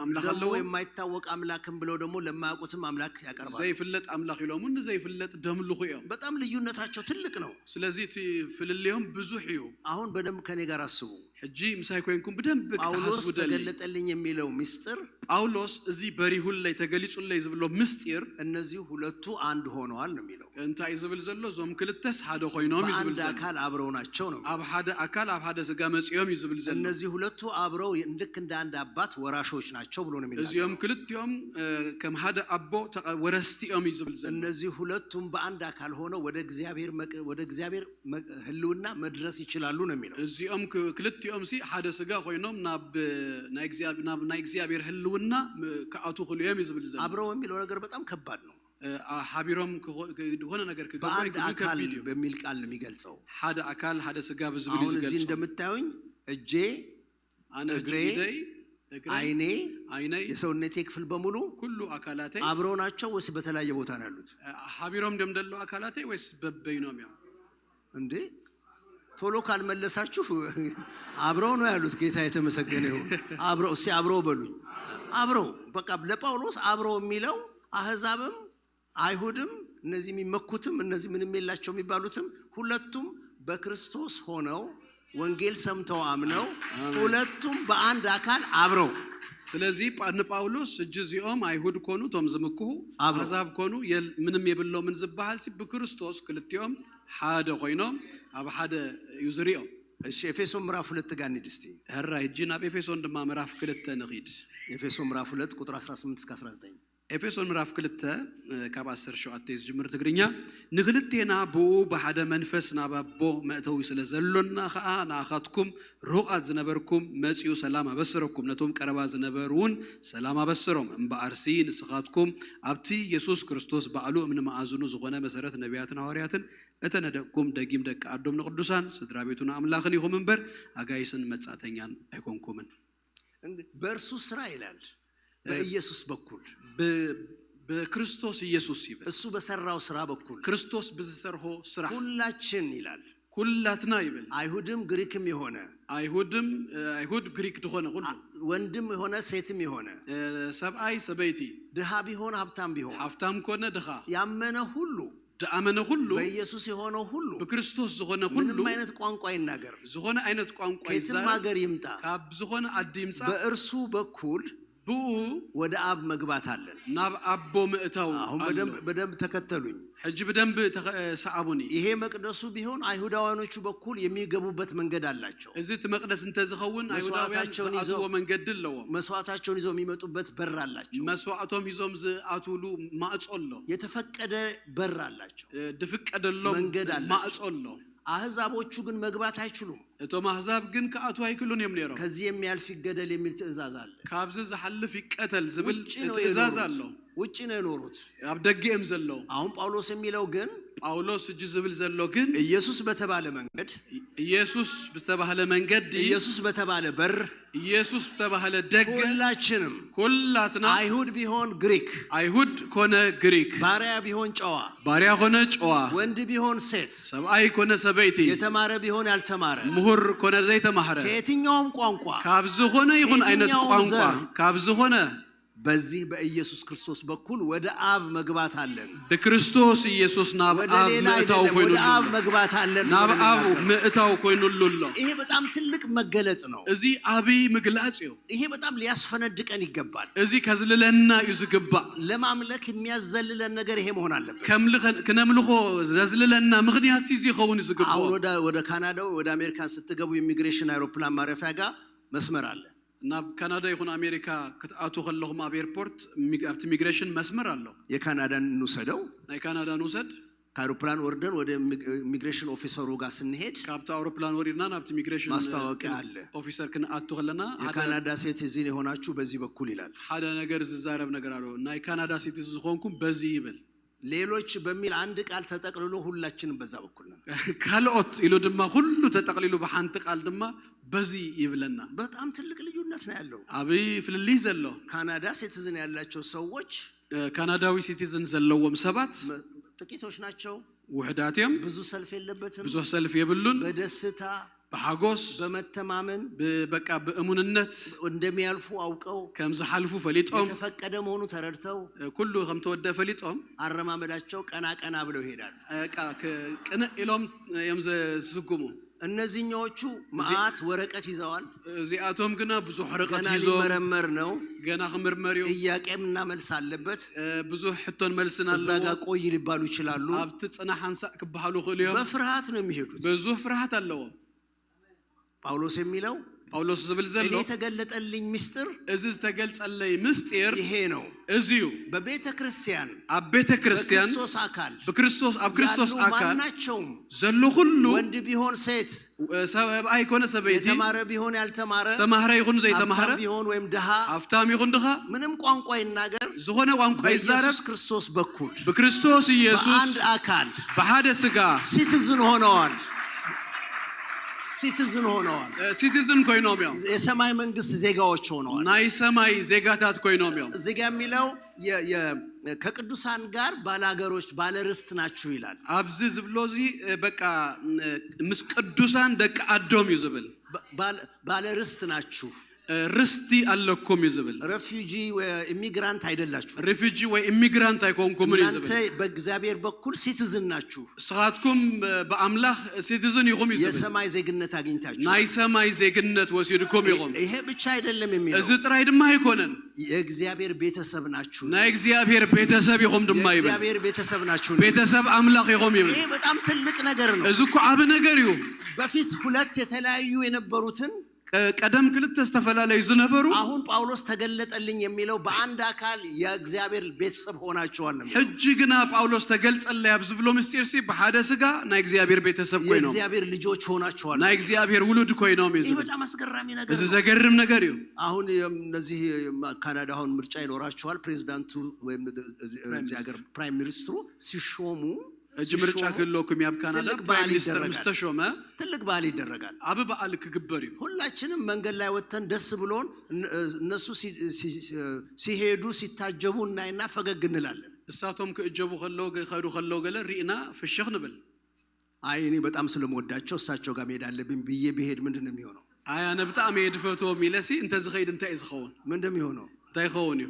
Speaker 9: አምላክ አለዎም
Speaker 10: የማይታወቅ አምላክም ብለው ደግሞ ለማያውቁትም አምላክ ያቀርባሉ
Speaker 9: ዘይፍለጥ አምላክ ይለውም ዘይፍለጥ ደምልኹ ይኦም
Speaker 10: በጣም ልዩነታቸው ትልቅ ነው
Speaker 9: ስለዚህ ፍልልዮም ብዙ ሒዩ
Speaker 10: አሁን በደንብ ከኔ ጋር አስቡ
Speaker 9: ሕጂ ምሳይ ኮይንኩም በደንብ
Speaker 10: ጳውሎስ ተገለጠልኝ የሚለው ምስጢር
Speaker 9: ጳውሎስ እዚ በሪሁል ላይ ተገሊጹልኝ ዝብሎ ምስጢር
Speaker 10: እነዚህ ሁለቱ አንድ ሆነዋል ነው የሚለው
Speaker 9: እንታይ ዝብል ዘሎ ዞም ክልተስ ሓደ ኮይኖም ይዝብል
Speaker 10: አንድ አካል አብረው ናቸው ነው
Speaker 9: አብ ሓደ አካል አብ ሓደ ስጋ መጽዮም ይዝብል ዘሎ
Speaker 10: እነዚህ ሁለቱ አብረው ልክ እንደ አንድ አባት ወራሾች ናቸው ብሎ ነው የሚለው
Speaker 9: እዚዮም ክልቲዮም ከም ሓደ አቦ ወረስቲዮም ይዝብል ዘሎ
Speaker 10: እነዚህ ሁለቱም በአንድ አካል ሆነው ወደ እግዚአብሔር ህልውና መድረስ ይችላሉ ነው የሚለው
Speaker 9: እዚዮም ክልቲዮም ሲ ሓደ ስጋ ኮይኖም ናብ ናይ እግዚአብሔር ህልውና ከአቱ ሁሉም ይዝብል ዘሎ
Speaker 10: አብረው የሚለው ነገር በጣም ከባድ ነው
Speaker 9: ሐቢሮም ሆነ ነገር
Speaker 10: በአንድ አካል በሚል ቃል ነው የሚገልጸው
Speaker 9: ሓደ አካል ሓደ ስጋ በዝብል
Speaker 10: ይገልጻል አሁን እዚህ እንደምታዩኝ እጄ እግሬ አይኔ የሰውነቴ ክፍል በሙሉ
Speaker 9: ሁሉ አካላቴ
Speaker 10: አብረው ናቸው ወይስ በተለያየ ቦታ ነው ያሉት
Speaker 9: ሐቢሮም ደምደለው አካላቴ ወይስ በበይኖም ያው
Speaker 10: እንዴ ቶሎ ካልመለሳችሁ አብረው ነው ያሉት ጌታ የተመሰገነ ይሁን አብረው በሉኝ አብረው በቃ ለጳውሎስ አብረው የሚለው አህዛብም አይሁድም እነዚህ የሚመኩትም እነዚህ ምንም የላቸው የሚባሉትም ሁለቱም በክርስቶስ ሆነው ወንጌል ሰምተው አምነው ሁለቱም በአንድ አካል አብረው
Speaker 9: ስለዚህ ጳውሎስ እጅዚኦም አይሁድ ኮኑ ቶም ዝምኩሁ አህዛብ ኮኑ ምንም የብለው ምን ዝባሃል ሲ በክርስቶስ ክልቲኦም ሓደ ኮይኖም አብ ሓደ ዩዝሪኦም
Speaker 10: እሺ ኤፌሶን ምዕራፍ 2 ጋር እንሂድ እስቲ
Speaker 9: ሀራ እጂ ናብ ኤፌሶን ድማ ምዕራፍ 2 ንኺድ
Speaker 10: ኤፌሶን ምዕራፍ 2 ቁጥር 18 እስከ 19
Speaker 9: ኤፌሶን ምዕራፍ 2 ካብ 17 ዝጅምር ትግርኛ ንክልቴና ብኡ በሓደ መንፈስ ናባቦ መእተዊ ስለ ዘሎና ከዓ ንኣኻትኩም ሩቓት ዝነበርኩም መጺኡ ሰላም ኣበስረኩም ነቶም ቀረባ ዝነበሩን ሰላም ኣበስሮም እምበኣርሲ ንስኻትኩም ኣብቲ ኢየሱስ ክርስቶስ ባዕሉ እምኒ መኣዝኑ ዝኾነ መሰረት ነቢያትን ሐዋርያትን እተነደቅኩም ደጊም ደቂ ኣዶም ንቅዱሳን ስድራ ቤቱን አምላኽን ይኹም እምበር አጋይስን መጻተኛን አይኮንኩምን
Speaker 10: በእርሱ ስራ ይላል በኢየሱስ በኩል
Speaker 9: በክርስቶስ ኢየሱስ ይበል
Speaker 10: እሱ በሰራው ስራ በኩል
Speaker 9: ክርስቶስ በዘሰርሆ ስራ
Speaker 10: ሁላችን ይላል
Speaker 9: ኩላትና ይበል
Speaker 10: አይሁድም ግሪክም የሆነ
Speaker 9: አይሁድ ግሪክ ድሆነ ሁሉ
Speaker 10: ወንድም የሆነ ሴትም የሆነ
Speaker 9: ሰብአይ ሰበይቲ
Speaker 10: ድሃ ቢሆን ሀብታም
Speaker 9: ኮነ ድሃ
Speaker 10: ያመነ ሁሉ
Speaker 9: ዳመነ ሁሉ
Speaker 10: በኢየሱስ የሆነው ሁሉ
Speaker 9: በክርስቶስ ዝኾነ ሁሉ
Speaker 10: ምንም አይነት ቋንቋ ይናገር
Speaker 9: ዝኾነ አይነት ቋንቋ
Speaker 10: ይዛር ከየትም ሀገር ይምጣ
Speaker 9: ካብ ዝኾነ ዓዲ ይምጻ
Speaker 10: በእርሱ በኩል ወደ አብ መግባት አለን
Speaker 9: ናብ አቦ ምእታው
Speaker 10: አሁን በደንብ ተከተሉኝ
Speaker 9: ሕጂ በደንብ ሰዓቡኒ
Speaker 10: ይሄ መቅደሱ ቢሆን አይሁዳውያኖቹ በኩል የሚገቡበት መንገድ አላቸው
Speaker 9: እዚህ መቅደስ እንተ ዝኸውን አይሁዳውያን አጥዎ መንገድ ለዎም
Speaker 10: መስዋዕታቸውን ይዘው የሚመጡበት በር አላቸው
Speaker 9: መስዋዕቶም ይዞም ዝአቱሉ ማዕጾሎ
Speaker 10: የተፈቀደ በር አላቸው
Speaker 9: ድፍቀደሎም
Speaker 10: መንገድ አላቸው
Speaker 9: ማዕጾሎ
Speaker 10: አህዛቦቹ ግን መግባት አይችሉም
Speaker 9: እቶም አህዛብ ግን ከአቱ አይክሉን የሚነሩ
Speaker 10: ከዚህ የሚያልፍ ይገደል የሚል ትእዛዝ አለ
Speaker 9: ካብዝ ዝሐልፍ ይቀተል ዝብል ትእዛዝ አለ
Speaker 10: ውጪ ነው የኖሩት
Speaker 9: አብ ደገም ዘለው
Speaker 10: አሁን ጳውሎስ የሚለው ግን
Speaker 9: ጳውሎስ እጅ ዝብል ዘሎ ግን
Speaker 10: ኢየሱስ በተባለ መንገድ ኢየሱስ በተባለ በር
Speaker 9: ኢየሱስ በተባለ ደግ ሁላችንም
Speaker 10: አይሁድ ቢሆን ግሪክ
Speaker 9: አይሁድ ኮነ ግሪክ
Speaker 10: ባሪያ ቢሆን ጨዋ
Speaker 9: ባሪያ ኮነ ጨዋ
Speaker 10: ወንድ ቢሆን ሴት
Speaker 9: ሰብአይ ኮነ ሰበይቲ
Speaker 10: የተማረ ቢሆን ያልተማረ
Speaker 9: ምሁር ኮነ ዘይተማረ
Speaker 10: ከየትኛውም ቋንቋ
Speaker 9: ካብዝ ሆነ ይሁን አይነት ቋንቋ ካብዝ ሆነ
Speaker 10: በዚህ በኢየሱስ ክርስቶስ በኩል ወደ አብ መግባት አለን
Speaker 9: በክርስቶስ ኢየሱስ ናብ አብ ምእታው ኮይኑ
Speaker 10: አብ መግባት አለን
Speaker 9: ናብ አብ ምእታው ኮይኑሉሎ
Speaker 10: ይሄ በጣም ትልቅ መገለጽ ነው
Speaker 9: እዚ አቢ ምግላጽ እዩ
Speaker 10: ይሄ በጣም ሊያስፈነድቀን ይገባል
Speaker 9: እዚ ከዝልለና እዩ ዝግባ
Speaker 10: ለማምለክ የሚያዘልለን ነገር ይሄ መሆን አለበት
Speaker 9: ከነምልኮ ዘዝልለና ምክንያት ሲዚ ኸውን ዝግባ
Speaker 10: አሁን ወደ ካናዳ ወደ አሜሪካ ስትገቡ ኢሚግሬሽን አይሮፕላን ማረፊያ ጋር መስመር አለ
Speaker 9: ናብ ካናዳ ይሁን አሜሪካ ከተአቱ ከለኹም ኣብ ኤርፖርት ኣብቲ ኢሚግሬሽን መስመር አለው
Speaker 10: የካናዳን እንውሰደው
Speaker 9: ናይ ካናዳን ውሰድ
Speaker 10: ከአውሮፕላን ወርደን ወደ ኢሚግሬሽን ኦፊሰሩ ጋር ስንሄድ
Speaker 9: ካብታ አውሮፕላን ወሪድና ናብቲ ኢሚግሬሽን
Speaker 10: ማስታወቂያ አለ
Speaker 9: ኦፊሰር ክንአቱ ከለና
Speaker 10: የካናዳ ሲቲዝን የሆናችሁ በዚህ በኩል ይላል
Speaker 9: ሓደ ነገር ዝዛረብ ነገር አለው ናይ ካናዳ ሲቲዝን ዝኾንኩም በዚህ ይብል
Speaker 10: ሌሎች በሚል አንድ ቃል ተጠቅልሎ ሁላችንም በዛ በኩል ነው
Speaker 9: ካልኦት ኢሉ ድማ ሁሉ ተጠቅልሉ በሓንቲ ቃል ድማ በዚህ ይብለና
Speaker 10: በጣም ትልቅ ልዩነት ነው ያለው
Speaker 9: አብይ ፍልልይ ዘሎ
Speaker 10: ካናዳ ሲቲዝን ያላቸው ሰዎች
Speaker 9: ካናዳዊ ሲቲዝን ዘለዎም ሰባት
Speaker 10: ጥቂቶች ናቸው
Speaker 9: ውህዳትም
Speaker 10: ብዙ ሰልፍ የለበትም
Speaker 9: ብዙ ሰልፍ የብሉን
Speaker 10: በደስታ
Speaker 9: በሐጎስ
Speaker 10: በመተማመን
Speaker 9: በቃ በእሙንነት
Speaker 10: እንደሚያልፉ አውቀው
Speaker 9: ከምዝ ሐልፉ ፈሊጦም
Speaker 10: የተፈቀደ መሆኑ ተረድተው
Speaker 9: ኩሉ ከም ተወደ ፈሊጦም
Speaker 10: አረማመዳቸው ቀና ብለው ይሄዳሉ
Speaker 9: ቅን ኢሎም የምዘ ዝጉሙ
Speaker 10: እነዚህኞቹ ማአት ወረቀት ይዘዋል
Speaker 9: እዚአቶም ግና ብዙ ወረቀት ይዞ
Speaker 10: መረመር ነው
Speaker 9: ገና ከምርመሪው
Speaker 10: ጥያቄምና መልስ አለበት
Speaker 9: ብዙ ሕቶን መልስና አለው
Speaker 10: እዛጋ ቆይ ሊባሉ ይችላሉ
Speaker 9: አብት ጽናህ አንሳ ክባሉ ኸልዮም
Speaker 10: በፍርሃት ነው የሚሄዱት
Speaker 9: ብዙ ፍርሃት አለው
Speaker 10: ጳውሎስ የሚለው
Speaker 9: ጳውሎስ ዝብል ዘሎ
Speaker 10: እኔ ተገለጠልኝ ምስጢር
Speaker 9: እዝዝ ተገልጸለይ ምስጢር
Speaker 10: ይሄ ነው
Speaker 9: እዚዩ
Speaker 10: በቤተ ክርስቲያን
Speaker 9: አብ ቤተ ክርስቲያን
Speaker 10: በክርስቶስ አካል
Speaker 9: በክርስቶስ አብ ክርስቶስ አካል
Speaker 10: ማናቸውም
Speaker 9: ዘሎ ሁሉ
Speaker 10: ወንድ ቢሆን ሴት
Speaker 9: ሰብአይ ኮነ ሰበይቲ
Speaker 10: የተማረ ቢሆን ያልተማረ
Speaker 9: ተማህረ ይሁን ዘይተማህረ
Speaker 10: ቢሆን ወይም ድሃ
Speaker 9: አፍታም ይሁን ድሃ
Speaker 10: ምንም ቋንቋ ይናገር
Speaker 9: ዝኾነ ቋንቋ ይዛረብ
Speaker 10: በኢየሱስ ክርስቶስ በኩል
Speaker 9: በክርስቶስ ኢየሱስ
Speaker 10: በአንድ አካል
Speaker 9: በሐደ ስጋ
Speaker 10: ሲቲዝን ሆነዋል ሲቲዝን ሆነዋል
Speaker 9: ሲቲዝን ኮይኖም ያው
Speaker 10: የሰማይ መንግስት ዜጋዎች ሆነዋል
Speaker 9: ናይ ሰማይ ዜጋታት ኮይኖም ያው
Speaker 10: እዚህ ጋር የሚለው ከቅዱሳን ጋር ባላገሮች ባለርስት ናችሁ ይላል
Speaker 9: አብዝ ዝብሎዚ በቃ ምስ ቅዱሳን ደቅ አዶም ይዝብል
Speaker 10: ባለርስት ናችሁ
Speaker 9: ርስቲ አለኩም ይዝብል
Speaker 10: ሬፊጂ ኢሚግራንት አይደላችሁ
Speaker 9: ሬፊጂ ወይ ኢሚግራንት አይኮንኩም ይዝብል
Speaker 10: እናንተ በእግዚአብሔር በኩል ሲቲዝን ናችሁ
Speaker 9: ስኻትኩም በአምላክ ሲቲዝን ይሁም ይዝብል
Speaker 10: የሰማይ ዜግነት አግኝታችሁ
Speaker 9: ናይ ሰማይ ዜግነት ወሲድኩም ይሁም
Speaker 10: ይሄ ብቻ አይደለም የሚለው
Speaker 9: እዚ ጥራይ ድማ አይኮነን
Speaker 10: የእግዚአብሔር ቤተሰብ ናችሁ
Speaker 9: ናይ እግዚአብሔር ቤተሰብ ይሁም ድማ ይብል
Speaker 10: የእግዚአብሔር ቤተሰብ ናችሁ
Speaker 9: ቤተሰብ አምላክ ይሁም ይብል
Speaker 10: ይሄ በጣም ትልቅ ነገር ነው
Speaker 9: እዝኮ አብ ነገር እዩ
Speaker 10: በፊት ሁለት የተለያዩ የነበሩትን
Speaker 9: ቀደም ክልት ተስተፈላለዩ ዝነበሩ
Speaker 10: አሁን ጳውሎስ ተገለጠልኝ የሚለው በአንድ አካል የእግዚአብሔር ቤተሰብ ሆናችኋል ነው
Speaker 9: ሕጂ ግና ጳውሎስ ተገልጸልይ አብዝ ብሎ ምስጢርሲ በሐደ ስጋ ናይ እግዚአብሔር ቤተሰብ ኮይኑ
Speaker 10: የእግዚአብሔር ልጆች ሆናችኋል
Speaker 9: ናይ እግዚአብሔር ውሉድ ኮይኖም ይዝብል
Speaker 10: ይሄ በጣም አስገራሚ ነገር
Speaker 9: እዚ ዘገርም ነገር እዩ
Speaker 10: አሁን እነዚህ ካናዳ አሁን ምርጫ ይኖራቸዋል ፕሬዝዳንቱ ወይም እዚህ ሀገር ፕራይም ሚኒስትሩ ሲሾሙ
Speaker 9: እጅ ምርጫ ክሎኩም ያብ ካናዳ ፕራይም ሚኒስተር ምስተሾመ
Speaker 10: ትልቅ በዓል ይደረጋል
Speaker 9: አብ በዓል ክግበር እዩ
Speaker 10: ሁላችንም መንገድ ላይ ወተን ደስ ብሎን እነሱ ሲሄዱ ሲታጀቡ እናይና ፈገግ እንላለን
Speaker 9: እሳቶም ከእጀቡ ከለው ከዱ ከለው ገለ ሪኢና ፍሽኽ ንብል
Speaker 10: አይ እኔ በጣም ስለምወዳቸው እሳቸው ጋር መሄድ አለብኝ ብዬ ብሄድ ምንድነው የሚሆነው
Speaker 9: አይ አነ በጣም የድፈቶ ሚለሲ እንተ ዝኸይድ እንተ ይዝኸውን
Speaker 10: ምንድነው የሚሆነው
Speaker 9: ታይኸውን እዩ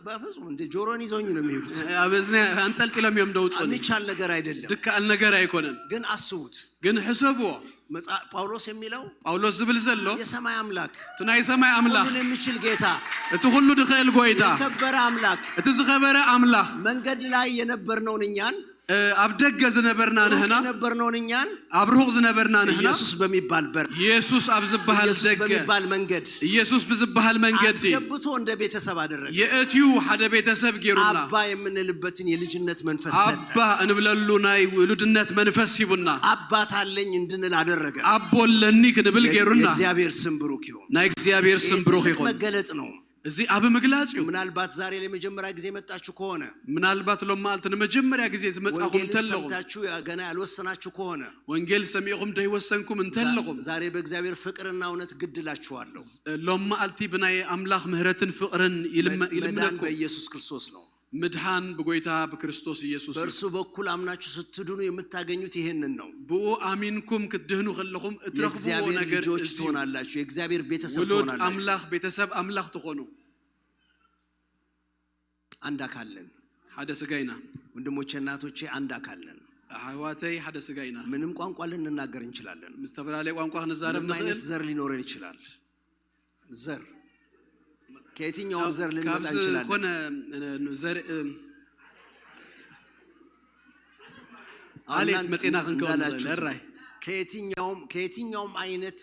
Speaker 10: በፍጹም እንደ ጆሮን ይዘውኝ ነው የሚሄዱት
Speaker 9: አበዝነ አንጠልጥለም የምደው ጾም
Speaker 10: የሚቻል ነገር አይደለም
Speaker 9: ድካል ነገር አይኮነን
Speaker 10: ግን አስቡት
Speaker 9: ግን ሕሰብዎ
Speaker 10: ጳውሎስ የሚለው
Speaker 9: ጳውሎስ ዝብል ዘሎ
Speaker 10: የሰማይ አምላክ
Speaker 9: ትናይ ሰማይ አምላክ
Speaker 10: ሁሉን የሚችል ጌታ
Speaker 9: እቲ ሁሉ ድኸል ጎይታ
Speaker 10: የከበረ አምላክ
Speaker 9: እቲ ዝኸበረ አምላክ
Speaker 10: መንገድ ላይ የነበርነውን እኛን
Speaker 9: አብ ደገ ዝነበርና ነህና
Speaker 10: የነበርነውን እኛን
Speaker 9: አብሩህ ዝነበርና ነህና
Speaker 10: ኢየሱስ በሚባል በር
Speaker 9: ኢየሱስ አብ ዝባሃል ደገ
Speaker 10: በሚባል መንገድ
Speaker 9: ኢየሱስ ብዝባሃል መንገድ
Speaker 10: አስገብቶ እንደ ቤተሰብ አደረገ
Speaker 9: የእቲዩ ሓደ ቤተሰብ ጌሩና
Speaker 10: አባ የምንልበትን የልጅነት መንፈስ ሰጠ
Speaker 9: አባ እንብለሉ ናይ ውሉድነት መንፈስ ይቡና
Speaker 10: አባት አለኝ እንድንል አደረገ
Speaker 9: አቦለኒ ክንብል ጌሩና
Speaker 10: የእግዚአብሔር ስም ብሩክ ይሁን
Speaker 9: ናይ እግዚአብሔር ስም ብሩክ ይሁን
Speaker 10: መገለጥ ነው
Speaker 9: እዚ አብ ምግላጽ እዩ
Speaker 10: ምናልባት ዛሬ ለመጀመሪያ ጊዜ መጣችሁ ከሆነ
Speaker 9: ምናልባት ለማልት ለመጀመሪያ ጊዜ ዝመጻኹም ተለኹ
Speaker 10: ሰምታችሁ ገና ያልወሰናችሁ ከሆነ
Speaker 9: ወንጌል ሰሚዕኹም ደይወሰንኩም እንተለኹም
Speaker 10: ዛሬ በእግዚአብሔር ፍቅርና እውነት ግድላችኋለሁ
Speaker 9: ለማልቲ ብናይ አምላክ ምህረትን ፍቅርን ይልመነኩ
Speaker 10: በኢየሱስ ክርስቶስ ነው
Speaker 9: ምድሃን በጎይታ በክርስቶስ ኢየሱስ
Speaker 10: በእርሱ በኩል አምናችሁ ስትድኑ የምታገኙት ይሄንን ነው
Speaker 9: ብኡ አሚንኩም ክትድህኑ ከለኹም እትረኽቡዎ ነገር
Speaker 10: ልጆች ትሆናላችሁ የእግዚአብሔር ቤተሰብ
Speaker 9: ትሆናላችሁ አምላክ ቤተሰብ አምላክ ትሆኑ
Speaker 10: አንድ አካል ነን
Speaker 9: ሓደ ስጋይና
Speaker 10: ወንድሞቼ እናቶቼ አንድ አካል ነን
Speaker 9: አህዋተይ ሓደ ስጋይና
Speaker 10: ምንም ቋንቋ ልንናገር እንችላለን
Speaker 9: ምስተበላለ ቋንቋ እንዛረብ
Speaker 10: ነጥል ዘር ሊኖረን ይችላል ዘር ከየትኛውም ዘር ልንመጣ እንችላለን
Speaker 9: ኮነ ዘር አለት መጽና ከንከው ለራይ ከየትኛውም አይነት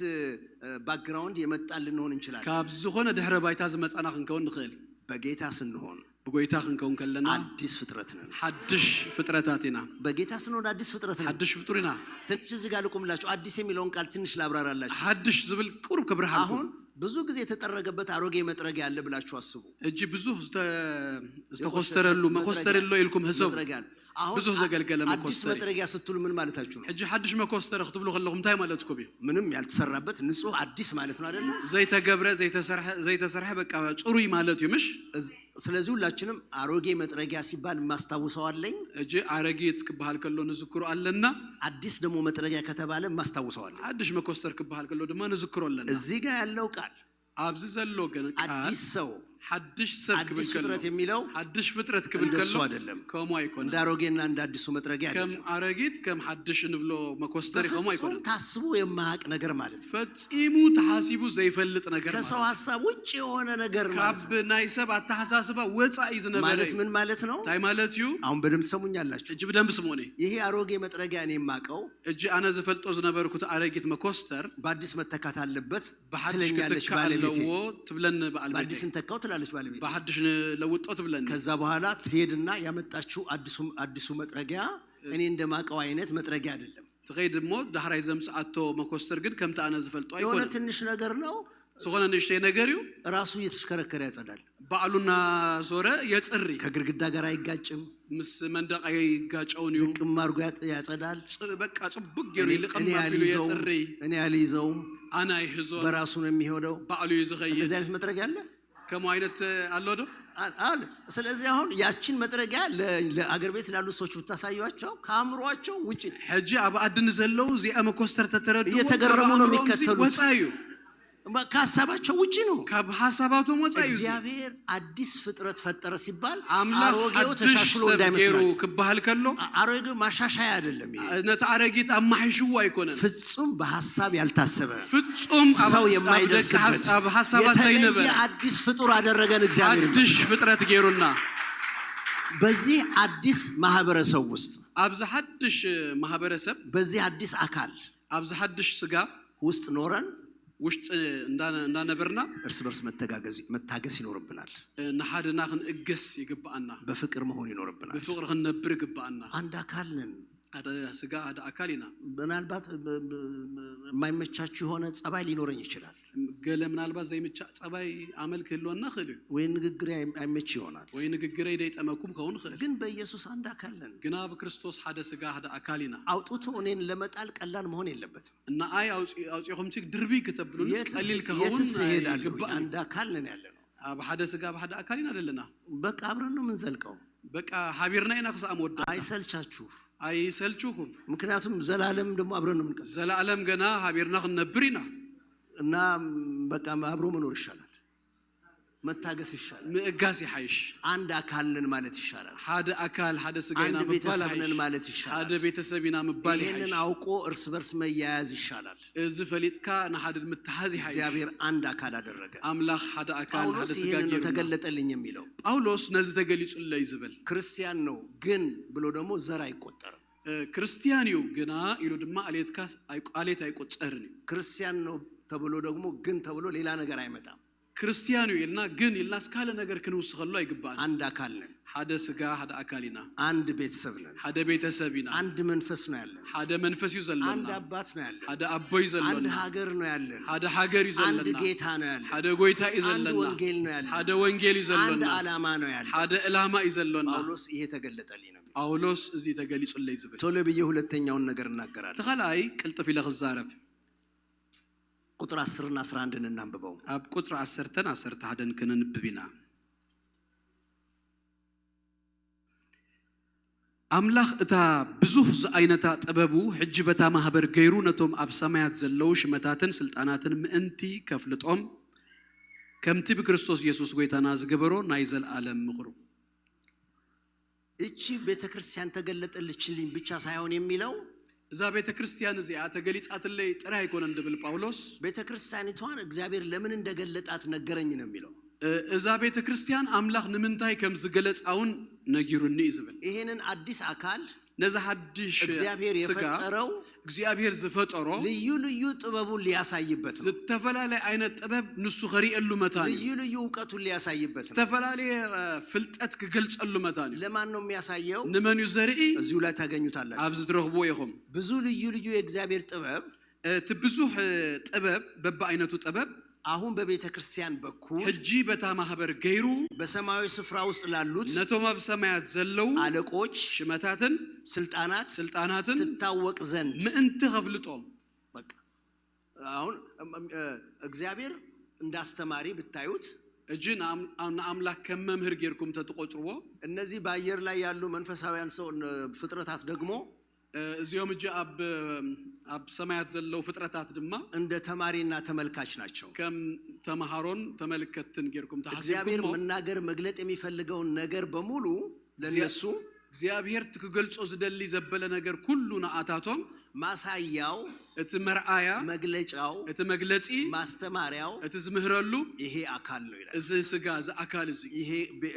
Speaker 9: ባክግራውንድ የመጣን ልንሆን እንችላለን ካብዝ ሆነ ድህረ ባይታ ዝመጻና ከንከው ንخيل
Speaker 10: በጌታ ስንሆን
Speaker 9: በጎይታ ከንከውን ከለና
Speaker 10: አዲስ ፍጥረት ነን
Speaker 9: ሐድሽ ፍጥረታቲና
Speaker 10: በጌታ ስንሆን አዲስ ፍጥረት ነን
Speaker 9: ሐድሽ ፍጡሪና
Speaker 10: ትንሽ እዚህ ጋር ልቆምላችሁ አዲስ የሚለውን ቃል ትንሽ ላብራራላችሁ
Speaker 9: ሐድሽ ዝብል ቁርብ ከብርሃን
Speaker 10: አሁን ብዙ ጊዜ የተጠረገበት አሮጌ መጥረጊያ ያለ ብላችሁ አስቡ
Speaker 9: እጂ ብዙ ተኮስተረሉ መኮስተረሉ ይልኩም ህሰብ ብዙ ዘገልገለ
Speaker 10: መኮስተር አዲስ መጥረጊያ ስትሉ ምን ማለታችሁ ነው
Speaker 9: እጂ ሐድሽ መኮስተር ክትብሉ ከለኩም ታይ ማለትኩም
Speaker 10: ምንም ያልተሰራበት ንጹህ አዲስ ማለት ነው አይደል
Speaker 9: ዘይተገብረ ዘይተሰርሐ በቃ ጽሩይ ማለት ይምሽ
Speaker 10: ስለዚህ ሁላችንም አሮጌ መጥረጊያ ሲባል ማስተዋውሰዋለኝ
Speaker 9: እጂ አረጌት ክባል ከሎ ንዝክሩ አለና
Speaker 10: አዲስ ደሞ መጥረጊያ ከተባለ ማስተዋውሰዋለኝ
Speaker 9: አዲስ መኮስተር ክባል ከሎ ደማ ንዝክሩ አለና
Speaker 10: እዚህ ጋር ያለው ቃል
Speaker 9: አብዝ ዘሎ ገን ቃል
Speaker 10: አዲስ ሰው
Speaker 9: ሐድሽ ሰብ ክብል ከሎ
Speaker 10: ፍጥረት የሚለው
Speaker 9: ሐድሽ ፍጥረት ክብል ከሎ
Speaker 10: አይደለም
Speaker 9: ከሞ አይኮን
Speaker 10: እንዳሮጌና እንዳዲሱ መጥረጊያ
Speaker 9: ከም አረጊት ከም ሐድሽ ንብሎ መኮስተር ከሞ አይኮን
Speaker 10: ታስቡ የማያቅ ነገር ማለት
Speaker 9: ፈጽሙ ተሐሲቡ ዘይፈልጥ ነገር
Speaker 10: ከሰው ሐሳብ ውጪ የሆነ ነገር ማለት
Speaker 9: ካብ ናይ ሰብ አተሐሳስባ ወጻ ይዝነበረ
Speaker 10: ማለት ምን ማለት ነው
Speaker 9: ታይ ማለት ዩ
Speaker 10: አሁን በደም ሰሙኛላችሁ
Speaker 9: እጂ በደም ስሙኔ
Speaker 10: ይሄ አሮጌ መጥረጊያ እኔ የማቀው
Speaker 9: እጂ አነ ዘፈልጦ ዝነበርኩት አረጊት መኮስተር
Speaker 10: በአዲስ መተካት አለበት
Speaker 9: ትለኛለች ባለቤቴ ትብለን ባለቤቴ
Speaker 10: በአዲስ እንተካው ትላለች ባለቤቴ
Speaker 9: በሐድሽ ለውጦት ብለን
Speaker 10: ከዛ በኋላ ትሄድና ያመጣችው አዲሱ መጥረጊያ እኔ እንደማቀው አይነት መጥረጊያ አይደለም
Speaker 9: ትገይድ ሞ ዳህራይ ዘምጻአቶ መኮስተር ግን ከምታ አነ ዘፈልጦ አይኮን
Speaker 10: የሆነ ትንሽ ነገር ነው
Speaker 9: ሶሆነ ንሽቴ ነገርዩ
Speaker 10: ራሱ እየተሽከረከረ ያጸዳል
Speaker 9: ባሉና ዞረ የጽሪ
Speaker 10: ከግርግዳ ጋር አይጋጭም
Speaker 9: ምስ መንደቅ አይጋጨውን ይሁን
Speaker 10: ቅማርጎ ያጸዳል
Speaker 9: በቃ ጽቡቅ ገሩ ይልቀማሉ የጽሪ
Speaker 10: እኔ ያልይዘውም
Speaker 9: አና ይህዞ
Speaker 10: በራሱ ነው የሚሄደው
Speaker 9: ባሉ ይዝኸይ
Speaker 10: እንደዚህ አይነት መጥረጊያ አለ
Speaker 9: ከሞ አይነት አለዶ
Speaker 10: አለ ስለዚህ አሁን ያቺን መጥረጊያ ለአገር ቤት ላሉ ሰዎች ብታሳዩአቸው ካምሯቸው ውጪ
Speaker 9: ሐጂ አባድን ዘለው ዚአ መኮስተር ተተረዱ
Speaker 10: እየተገረሙ ነው የሚከተሉት
Speaker 9: ወጻዩ
Speaker 10: ከሐሳባቸው ውጪ ነው
Speaker 9: ከሐሳባቱ ወጻዩ
Speaker 10: እግዚአብሔር አዲስ ፍጥረት ፈጠረ ሲባል
Speaker 9: አሮጌው ተሻሽሎ እንዳይመስላችሁ ክባል ከሎ
Speaker 10: አሮጌው ማሻሻያ አይደለም ይሄ
Speaker 9: ነታረጊት አማህሽው አይኮነን
Speaker 10: ፍጹም በሐሳብ ያልታሰበ
Speaker 9: ፍጹም
Speaker 10: ሰው የማይደርስበት
Speaker 9: ሐሳባት ዘይነበረ
Speaker 10: አዲስ ፍጡር አደረገን እግዚአብሔር
Speaker 9: አዲስ ፍጥረት ገሩና
Speaker 10: በዚህ አዲስ ማህበረሰብ ውስጥ
Speaker 9: አብዛ ሐድሽ ማህበረሰብ
Speaker 10: በዚህ አዲስ አካል
Speaker 9: አብዛ ሐድሽ ስጋ
Speaker 10: ውስጥ ኖረን
Speaker 9: ውስጥ እንዳነበርና
Speaker 10: እርስ በርስ መታገስ ይኖርብናል
Speaker 9: ነሐድና ክንእገስ ይግባአና
Speaker 10: በፍቅር መሆን ይኖርብናል
Speaker 9: በፍቅር ክንነብር ይግባአና
Speaker 10: አንድ አካል ነን
Speaker 9: አዳ ስጋ አዳ አካሊና
Speaker 10: ምናልባት የማይመቻችሁ የሆነ ጸባይ ሊኖረኝ ይችላል
Speaker 9: ገለ ምናልባት ዘይመቻ ጸባይ አመልክ ህልውና خلو
Speaker 10: ወይ ንግግር አይመች ይሆናል
Speaker 9: ወይ ንግግር ይደይጠመኩም ከሆነ خلو
Speaker 10: ግን በኢየሱስ አንድ አካል ነን
Speaker 9: ግና በክርስቶስ ሓደ ስጋ ሓደ አካሊና
Speaker 10: አውጥቶ እኔን ለመጣል ቀላል መሆን የለበትም
Speaker 9: እና አይ አውጪኹም ትክ ድርቢ ከተብሉን ቀሊል ከሆነ
Speaker 10: ይሄዳል አንድ አካል ነን ያለነው
Speaker 9: በሓደ ስጋ በሓደ አካሊና አይደለና
Speaker 10: በቃ አብረን ነው ምንዘልቀው
Speaker 9: በቃ ሀቢርና ኢና ከሳም ወዳ
Speaker 10: አይሰልቻችሁ
Speaker 9: አይሰልቹኩም
Speaker 10: ምክንያቱም ዘላለም ደግሞ አብረን ነው ምንቀር
Speaker 9: ዘላለም ገና ሀቢርና ክንነብሪና
Speaker 10: እና በቃ አብሮ መኖር ይሻላል መታገስ ይሻላል
Speaker 9: ምእጋስ ይሐይሽ
Speaker 10: አንድ አካል ነን ማለት ይሻላል
Speaker 9: ሓደ አካል ሓደ ስጋና መባል
Speaker 10: ነን ማለት ይሻላል
Speaker 9: ሓደ ቤተሰብና መባል ይሐይሽ
Speaker 10: ይሄንን አውቆ እርስ በርስ መያያዝ ይሻላል
Speaker 9: እዚ ፈሊጥካ ንሓደ ምትሓዝ ይሐይሽ
Speaker 10: እግዚአብሔር አንድ አካል አደረገ
Speaker 9: አምላክ ሓደ አካል ሓደ ስጋ
Speaker 10: ይሄንን ተገለጠልኝ የሚለው
Speaker 9: ጳውሎስ ነዚ ተገሊጹልኝ ዝብል
Speaker 10: ክርስቲያን ነው ግን ብሎ ደግሞ ዘር አይቆጠርም
Speaker 9: ክርስቲያኒው ግና ይሉ ድማ አሌትካስ አሌት አይቆጠርኒ
Speaker 10: ክርስቲያን ነው ተብሎ ደግሞ ግን ተብሎ ሌላ ነገር አይመጣም
Speaker 9: ክርስቲያኒው ይልና ግን ይላስ ካለ ነገር ክንውስኸሉ አይግባን
Speaker 10: አንድ አካል ነን
Speaker 9: ሓደ ስጋ ሓደ አካሊና
Speaker 10: አንድ ቤተሰብ ነን
Speaker 9: ሓደ ቤተሰብና
Speaker 10: አንድ መንፈስ ነው ያለን
Speaker 9: ሓደ መንፈስ ይዘለና
Speaker 10: አንድ አባት ነው ያለን
Speaker 9: ሓደ አቦይ ይዘለና
Speaker 10: አንድ ሀገር ነው ያለን
Speaker 9: ሓደ ሀገር ይዘለና
Speaker 10: አንድ ጌታ ነው ያለን
Speaker 9: ሓደ ጎይታ ይዘለና
Speaker 10: አንድ ወንጌል ነው ያለን
Speaker 9: ሓደ ወንጌል ይዘለና
Speaker 10: አንድ ዓላማ ነው ያለን
Speaker 9: ሓደ ዕላማ ይዘለና
Speaker 10: ጳውሎስ ይሄ ተገለጠልኝ ነው
Speaker 9: ጳውሎስ እዚ ተገሊጹልኝ ዝብል
Speaker 10: ቶሎ ብዬ ሁለተኛውን ነገር እናገራለሁ
Speaker 9: ተኸላይ ቅልጥፍ ኢለ ክዛረብ
Speaker 10: ቁጥር 10 እና 11 እናንብበው
Speaker 9: አብ ቁጥር 10 11 ከነንብቢና አምላኽ እታ ብዙህ ዝአይነታ ጥበቡ ሕጂ በታ ማህበር ገይሩ ነቶም አብ ሰማያት ዘለው ሽመታትን ስልጣናትን ምእንቲ ከፍልጦም ከምቲ በክርስቶስ ኢየሱስ ጎይታና ዝገበሮ ናይ ዘለዓለም ምኽሩ
Speaker 10: እቺ ቤተክርስቲያን ተገለጠልችልኝ ብቻ ሳይሆን የሚለው
Speaker 9: እዛ ቤተክርስቲያን እዚያ ተገሊጻትልኝ ጥራ ይኮን እንደብል ጳውሎስ
Speaker 10: ቤተክርስቲያኒቷን እግዚአብሔር ለምን እንደገለጣት ነገረኝ ነው የሚለው
Speaker 9: እዛ ቤተክርስቲያን አምላክ ንምንታይ ከም ዝገለጻውን ነጊሩኒ ይዝብል
Speaker 10: ይሄንን አዲስ አካል
Speaker 9: ነዛ ሐዲሽ
Speaker 10: እግዚአብሔር የፈጠረው
Speaker 9: እግዚአብሔር ዝፈጠሮ
Speaker 10: ልዩ ልዩ ጥበቡን ሊያሳይበት ነው
Speaker 9: ተፈላላይ አይነት ጥበብ ንሱ ኸሪእሉ መታኒ
Speaker 10: ልዩ ልዩ ዕውቀቱን ሊያሳይበት ነው
Speaker 9: ተፈላላይ ፍልጠት ከገልጸሉ መታኒ
Speaker 10: ለማን ነው የሚያሳየው
Speaker 9: ንመን ይዘርኢ
Speaker 10: እዚሁ ላይ ታገኙታላችሁ
Speaker 9: አብዝ ትረኽቦ ይኹም
Speaker 10: ብዙ ልዩ ልዩ የእግዚአብሔር ጥበብ
Speaker 9: ትብዙህ ጥበብ በበአይነቱ ጥበብ
Speaker 10: አሁን በቤተክርስቲያን በኩል
Speaker 9: ህጂ በታማህበር ገይሩ
Speaker 10: በሰማያዊ ስፍራ ውስጥ ላሉት
Speaker 9: ነቶማ በሰማያት ዘለው
Speaker 10: አለቆች
Speaker 9: ሽመታትን ስልጣናትን
Speaker 10: ትታወቅ ዘንድ
Speaker 9: ምንት ኸፍልጦም
Speaker 10: በቃ አሁን እግዚአብሔር እንዳስተማሪ ብታዩት
Speaker 9: እጅን አምላክ ከመምህር ገርኩም ተጥቆጥርዎ
Speaker 10: እነዚህ በአየር ላይ ያሉ መንፈሳውያን ሰው ፍጥረታት ደግሞ
Speaker 9: እዚያም እጅ አብ ሰማያት ዘለው ፍጥረታት ድማ
Speaker 10: እንደ ተማሪና ተመልካች ናቸው
Speaker 9: ከም ተማሃሮን ተመልከትን ገርኩም ተሐሰብ
Speaker 10: እግዚአብሔር መናገር መግለጥ የሚፈልገውን ነገር በሙሉ ለነሱ
Speaker 9: እግዚአብሔር ትክገልጾ ዝደሊ ዘበለ ነገር ኩሉ ናአታቶም
Speaker 10: ማሳያው
Speaker 9: እትመርአያ
Speaker 10: መግለጫው
Speaker 9: እትመግለጺ
Speaker 10: ማስተማሪያው
Speaker 9: እትዝምህረሉ
Speaker 10: ይሄ አካል ነው ይላል
Speaker 9: እዚ ስጋ እዚ አካል እዚ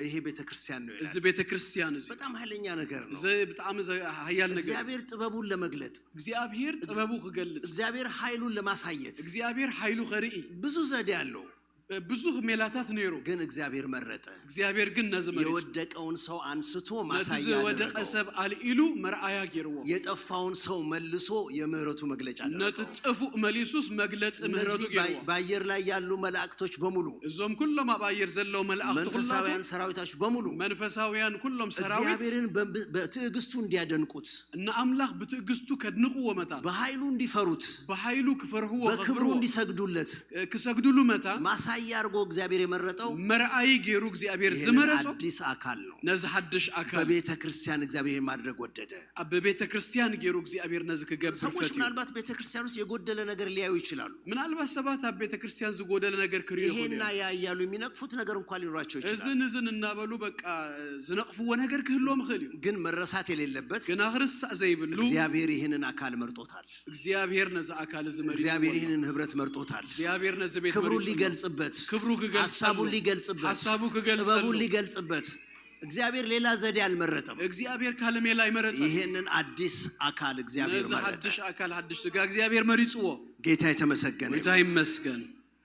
Speaker 10: ይሄ ቤተክርስቲያን ነው ይላል
Speaker 9: እዚ ቤተክርስቲያን እዚ
Speaker 10: በጣም ኃይለኛ ነገር ነው
Speaker 9: እዚ በጣም ኃያል ነገር
Speaker 10: እግዚአብሔር ጥበቡን ለመግለጥ
Speaker 9: እግዚአብሔር ጥበቡ ከገልጽ
Speaker 10: እግዚአብሔር ኃይሉን ለማሳየት
Speaker 9: እግዚአብሔር ኃይሉ ኸሪኢ
Speaker 10: ብዙ ዘዴ አለው
Speaker 9: ብዙ ሜላታት ነይሩ
Speaker 10: ግን እግዚአብሔር መረጠ
Speaker 9: እግዚአብሔር ግን ነዝመ
Speaker 10: የወደቀውን ሰው አንስቶ ማሳያ
Speaker 9: ያደረገው ወደቀ ሰብ አልኢሉ መርአያ ገርዎ
Speaker 10: የጠፋውን ሰው መልሶ የምህረቱ መግለጫ አደረገው
Speaker 9: ነጥጥፉ መሊሱስ መግለጽ ምህረቱ ገርዎ
Speaker 10: በአየር ላይ ያሉ መላእክቶች በሙሉ
Speaker 9: እዞም ኩሎም አባየር ዘለው መላእክት
Speaker 10: መንፈሳውያን ሰራዊቶች በሙሉ
Speaker 9: መንፈሳውያን ኩሎም ሰራዊት
Speaker 10: እግዚአብሔርን በትዕግስቱ እንዲያደንቁት
Speaker 9: እና አምላክ በትዕግስቱ ከድንቁ ወመታ
Speaker 10: በኃይሉ እንዲፈሩት
Speaker 9: በኃይሉ ክፈርሁ
Speaker 10: በክብሩ እንዲሰግዱለት
Speaker 9: ክሰግዱሉ መታ
Speaker 10: ማሳያ አርጎ እግዚአብሔር የመረጠው
Speaker 9: መርአይ ገሩ እግዚአብሔር ዝመረጾ
Speaker 10: አዲስ አካል ነው
Speaker 9: ነዝ ሐድሽ አካል
Speaker 10: በቤተክርስቲያን እግዚአብሔር ማድረግ ወደደ
Speaker 9: በቤተክርስቲያን ገሩ እግዚአብሔር ነዝ ከገብር
Speaker 10: ሰዎች ምናልባት ቤተክርስቲያን ውስጥ የጎደለ ነገር ሊያዩ ይችላሉ
Speaker 9: ምናልባት ሰባት ቤተክርስቲያን ዝጎደለ ነገር ክሪዮ
Speaker 10: ይሄና ያያሉ የሚነቅፉት ነገር እንኳን ሊኖራቸው ይችላል
Speaker 9: እዝን እናበሉ በቃ ዝነቅፉው ነገር ክህሎም ኸሊው
Speaker 10: ግን መረሳት የሌለበት
Speaker 9: ግን አኽርስ ዘይብሉ
Speaker 10: እግዚአብሔር ይሄንን አካል መርጦታል
Speaker 9: እግዚአብሔር ነዝ አካል ዝመሪ
Speaker 10: እግዚአብሔር ይሄንን ህብረት መርጦታል
Speaker 9: እግዚአብሔር ነዝ ቤት
Speaker 10: ክብሩን ሊገልጽበት
Speaker 9: ክብሩ
Speaker 10: ሐሳቡን ሊገልጽበት ጥበቡን ሊገልጽበት እግዚአብሔር ሌላ ዘዴ አልመረጠም
Speaker 9: እግዚአብሔር ካለሜ ላይ መረጠ
Speaker 10: ይሄንን አዲስ አካል እግዚአብሔር መረጠ
Speaker 9: አዲስ አካል አዲስ ስጋ እግዚአብሔር መሪጽዎ
Speaker 10: ጌታ የተመሰገነ
Speaker 9: ጌታ ይመስገን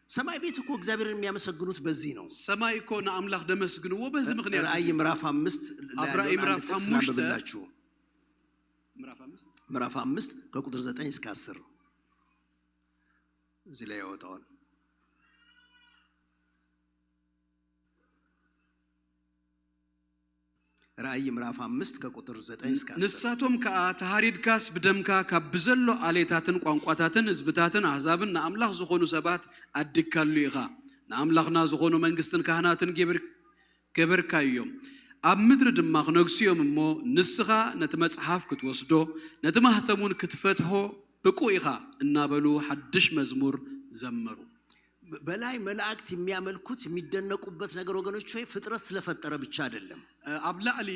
Speaker 10: ሰማይ ቤት እኮ እግዚአብሔርን የሚያመሰግኑት በዚህ ነው
Speaker 9: ሰማይ እኮ አምላክ ደመስግንዎ በዚህ ምክንያት
Speaker 10: ራእይ ምዕራፍ 5
Speaker 9: ራእይ ምዕራፍ 5
Speaker 10: ብላችሁ ምዕራፍ 5 ከቁጥር 9 እስከ 10 እዚህ ላይ ያወጣዋል ራእይ ምዕራፍ 5 ከቁጥር 9 እስከ 10
Speaker 9: ንሳቶም ተሃሪድካስ በደምካ ካብዘሎ አሌታትን ቋንቋታትን ህዝብታትን አሕዛብን አምላክ ዝኾኑ ሰባት አድካሉ ይኻ አምላክና ዝኾኑ መንግስትን ካህናትን ገበርካዮም ኣብ ምድሪ ድማ ክነግስዮም እሞ ንስኻ ነቲ መጽሐፍ ክትወስዶ ነቲ ማህተሙን ክትፈትሖ ብቁ ኢኻ እናበሉ ሐድሽ መዝሙር ዘመሩ
Speaker 10: በላይ መላእክት የሚያመልኩት የሚደነቁበት ነገር ወገኖች ሆይ ፍጥረት ስለፈጠረ ብቻ አይደለም
Speaker 9: አብላሊ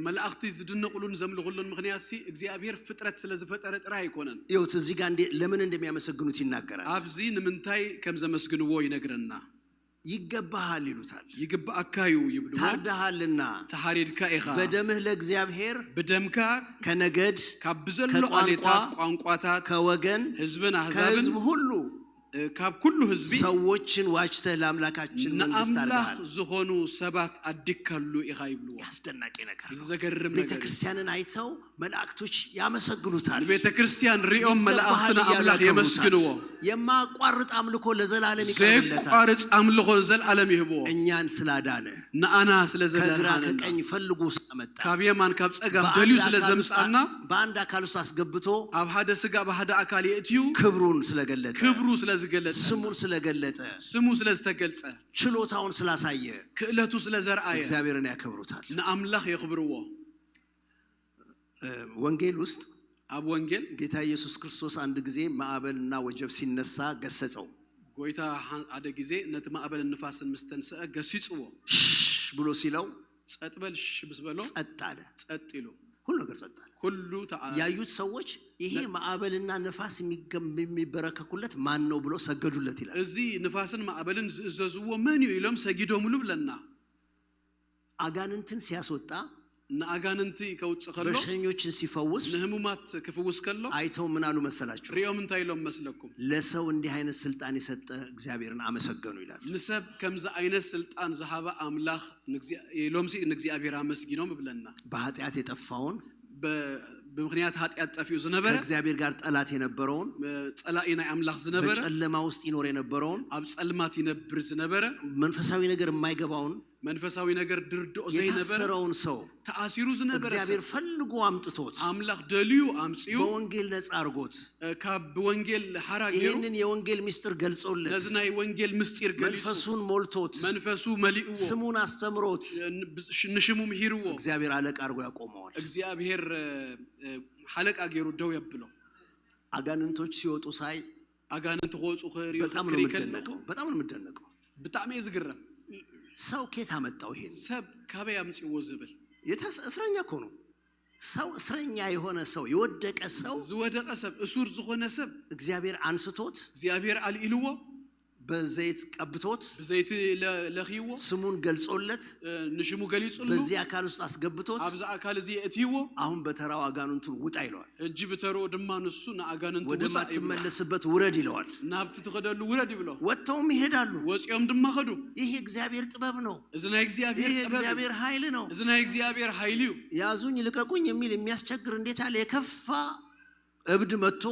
Speaker 9: መላእክት ዝድነቁሉን ዘምልኩሉን ምክንያት እግዚአብሔር ፍጥረት ስለዘፈጠረ ጥራ ይኮነን
Speaker 10: ይውት እዚህ ጋር ለምን እንደሚያመሰግኑት ይናገራል
Speaker 9: አብዚ ንምንታይ ከም ዘመስግንዎ ይነግረና
Speaker 10: ይገባሃል ይሉታል
Speaker 9: ይገባካዩ ይብሉ
Speaker 10: ታርዳሃልና
Speaker 9: ተሐሪድካ ኢኻ
Speaker 10: በደምህ ለእግዚአብሔር
Speaker 9: በደምካ
Speaker 10: ከነገድ
Speaker 9: ካብዘሎ አሌታት ቋንቋታት
Speaker 10: ከወገን
Speaker 9: ህዝብን አሕዛብን
Speaker 10: ከህዝብ ሁሉ
Speaker 9: ካብ ኩሉ ህዝቢ
Speaker 10: ሰዎችን ዋጅተህ ለአምላካችን መንግስት አድርገሃል
Speaker 9: አምላክ ዝኾኑ ሰባት አድካሉ ኢኻ ይብሉ
Speaker 10: ያስደናቂ ነገር
Speaker 9: ዘገርም ነገር
Speaker 10: ቤተክርስቲያንን አይተው መላእክቶች ያመሰግኑታል
Speaker 9: ቤተክርስቲያን ሪኦም መላእክትና አምላክ የመስግንዎ
Speaker 10: የማቋርጥ አምልኮ ለዘላለም ይቀርብለታል
Speaker 9: ዘቋርጥ አምልኮ ዘላለም ይህቦ
Speaker 10: እኛን ስላዳነ
Speaker 9: ናአና ስለዘላለም
Speaker 10: ከግራ ከቀኝ ፈልጉ ስለመጣ
Speaker 9: ካብየማን ካብ ጸጋም ደልዩ ስለዘምጻና
Speaker 10: በአንድ አካል ውስጥ አስገብቶ
Speaker 9: ኣብ ሓደ ስጋ በሓደ አካል የእትዩ
Speaker 10: ክብሩን ስለገለጠ
Speaker 9: ክብሩ ስለዝገለጠ
Speaker 10: ስሙን ስለገለጠ
Speaker 9: ስሙ ስለዝተገልጸ
Speaker 10: ችሎታውን ስላሳየ
Speaker 9: ክእለቱ ስለዘርአየ
Speaker 10: እግዚአብሔርን ያከብሩታል
Speaker 9: ንአምላክ ይኽብርዎ
Speaker 10: ወንጌል ውስጥ
Speaker 9: ኣብ ወንጌል
Speaker 10: ጌታ ኢየሱስ ክርስቶስ አንድ ጊዜ ማዕበልና ወጀብ ሲነሳ ገሰጸው
Speaker 9: ጎይታ አደ ጊዜ ነቲ ማዕበል ንፋስን ምስተንሰ ገሲጽዎ
Speaker 10: ብሎ ሲለው
Speaker 9: ጸጥ በልሽ ብስበሎ
Speaker 10: ጸጥ አለ።
Speaker 9: ጸጥ ይሉ
Speaker 10: ሁሉ ነገር ጸጥ አለ።
Speaker 9: ሁሉ ተአ
Speaker 10: ያዩት ሰዎች ይሄ ማዕበልና ነፋስ የሚበረከኩለት ማን ነው ብሎ ሰገዱለት ይላል።
Speaker 9: እዚ ንፋስን ማዕበልን ዝእዘዝዎ ማን ይሎም ሰጊዶም ልብለና
Speaker 10: አጋንንትን ሲያስወጣ
Speaker 9: ናአጋንንቲ ከውጽ ከሎ
Speaker 10: በሽኞችን ሲፈውስ
Speaker 9: ንህሙማት ክፍውስ ከሎ
Speaker 10: አይተው ምን አሉ መሰላችሁ?
Speaker 9: ሪዮም እንታይሎም መስለኩም
Speaker 10: ለሰው እንዲህ አይነት ስልጣን የሰጠ እግዚአብሔርን አመሰገኑ ይላል።
Speaker 9: ንሰብ ከምዛ አይነት ስልጣን ዘሃባ አምላኽ ሎምሲ ንግዚአብሔር አመስግኖም ብለና
Speaker 10: በኃጢአት የጠፋውን
Speaker 9: በምክንያት ኃጢአት ጠፊው ዝነበረ
Speaker 10: ከእግዚአብሔር ጋር ጠላት የነበረውን
Speaker 9: ጸላኢና አምላኽ ዝነበረ
Speaker 10: በጨለማ ውስጥ ይኖር የነበረውን
Speaker 9: አብ ጸልማት ይነብር ዝነበረ
Speaker 10: መንፈሳዊ ነገር የማይገባውን
Speaker 9: መንፈሳዊ ነገር ድርዶ ዘይነበረ
Speaker 10: የታሰረውን ሰው
Speaker 9: ተአሲሩ ዝነበረ
Speaker 10: እግዚአብሔር ፈልጎ አምጥቶት
Speaker 9: አምላኽ ደልዩ አምጽዩ
Speaker 10: በወንጌል ነፃ አርጎት
Speaker 9: ካብ ወንጌል ሐራገሩ
Speaker 10: ይሄንን የወንጌል ምስጢር ገልጾለት
Speaker 9: ለዝናይ ወንጌል ምስጢር ገልጾ
Speaker 10: መንፈሱን ሞልቶት
Speaker 9: መንፈሱ መሊእዎ
Speaker 10: ስሙን አስተምሮት
Speaker 9: ንሽሙም ሂርዎ
Speaker 10: እግዚአብሔር አለቃ አርጎ ያቆመዋል።
Speaker 9: እግዚአብሔር ሐለቃ ገሩ ደው ያብለው
Speaker 10: አጋንንቶች ሲወጡ ሳይ
Speaker 9: አጋንንት ሆጹ ኸሪ
Speaker 10: በጣም ነው የምደነቀው።
Speaker 9: በጣም ይዝግረም
Speaker 10: ሰው ከየት አመጣው? ይሄን
Speaker 9: ሰብ ካበያ አምጪው ዝብል
Speaker 10: እስረኛ እኮ ነው። ሰው እስረኛ የሆነ ሰው የወደቀ ሰው
Speaker 9: ዝወደቀ ሰብ እሱር ዝሆነ ሰብ
Speaker 10: እግዚአብሔር አንስቶት
Speaker 9: እግዚአብሔር አልኢልዎ
Speaker 10: በዘይት ቀብቶት
Speaker 9: በዘይት ለኺዎ
Speaker 10: ስሙን ገልጾለት
Speaker 9: ንሽሙ ገሊጹሉ
Speaker 10: በዚህ አካል ውስጥ አስገብቶት
Speaker 9: አብዛ አካል እዚ እትይዎ
Speaker 10: አሁን በተራው አጋንንቱን ውጣ ይለዋል።
Speaker 9: እጂ በተሮ ድማንሱ ናአጋንንቱ
Speaker 10: ወደ ማትመለስበት ውረድ ይለዋል።
Speaker 9: ናብት ተኸደሉ ውረድ ይብለው
Speaker 10: ወጥተውም ይሄዳሉ።
Speaker 9: ወጽዮም ድማ ኸዱ
Speaker 10: ይሄ እግዚአብሔር ጥበብ ነው።
Speaker 9: እዝና እግዚአብሔር ጥበብ
Speaker 10: እግዚአብሔር ኃይል ነው።
Speaker 9: እዝና እግዚአብሔር ኃይልዩ
Speaker 10: ያዙኝ ልቀቁኝ የሚል የሚያስቸግር እንዴት ያለ የከፋ እብድ መጥቶ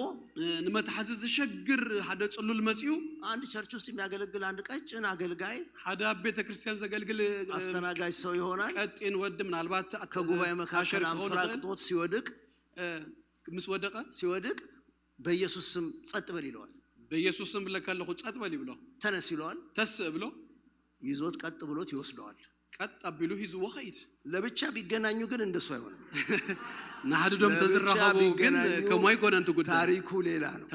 Speaker 9: ንመታሐዝዝ ሸግር ሐደ ጽሉል መጽዩ
Speaker 10: አንድ ቸርች ውስጥ የሚያገለግል አንድ ቀጭን አገልጋይ
Speaker 9: ሐዳ ቤተክርስቲያን ዘገልግል
Speaker 10: አስተናጋጅ ሰው ይሆናል።
Speaker 9: ቀጤን ወድ ምናልባት
Speaker 10: ከጉባኤ መካከል አንፈራቅጦት ሲወድቅ በኢየሱስ ስም ጸጥ በል ይለዋል።
Speaker 9: በኢየሱስ ስም ለካለሁ ጸጥ በል ይብለው
Speaker 10: ተነስ ይለዋል።
Speaker 9: ተስ ብሎ
Speaker 10: ይዞት ቀጥ ብሎት ይወስደዋል።
Speaker 9: ቀጥ አብሉ ይዙ ወኸይድ
Speaker 10: ለብቻ ቢገናኙ ግን እንደሱ አይሆንም።
Speaker 9: ናሐድዶም ተዝራኸቡ ግን ከማይ ጎነንቱ ጉዳይ
Speaker 10: ታሪኩ ሌላ ነው።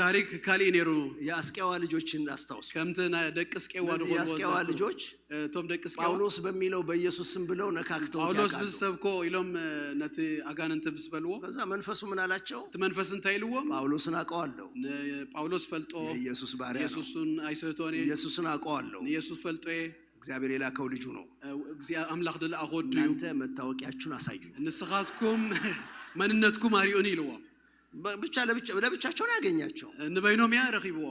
Speaker 9: ታሪክ ካሊ ኔሩ
Speaker 10: የአስቄዋ ልጆችን አስታውሱ።
Speaker 9: ከምተና ደቅስቄዋ ደሆ
Speaker 10: የአስቄዋ ልጆች
Speaker 9: ቶም ደቅስቄዋ
Speaker 10: ጳውሎስ በሚለው በኢየሱስ ስም ብለው ነካክተው
Speaker 9: ጳውሎስ ብሰብኮ ኢሎም ነት አጋንንት ብስበልዎ
Speaker 10: ከዛ መንፈሱ ምን አላቸው?
Speaker 9: መንፈስን ታይልዎ
Speaker 10: ጳውሎስን አውቀዋለሁ።
Speaker 9: ጳውሎስ ፈልጦ
Speaker 10: የኢየሱስ ባሪያ ነው።
Speaker 9: ኢየሱስን አይሰቶኔ
Speaker 10: ኢየሱስን አውቀዋለሁ።
Speaker 9: ኢየሱስ ፈልጦ
Speaker 10: እግዚአብሔር የላከው ልጁ ነው።
Speaker 9: እግዚአብሔር አምላክ ደልአኸዱ
Speaker 10: እናንተ መታወቂያችሁን አሳዩ።
Speaker 9: ንስኻትኩም ማንነትኩም አሪኡኒ ይልዎ
Speaker 10: ብቻ ለብቻቸው ነው ያገኛቸው።
Speaker 9: ንበይኖም ያ ረኺብዎ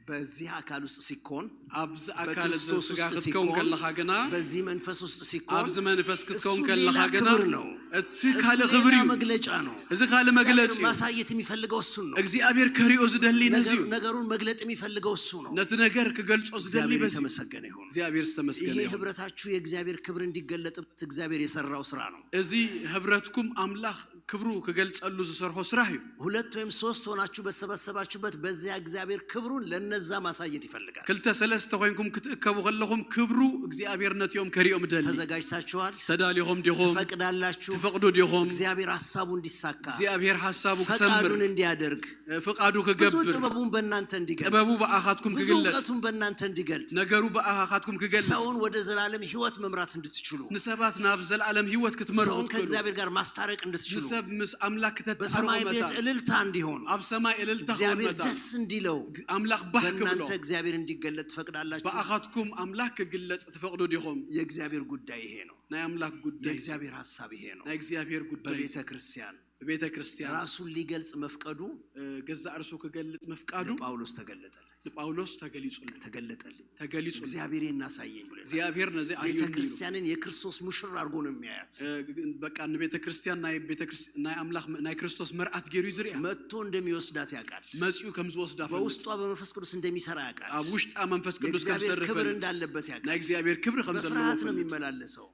Speaker 10: በዚህ አካል ውስጥ ሲኮን
Speaker 9: አብዝ አካል ዘስጋ ክትከውን ከለኻገና
Speaker 10: በዚህ መንፈስ ውስጥ ሲኮን
Speaker 9: አብዝ መንፈስ ክትከውን ከለኻገና
Speaker 10: ነው።
Speaker 9: እቲ ካለ ክብር
Speaker 10: መግለጫ ነው።
Speaker 9: እዚ ካለ መግለጽ
Speaker 10: ማሳየት የሚፈልገው እሱ ነው።
Speaker 9: እግዚአብሔር ከሪኦ ዝደሊ ነዚዩ
Speaker 10: ነገሩን መግለጥ የሚፈልገው እሱ ነው።
Speaker 9: ነት ነገር ከገልጾ ዝደሊ በዚ
Speaker 10: ተመሰገነ ይሁን።
Speaker 9: እግዚአብሔር ተመስገነ ይሁን።
Speaker 10: ይሄ ህብረታችሁ የእግዚአብሔር ክብር እንዲገለጥበት እግዚአብሔር የሰራው ስራ ነው።
Speaker 9: እዚ ህብረትኩም አምላክ ክብሩ ከገልጸሉ ዝሰርሖ ስራ እዩ።
Speaker 10: ሁለት ወይም ሶስት ሆናችሁ በሰበሰባችሁበት በዚያ እግዚአብሔር ክብሩን ለነዛ ማሳየት ይፈልጋል።
Speaker 9: ክልተ ሰለስተ ኮይንኩም ክትእከቡ ከለኹም ክብሩ እግዚአብሔር ነትዮም ከሪኦም ደሊ
Speaker 10: ተዘጋጅታችኋል።
Speaker 9: ተዳሊኹም ዲኹም
Speaker 10: ትፈቅዳላችሁ።
Speaker 9: ትፈቅዱ ዲኹም
Speaker 10: እግዚአብሔር ሐሳቡ እንዲሳካ
Speaker 9: እግዚአብሔር ሐሳቡ ክሰምር
Speaker 10: ፈቃዱን እንዲያደርግ
Speaker 9: ፈቃዱ ከገብር
Speaker 10: ጥበቡን በእናንተ እንዲገልጥ
Speaker 9: ጥበቡ በአኻትኩም ከገለጽ
Speaker 10: እውቀቱን በእናንተ እንዲገልጥ
Speaker 9: ነገሩ በአኻትኩም ከገለጽ
Speaker 10: ሰውን ወደ ዘላለም ህይወት መምራት እንድትችሉ
Speaker 9: ንሰባት ናብ ዘላለም ህይወት ክትመርሑ
Speaker 10: ሰውን ከእግዚአብሔር ጋር ማስታረቅ እንድትችሉ
Speaker 9: ንሰብ ምስ አምላክ
Speaker 10: በሰማይ ቤት እልልታ እንዲሆን
Speaker 9: አብ ሰማይ እልልታ
Speaker 10: እግዚአብሔር ደስ እንዲለው
Speaker 9: አምላክ ባህ ክብሎ
Speaker 10: በእናንተ እግዚአብሔር እንዲገለጥ ትፈቅዳላችሁ።
Speaker 9: በአኻትኩም አምላክ ከግለጽ ትፈቅዱ ዲኹም
Speaker 10: የእግዚአብሔር ጉዳይ ይሄ ነው።
Speaker 9: ናይ አምላክ ጉዳይ
Speaker 10: የእግዚአብሔር ሐሳብ ይሄ ነው።
Speaker 9: ናይ እግዚአብሔር ጉዳይ
Speaker 10: በቤተ ክርስቲያን ራሱን ሊገልጽ መፍቀዱ
Speaker 9: ገዛ እርሱ ከገልጽ መፍቃዱ
Speaker 10: ጳውሎስ ተገለጠለት።
Speaker 9: ጳውሎስ
Speaker 10: ተገለጠልኝ
Speaker 9: ተገሊጹ
Speaker 10: እግዚአብሔር እናሳየኝ ብሎ
Speaker 9: እግዚአብሔር ነዚ አዩ
Speaker 10: ቤተ ክርስቲያንን የክርስቶስ ሙሽራ አድርጎ ነው የሚያያት።
Speaker 9: በቃ ቤተ ክርስቲያን ናይ አምላክ ናይ ክርስቶስ መርዓት ገይሩ ይዝሪያ
Speaker 10: መጥቶ እንደሚወስዳት ያውቃል።
Speaker 9: መጽኡ ከምዝ ወስዳ
Speaker 10: በውስጧ በመንፈስ ቅዱስ እንደሚሰራ ያውቃል።
Speaker 9: አብ ውሽጣ መንፈስ ቅዱስ ከምሰርፈ
Speaker 10: ክብር እንዳለበት ያውቃል።
Speaker 9: ናይ እግዚአብሔር ክብር ከምዘለው
Speaker 10: በፍርሃት ነው የሚመላለሰው።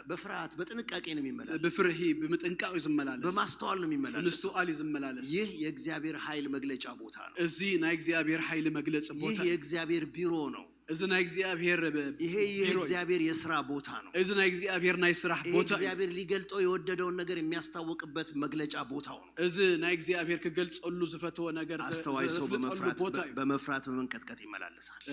Speaker 10: በፍርሃት በጥንቃቄ ነው የሚመላለስ።
Speaker 9: በፍርሂ በመጥንቃቅ ይዝመላለስ።
Speaker 10: በማስተዋል ነው የሚመላለስ።
Speaker 9: ንስተዋል ይዝመላለስ።
Speaker 10: ይህ የእግዚአብሔር ኃይል መግለጫ ቦታ ነው።
Speaker 9: እዚ ናይ እግዚአብሔር ኃይል መግለጽ ቦታ
Speaker 10: ይህ የእግዚአብሔር ቢሮ ነው።
Speaker 9: እዚ ናይ እግዚአብሔር
Speaker 10: ይሄ የእግዚአብሔር የሥራ ቦታ ነው።
Speaker 9: እዚ ናይ እግዚአብሔር ናይ ስራሕ ቦታ
Speaker 10: እግዚአብሔር ሊገልጠው የወደደውን ነገር የሚያስታውቅበት መግለጫ ቦታው ነው።
Speaker 9: እዚ ናይ እግዚአብሔር ከገልጸሉ ዝፈተወ ነገር
Speaker 10: አስተዋይ ሰው በመፍራት በመንቀጥቀጥ ይመላለሳል።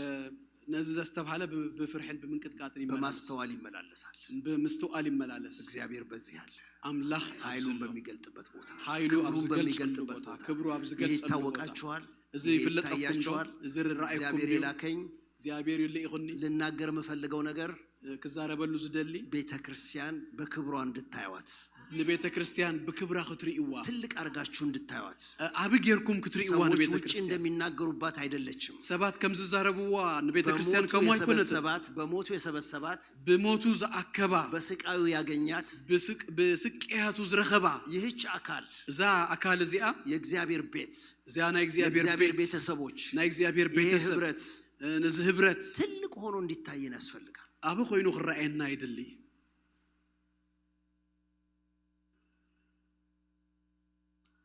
Speaker 9: ነዚህ ዘስተብሃለ በፍርሕን በመንቀጥቀጥን ይመላለስ
Speaker 10: በማስተዋል ይመላለሳል
Speaker 9: በመስተዋል ይመላለስ
Speaker 10: እግዚአብሔር በዚህ አለ
Speaker 9: አምላክ
Speaker 10: ኃይሉን በሚገልጥበት ቦታ
Speaker 9: ኃይሉ
Speaker 10: በሚገልጥበት ቦታ
Speaker 9: ክብሩ አብዝገልጽ
Speaker 10: ይታወቃችኋል
Speaker 9: እዚህ ይፈለጣችኋል እዚህ ራእይኩም
Speaker 10: እግዚአብሔር ይላከኝ
Speaker 9: እግዚአብሔር ይልይኹኒ
Speaker 10: ልናገር የምፈልገው ነገር
Speaker 9: ክዛረበሉ ዝደሊ
Speaker 10: ቤተክርስቲያን በክብሯ እንድታዩዋት
Speaker 9: ለቤተ ክርስቲያን በክብራ ክትሪዋ
Speaker 10: ትልቅ አርጋችሁ እንድታዩት
Speaker 9: አብጌርኩም ክትሪዋ ለቤተ
Speaker 10: ክርስቲያን ሰዎች እንደሚናገሩባት አይደለችም
Speaker 9: ሰባት ከምዝዛረቡዋ ለቤተ ክርስቲያን ከማይኮነ
Speaker 10: ሰባት በሞቱ የሰበሰባት
Speaker 9: በሞቱ ዘአከባ
Speaker 10: በስቃዩ ያገኛት
Speaker 9: በስቅያቱ ዝረኸባ
Speaker 10: ይህች አካል
Speaker 9: ዛ አካል እዚያ
Speaker 10: የእግዚአብሔር ቤት
Speaker 9: ዚያና እግዚአብሔር
Speaker 10: ቤተሰቦች
Speaker 9: ና እግዚአብሔር ቤተሰብ
Speaker 10: ህብረት
Speaker 9: ነዚህ ህብረት
Speaker 10: ትልቅ ሆኖ እንዲታየን ያስፈልጋል
Speaker 9: አብ ሆይኑ ክራኤና አይደሊ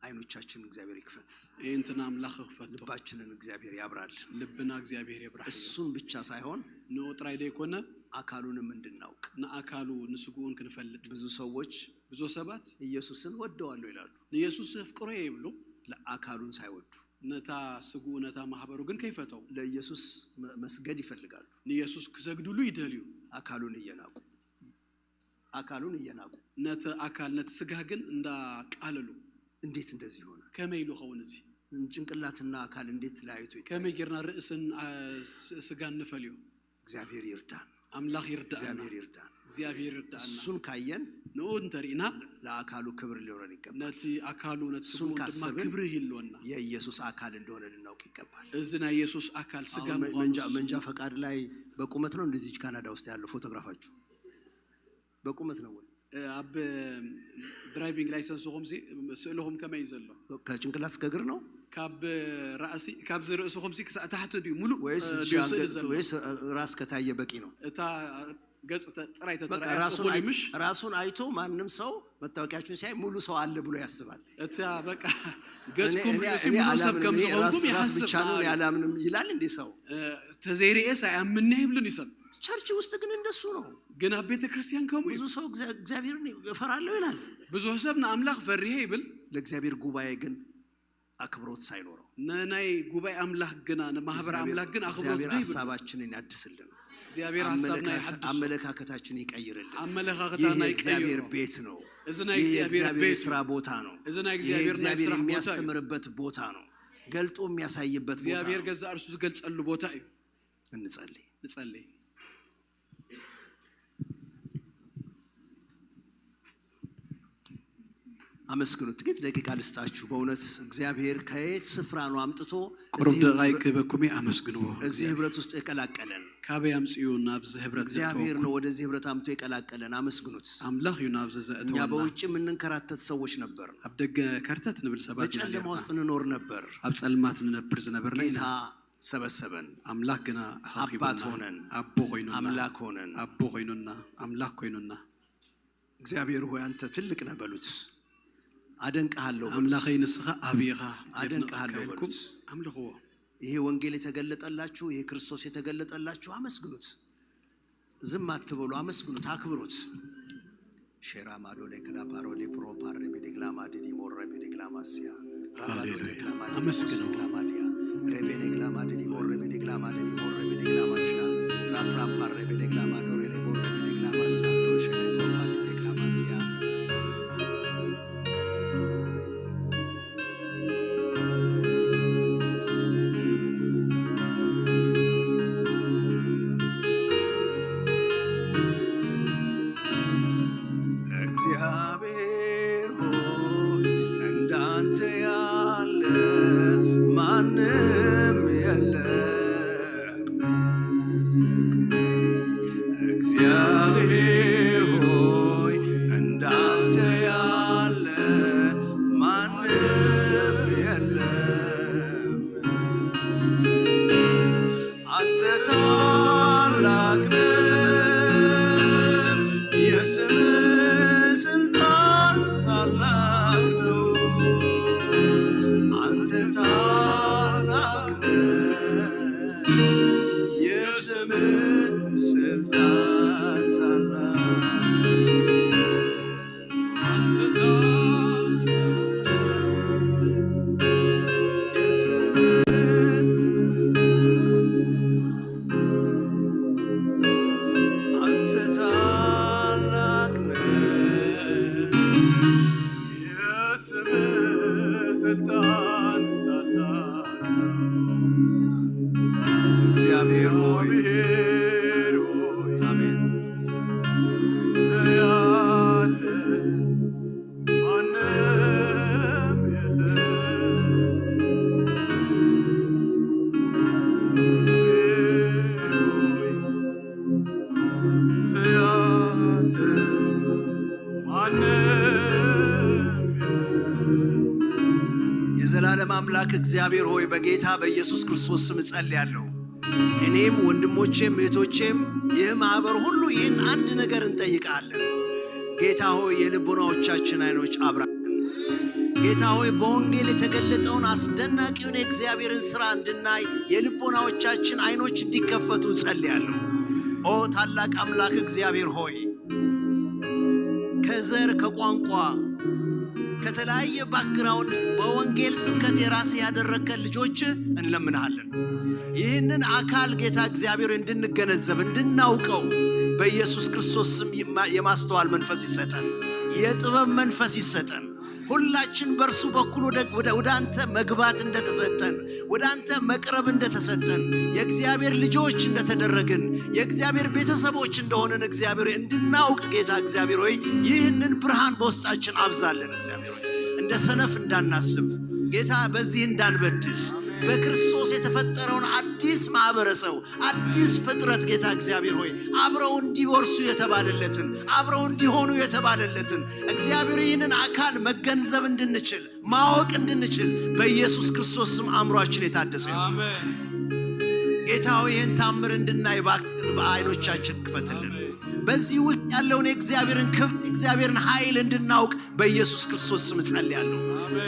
Speaker 10: አይኖቻችን እግዚአብሔር ይክፈት
Speaker 9: እንትና አምላክ ይክፈት
Speaker 10: ልባችንን እግዚአብሔር ያብራል
Speaker 9: ልብና እግዚአብሔር ያብራል
Speaker 10: እሱን ብቻ ሳይሆን
Speaker 9: ነው ጥራይ ደይኮነ
Speaker 10: አካሉንም እንድናውቅ
Speaker 9: አካሉ ንስጉን ክንፈልጥ
Speaker 10: ብዙ ሰዎች
Speaker 9: ብዙ ሰባት
Speaker 10: ኢየሱስን ወደዋለሁ ይላሉ
Speaker 9: ኢየሱስ ፍቅሩ ይብሉ
Speaker 10: ለአካሉን ሳይወዱ
Speaker 9: ነታ ስጉ ነታ ማህበሩ ግን ከይፈተው
Speaker 10: ለኢየሱስ መስገድ ይፈልጋሉ
Speaker 9: ኢየሱስ ከሰግዱሉ ይደልዩ
Speaker 10: አካሉን እየናቁ
Speaker 9: ነታ አካል ነታ ስጋ ግን እንዳ ቃለሉ
Speaker 10: እንዴት እንደዚህ ይሆናል
Speaker 9: ከመይሉ ኸውን እዚ
Speaker 10: ጭንቅላትና አካል እንዴት ላይቶ
Speaker 9: ከመይገርና ርዕስን ስጋን ነፈልዩ
Speaker 10: እግዚአብሔር ይርዳን
Speaker 9: አምላክ ይርዳን እግዚአብሔር ይርዳን
Speaker 10: እሱን ካየን
Speaker 9: ነው እንተሪና
Speaker 10: ለአካሉ ክብር ሊኖረን ይገባል
Speaker 9: ነቲ አካሉ ነቲ ስጉ ድማ ክብር ይልወና
Speaker 10: የኢየሱስ አካል እንደሆነ ልናውቅ ይገባል
Speaker 9: እዝና ኢየሱስ አካል ስጋ
Speaker 10: መንጃ ፈቃድ ላይ በቁመት ነው እንደዚህ ካናዳ ውስጥ ያለው ፎቶግራፋችሁ በቁመት ነው ወይ
Speaker 9: አብ ድራይቪንግ ላይሰንስ ሆምሲ ስእለሁም ከመይ ዘሎ
Speaker 10: ከጭንቅላት እስከ እግር ነው
Speaker 9: ካብ ራእሲ ካብ ዝርእሱ ሆምሲ ከሳታህቱ ዲ ሙሉ
Speaker 10: ወይስ ራስ ከታየ በቂ ነው
Speaker 9: እታ ገጽ ጥራይ
Speaker 10: ራሱን አይቶ ማንም ሰው መታወቂያችሁን ሲያይ ሙሉ ሰው አለ ብሎ ያስባል
Speaker 9: እታ በቃ ገጽኩም ሙሉ ሰብ ከም ዝሆንኩም
Speaker 10: ያስብ ያላምንም ይላል እንዴ ሰው
Speaker 9: ተዘይሪኤስ አያምነ ይብሉን ይሰብ
Speaker 10: ቸርች ውስጥ ግን እንደሱ ነው
Speaker 9: ግን አቤተ ክርስቲያን ከሙ
Speaker 10: ብዙ ሰው እግዚአብሔርን ይፈራል ይላል
Speaker 9: ብዙ ሰብና አምላክ ፈሪሄ ይብል
Speaker 10: ለእግዚአብሔር ጉባኤ ግን አክብሮት ሳይኖረው
Speaker 9: ነናይ ጉባኤ አምላክ ግና ማህበር አምላክ ግን አክብሮት
Speaker 10: ይብል ሐሳባችንን ያድስልን
Speaker 9: እግዚአብሔር ሐሳብና ያድስ
Speaker 10: አመለካከታችን ይቀይርልን
Speaker 9: አመለካከታና
Speaker 10: እግዚአብሔር ቤት ነው
Speaker 9: እዝና እግዚአብሔር ቤት
Speaker 10: ስራ ቦታ ነው
Speaker 9: እዝና እግዚአብሔር ስራ ቦታ
Speaker 10: የሚያስተምርበት ቦታ ነው ገልጦ የሚያሳይበት ቦታ
Speaker 9: እግዚአብሔር ገዛ እርሱ ዝገልጸሉ ቦታ እዩ እንጸልይ
Speaker 10: አመስግኑ ጥቂት ደቂቃ ልስጣችሁ በእውነት እግዚአብሔር ከየት ስፍራ ነው አምጥቶ
Speaker 9: ቁርብ ደቂቃ ከበኩሜ አመስግኑ
Speaker 10: እዚህ ህብረት ውስጥ የቀላቀለን
Speaker 9: ካበ ያምጽዩና ብዝ ህብረት
Speaker 10: እግዚአብሔር ነው ወደዚህ ህብረት አምጥቶ የቀላቀለን አመስግኑት
Speaker 9: አምላክ ይሁን አብዘዘ
Speaker 10: እኛ በውጭ ምንንከራተት ሰዎች ነበር
Speaker 9: አብደገ ከርተት ንብል ሰባት
Speaker 10: በጨለማ ውስጥ እንኖር ነበር
Speaker 9: አብጸልማት ነበር ዝነበርና
Speaker 10: ጌታ ሰበሰበን
Speaker 9: አምላክ ገና
Speaker 10: አባት ሆነን
Speaker 9: አቦ ሆይኑና
Speaker 10: አምላክ ሆነን
Speaker 9: አቦ ሆይኑና አምላክ ሆይኑና
Speaker 10: እግዚአብሔር ሆይ አንተ ትልቅ ነህ በሉት አደንቀሃለሁ
Speaker 9: አምላከይ ንስኻ አብይኻ
Speaker 10: አደንቀሃለሁ በሉት
Speaker 9: አምልኽዎ
Speaker 10: ይሄ ወንጌል የተገለጠላችሁ ይሄ ክርስቶስ የተገለጠላችሁ አመስግኑት ዝም አትበሉ አመስግኑት አክብሩት ሼራ ማዶሌ ክላፓሮ ሌፕሮ ፓሬ በደግላማ ዲዲ ሞረ በደግላማ ሲያ ራባዶ ደግላማ
Speaker 9: አመስግኑ
Speaker 10: ክላማዲያ ረቤኔ ግላማ ዲዲ ሞረ በደግላማ ዲዲ ሞረ በደግላማ ሻ ትራፕራ ፓሬ በደግላማ ዶሬ ሞረ በደግላማ ሳቶ ሼሌ ፕሮፓዲ ደግላማ ሲያ እግዚአብሔር ሆይ እንዳ
Speaker 1: ስልጣን ታላቅ
Speaker 10: እግዚአብሔር ሆይ አሜን
Speaker 1: ተያለ ማንም የለም
Speaker 10: የዘላለም አምላክ እግዚአብሔር ሆይ በጌታ በኢየሱስ ክርስቶስ ስም ጸልያለሁ። እኔም ወንድሞቼም እህቶቼም ይህ ማህበር ሁሉ ይህን አንድ ነገር እንጠይቃለን። ጌታ ሆይ የልቦናዎቻችን አይኖች አብራለን። ጌታ ሆይ በወንጌል የተገለጠውን አስደናቂውን የእግዚአብሔርን ሥራ እንድናይ የልቦናዎቻችን አይኖች እንዲከፈቱ ጸልያለሁ። ኦ ታላቅ አምላክ እግዚአብሔር ሆይ ከዘር ከቋንቋ ከተለያየ ባክግራውንድ በወንጌል ስብከት የራስህ ያደረከን ልጆች እንለምንሃለን። ይህንን አካል ጌታ እግዚአብሔር እንድንገነዘብ እንድናውቀው በኢየሱስ ክርስቶስ ስም የማስተዋል መንፈስ ይሰጠን፣ የጥበብ መንፈስ ይሰጠን። ሁላችን በእርሱ በኩል ወደ አንተ መግባት እንደተሰጠን፣ ወደ አንተ መቅረብ እንደተሰጠን፣ የእግዚአብሔር ልጆች እንደተደረግን፣ የእግዚአብሔር ቤተሰቦች እንደሆንን እግዚአብሔር እንድናውቅ ጌታ እግዚአብሔር ሆይ ይህንን ብርሃን በውስጣችን አብዛለን። እግዚአብሔር ሆይ እንደ ሰነፍ እንዳናስብ ጌታ በዚህ እንዳንበድል በክርስቶስ የተፈጠረውን አዲስ ማህበረሰብ አዲስ ፍጥረት ጌታ እግዚአብሔር ሆይ አብረው እንዲወርሱ የተባለለትን አብረው እንዲሆኑ የተባለለትን እግዚአብሔር ይህንን አካል መገንዘብ እንድንችል ማወቅ እንድንችል በኢየሱስ ክርስቶስ ስም አእምሯችን የታደሰ አሜን። ጌታ ሆይ ይህን ታምር እንድናይ በዓይኖቻችን ክፈትልን። በዚህ ውስጥ ያለውን የእግዚአብሔርን ክብር የእግዚአብሔርን ኃይል እንድናውቅ በኢየሱስ ክርስቶስ ስም ጸልያለሁ።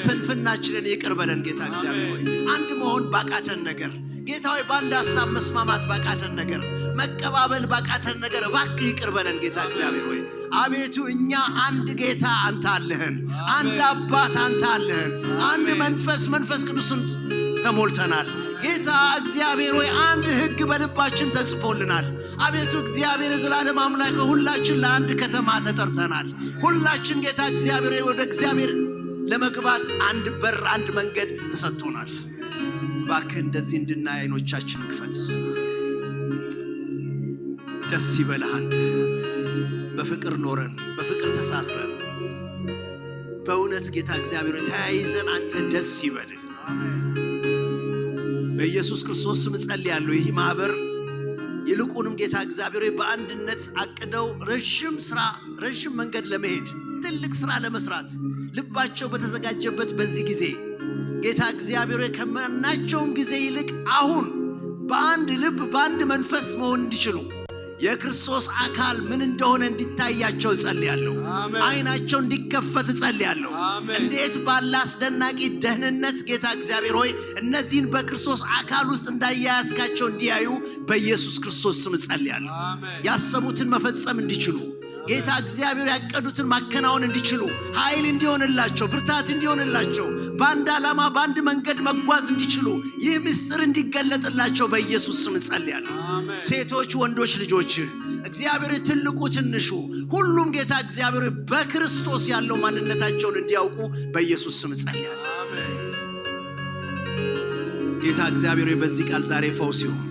Speaker 10: ስንፍናችንን ይቅር በለን ጌታ እግዚአብሔር ሆይ አንድ መሆን ባቃተን ነገር ጌታ ሆይ በአንድ ሐሳብ መስማማት ባቃተን ነገር መቀባበል ባቃተን ነገር እባክህ ይቅር በለን ጌታ እግዚአብሔር ሆይ አቤቱ እኛ አንድ ጌታ አንተ አለህን፣ አንድ አባት አንተ አለህን፣ አንድ መንፈስ ቅዱስን ተሞልተናል። ጌታ እግዚአብሔር ሆይ አንድ ሕግ በልባችን ተጽፎልናል። አቤቱ እግዚአብሔር የዘላለም አምላክ ሁላችን ለአንድ ከተማ ተጠርተናል። ሁላችን ጌታ እግዚአብሔር ወደ እግዚአብሔር ለመግባት አንድ በር አንድ መንገድ ተሰጥቶናል። እባክህ እንደዚህ እንድናይ አይኖቻችን ክፈት። ደስ ይበልህ አንተ በፍቅር ኖረን በፍቅር ተሳስረን በእውነት ጌታ እግዚአብሔር ተያይዘን አንተ ደስ ይበልህ። በኢየሱስ ክርስቶስ ስም ጸልያለሁ። ይህ ማህበር ይልቁንም ጌታ እግዚአብሔር በአንድነት አቅደው ረጅም መንገድ ለመሄድ ትልቅ ሥራ ለመስራት ልባቸው በተዘጋጀበት በዚህ ጊዜ ጌታ እግዚአብሔር ከማናቸውም ጊዜ ይልቅ አሁን በአንድ ልብ በአንድ መንፈስ መሆን እንዲችሉ የክርስቶስ አካል ምን እንደሆነ እንዲታያቸው ጸልያለሁ። አይናቸው እንዲከፈት ጸልያለሁ። እንዴት ባለ አስደናቂ ደህንነት ጌታ እግዚአብሔር ሆይ እነዚህን በክርስቶስ አካል ውስጥ እንዳያያዝካቸው እንዲያዩ በኢየሱስ ክርስቶስ ስም ጸልያለሁ። ያሰቡትን መፈጸም እንዲችሉ ጌታ እግዚአብሔር ያቀዱትን ማከናወን እንዲችሉ ኃይል እንዲሆንላቸው ብርታት እንዲሆንላቸው በአንድ ዓላማ በአንድ መንገድ መጓዝ እንዲችሉ ይህ ምስጢር እንዲገለጥላቸው በኢየሱስ ስም ጸልያለሁ። ሴቶች ወንዶች ልጆች እግዚአብሔር ትልቁ ትንሹ ሁሉም ጌታ እግዚአብሔር በክርስቶስ ያለው ማንነታቸውን እንዲያውቁ በኢየሱስ ስም ጸልያለሁ። ጌታ እግዚአብሔር በዚህ ቃል ዛሬ ፈውስ ይሁን።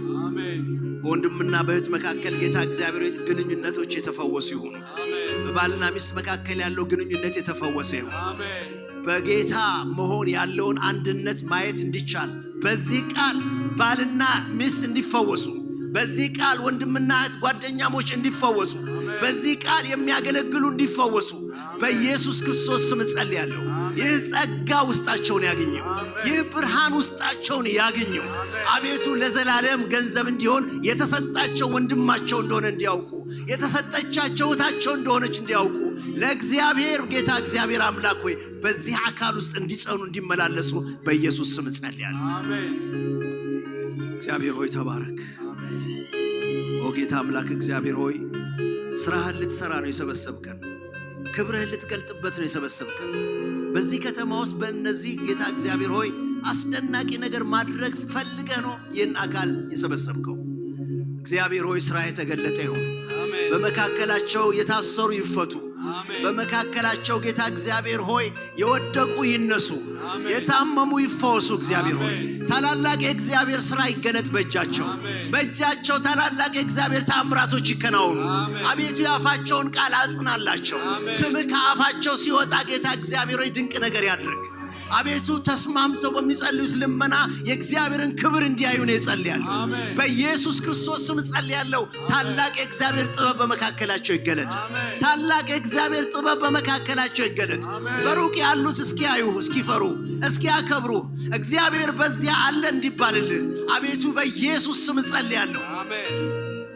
Speaker 10: በወንድምና በእህት መካከል ጌታ እግዚአብሔር ግንኙነቶች የተፈወሱ ይሁኑ። በባልና ሚስት መካከል ያለው ግንኙነት የተፈወሰ ይሁን። በጌታ መሆን ያለውን አንድነት ማየት እንዲቻል በዚህ ቃል ባልና ሚስት እንዲፈወሱ፣ በዚህ ቃል ወንድምና እህት ጓደኛሞች እንዲፈወሱ፣ በዚህ ቃል የሚያገለግሉ እንዲፈወሱ በኢየሱስ ክርስቶስ ስም ጸልያለሁ። ይህ ጸጋ ውስጣቸውን ያገኘው፣ ይህ ብርሃን ውስጣቸውን ያገኘው አቤቱ ለዘላለም ገንዘብ እንዲሆን የተሰጣቸው ወንድማቸው እንደሆነ እንዲያውቁ፣ የተሰጠቻቸው እህታቸው እንደሆነች እንዲያውቁ ለእግዚአብሔር ጌታ እግዚአብሔር አምላክ ሆይ በዚህ አካል ውስጥ እንዲጸኑ እንዲመላለሱ በኢየሱስ ስም ጸልያለሁ። እግዚአብሔር ሆይ ተባረክ። ኦ ጌታ አምላክ እግዚአብሔር ሆይ ስራህን ልትሰራ ነው የሰበሰብከን፣ ክብርህን ልትገልጥበት ነው የሰበሰብከን። በዚህ ከተማ ውስጥ በእነዚህ ጌታ እግዚአብሔር ሆይ አስደናቂ ነገር ማድረግ ፈልገህ ነው ይህን አካል የሰበሰብከው። እግዚአብሔር ሆይ ስራ የተገለጠ ይሁን። በመካከላቸው የታሰሩ ይፈቱ፣ በመካከላቸው ጌታ እግዚአብሔር ሆይ የወደቁ ይነሱ፣ የታመሙ ይፈወሱ። እግዚአብሔር ሆይ ታላላቅ የእግዚአብሔር ሥራ ይገለጥ በእጃቸው ታላላቅ የእግዚአብሔር ተአምራቶች ይከናወኑ። አቤቱ ያፋቸውን ቃል አጽናላቸው። ስምህ ከአፋቸው ሲወጣ ጌታ እግዚአብሔር ሆይ ድንቅ ነገር ያድርግ። አቤቱ ተስማምተው በሚጸልዩት ልመና የእግዚአብሔርን ክብር እንዲያዩ ነው ጸልያለሁ። በኢየሱስ ክርስቶስ ስም ጸልያለሁ። ታላቅ የእግዚአብሔር ጥበብ በመካከላቸው ይገለጥ። ታላቅ የእግዚአብሔር ጥበብ በመካከላቸው ይገለጥ። በሩቅ ያሉት እስኪያዩ፣ እስኪፈሩ፣ እስኪያከብሩ እግዚአብሔር በዚያ አለ እንዲባልልህ አቤቱ በኢየሱስ ስም ጸልያለሁ።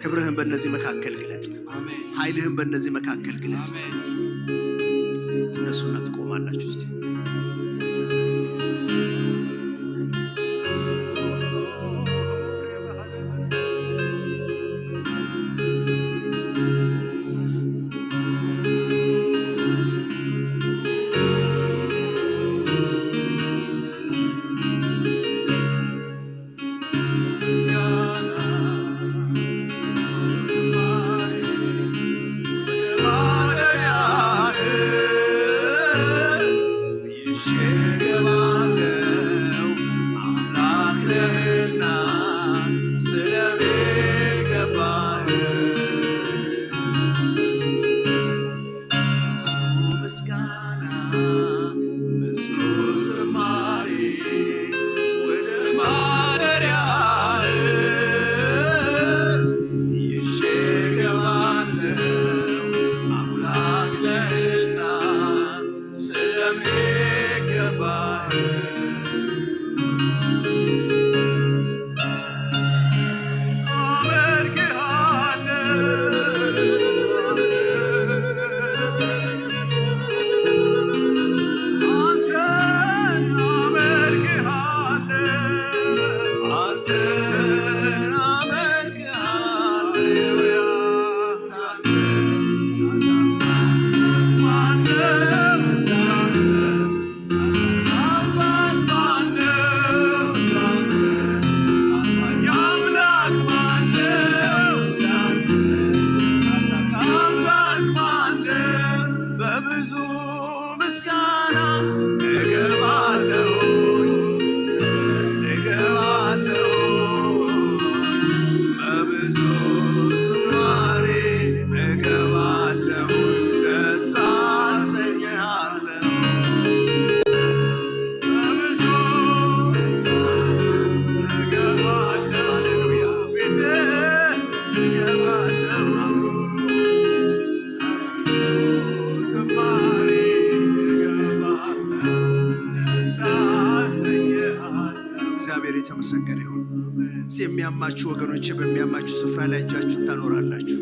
Speaker 10: ክብርህን በእነዚህ መካከል ግለጥ። ኃይልህን በእነዚህ መካከል ግለጥ። ትነሱና ትቆማላችሁ እስቲ የሚያማችሁ ወገኖቼ በሚያማችሁ ስፍራ ላይ እጃችሁን ታኖራላችሁ።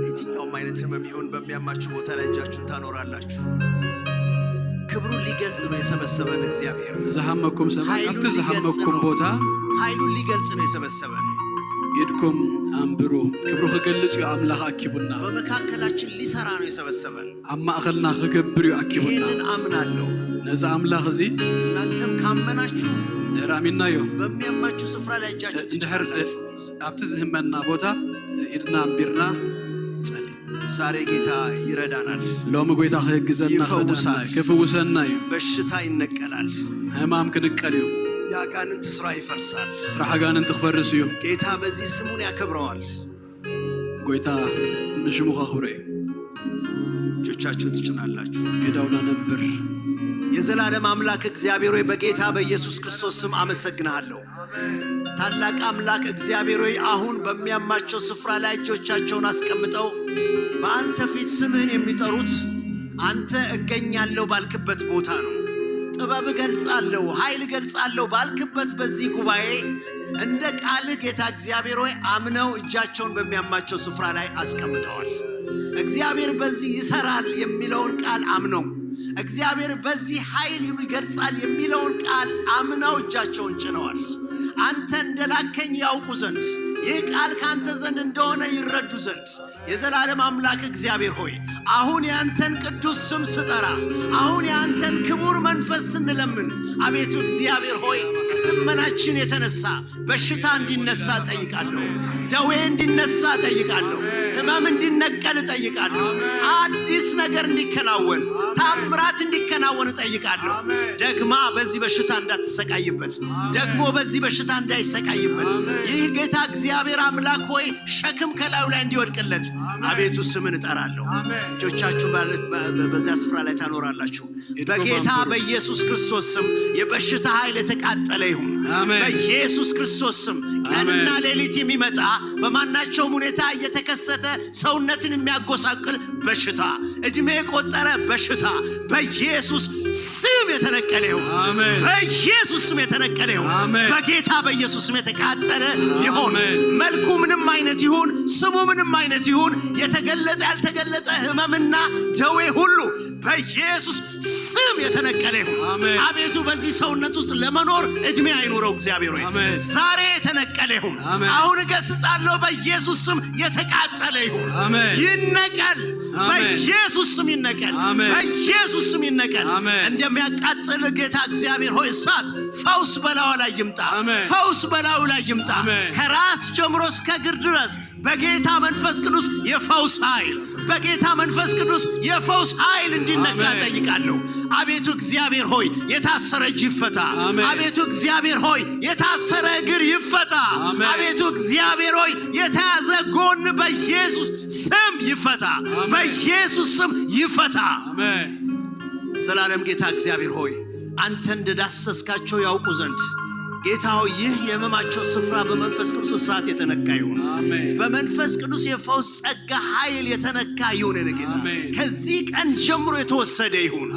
Speaker 10: የትኛውም አይነት ህመም ይሁን በሚያማችሁ ቦታ ላይ እጃችሁን ታኖራላችሁ። ክብሩን ሊገልጽ ነው የሰበሰበን እግዚአብሔር።
Speaker 9: ዘሐመኩም ሰማይ አብተ ዘሐመኩም ቦታ
Speaker 10: ኃይሉን ሊገልጽ ነው የሰበሰበን።
Speaker 9: ይድኩም አንብሩ ክብሩ ከገልጽ አምላክ አኪቡና
Speaker 10: በመካከላችን ሊሰራ ነው የሰበሰበን።
Speaker 9: አማእኸልና ከገብር አኪቡና
Speaker 10: ይሄንን አምናለሁ።
Speaker 9: ነዛ አምላክ እዚ
Speaker 10: እናንተም ካመናችሁ
Speaker 9: ራሚናዮ
Speaker 10: በሚያማችሁ ስፍራ ላይ እጃችሁን ትጭናላችሁ።
Speaker 9: አብተ ዝህመና ቦታ ኢድና አምቢርና ጸልይ።
Speaker 10: ዛሬ ጌታ ይረዳናል።
Speaker 9: ሎም ጎይታ ከግዘና ከፈውሰና
Speaker 10: በሽታ ይነቀላል።
Speaker 9: ህማም ክንቀልዩ
Speaker 10: ያጋንንት ስራ ይፈርሳል።
Speaker 9: ስራ ያጋንንት ተፈርስዩ
Speaker 10: ጌታ በዚህ ስሙን ያከብረዋል።
Speaker 9: ጎይታ ንሽሙ ከክብረዩ
Speaker 10: እጆቻችሁን ትጭናላችሁ።
Speaker 9: ጌዳውና ነበር
Speaker 10: የዘላለም አምላክ እግዚአብሔር ሆይ በጌታ በኢየሱስ ክርስቶስ ስም አመሰግናለሁ። ታላቅ አምላክ እግዚአብሔር ሆይ አሁን በሚያማቸው ስፍራ ላይ እጆቻቸውን አስቀምጠው በአንተ ፊት ስምህን የሚጠሩት አንተ እገኛለሁ ባልክበት ቦታ ነው። ጥበብ ገልጻለሁ፣ ኃይል ገልጻለሁ ባልክበት በዚህ ጉባኤ እንደ ቃልህ ጌታ እግዚአብሔር ሆይ አምነው እጃቸውን በሚያማቸው ስፍራ ላይ አስቀምጠዋል። እግዚአብሔር በዚህ ይሰራል የሚለውን ቃል አምነው እግዚአብሔር በዚህ ኃይል ይገልጻል የሚለውን ቃል አምነው እጃቸውን ጭነዋል። አንተ እንደላከኝ ያውቁ ዘንድ ይህ ቃል ካንተ ዘንድ እንደሆነ ይረዱ ዘንድ የዘላለም አምላክ እግዚአብሔር ሆይ አሁን ያንተን ቅዱስ ስም ስጠራ አሁን ያንተን ክቡር መንፈስ ስንለምን አቤቱ እግዚአብሔር ሆይ ልመናችን የተነሳ በሽታ እንዲነሳ ጠይቃለሁ። ደዌ እንዲነሳ ጠይቃለሁ። ህመም እንዲነቀል እጠይቃለሁ። አዲስ ነገር እንዲከናወን፣ ታምራት እንዲከናወን እጠይቃለሁ። ደግማ በዚህ በሽታ እንዳትሰቃይበት፣ ደግሞ በዚህ በሽታ እንዳይሰቃይበት ይህ ጌታ እግዚአብሔር አምላክ ሆይ ሸክም ከላዩ ላይ እንዲወድቅለት አቤቱ ስምን እጠራለሁ። እጆቻችሁ በዚያ ስፍራ ላይ ታኖራላችሁ። በጌታ በኢየሱስ ክርስቶስ ስም የበሽታ ኃይል የተቃጠለ ይሁን። በኢየሱስ ክርስቶስ ስም ቀንና ሌሊት የሚመጣ በማናቸውም ሁኔታ እየተከሰተ ሰውነትን የሚያጎሳቅል በሽታ፣ እድሜ የቆጠረ በሽታ በኢየሱስ ስም የተነቀለ ይሁን። በኢየሱስ ስም የተነቀለ ይሁን። በጌታ በኢየሱስ ስም የተቃጠለ ይሁን። መልኩ ምንም አይነት ይሁን፣ ስሙ ምንም አይነት ይሁን፣ የተገለጠ ያልተገለጠ ህመምና ደዌ ሁሉ በኢየሱስ ስም የተነቀለ ይሁን። አቤቱ በዚህ ሰውነት ውስጥ ለመኖር እድሜ አይኑረው እግዚአብሔር ሆይ ዛሬ የተነቀለ ይሁን። አሁን ገስጻለሁ በኢየሱስ ስም የተቃጠለ ይሁን። ይነቀል፣ በኢየሱስ ስም ይነቀል፣ በኢየሱስ ስም ይነቀል። እንደሚያቃጥል ጌታ እግዚአብሔር ሆይ እሳት ፈውስ በላዩ ላይ ይምጣ፣ ፈውስ በላዩ ላይ ይምጣ። ከራስ ጀምሮ እስከ እግር ድረስ በጌታ መንፈስ ቅዱስ የፈውስ ኃይል፣ በጌታ መንፈስ ቅዱስ የፈውስ ኃይል እንዲነካ ጠይቃለሁ። አቤቱ እግዚአብሔር ሆይ የታሰረ እጅ ይፈታ። አቤቱ እግዚአብሔር ሆይ የታሰረ እግር ይፈታ። አቤቱ እግዚአብሔር ሆይ የተያዘ ጎን በኢየሱስ ስም ይፈታ፣ በኢየሱስ ስም ይፈታ። ዘላለም ጌታ እግዚአብሔር ሆይ አንተ እንደዳሰስካቸው ያውቁ ዘንድ ጌታ ሆይ ይህ የህመማቸው ስፍራ በመንፈስ ቅዱስ እሳት የተነካ ይሁን። በመንፈስ ቅዱስ የፈውስ ጸጋ ኃይል የተነካ ይሁን። ጌታ ከዚህ ቀን ጀምሮ የተወሰደ ይሁን።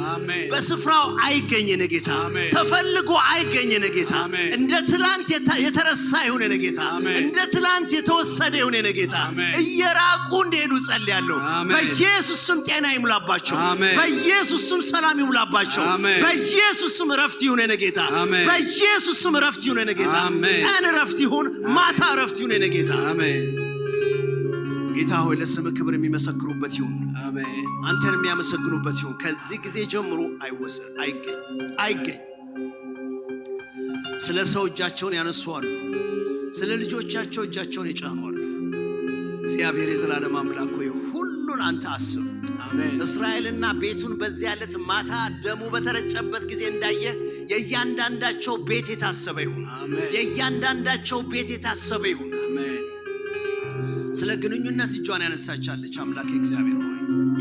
Speaker 10: በስፍራው አይገኝ ጌታ፣ ተፈልጎ አይገኝ ጌታ። እንደ ትላንት የተረሳ ይሁን ጌታ፣ እንደ ትላንት የተወሰደ ይሁን ጌታ። እየራቁ እንዲሄዱ ጸልያለሁ። በኢየሱስ ስም ጤና ይሙላባቸው፣ በኢየሱስ ስም ሰላም ይሙላባቸው፣ በኢየሱስ ስም ረፍት ይሁን ጌታ፣ በኢየሱስ ስም ረፍት ይሁን ጌታ። ቀን ረፍት ይሁን፣ ማታ ረፍት ይሁን ጌታ። ጌታ ሆይ ለስም ክብር የሚመሰክሩበት ይሁን፣ አንተን የሚያመሰግኑበት ይሁን። ከዚህ ጊዜ ጀምሮ አይወሰድ፣ አይገኝ። ስለ ሰው እጃቸውን ያነሱዋሉ፣ ስለ ልጆቻቸው እጃቸውን ይጫኑዋሉ። እግዚአብሔር የዘላለም አምላክ ሆይ ሁሉን አንተ አስብ። እስራኤልና ቤቱን በዚያ ዕለት ማታ ደሙ በተረጨበት ጊዜ እንዳየ የእያንዳንዳቸው ቤት የታሰበ ይሁን፣ የእያንዳንዳቸው ቤት የታሰበ ይሁን። ስለ ግንኙነት እጇን ያነሳቻለች አምላክ እግዚአብሔር ሆይ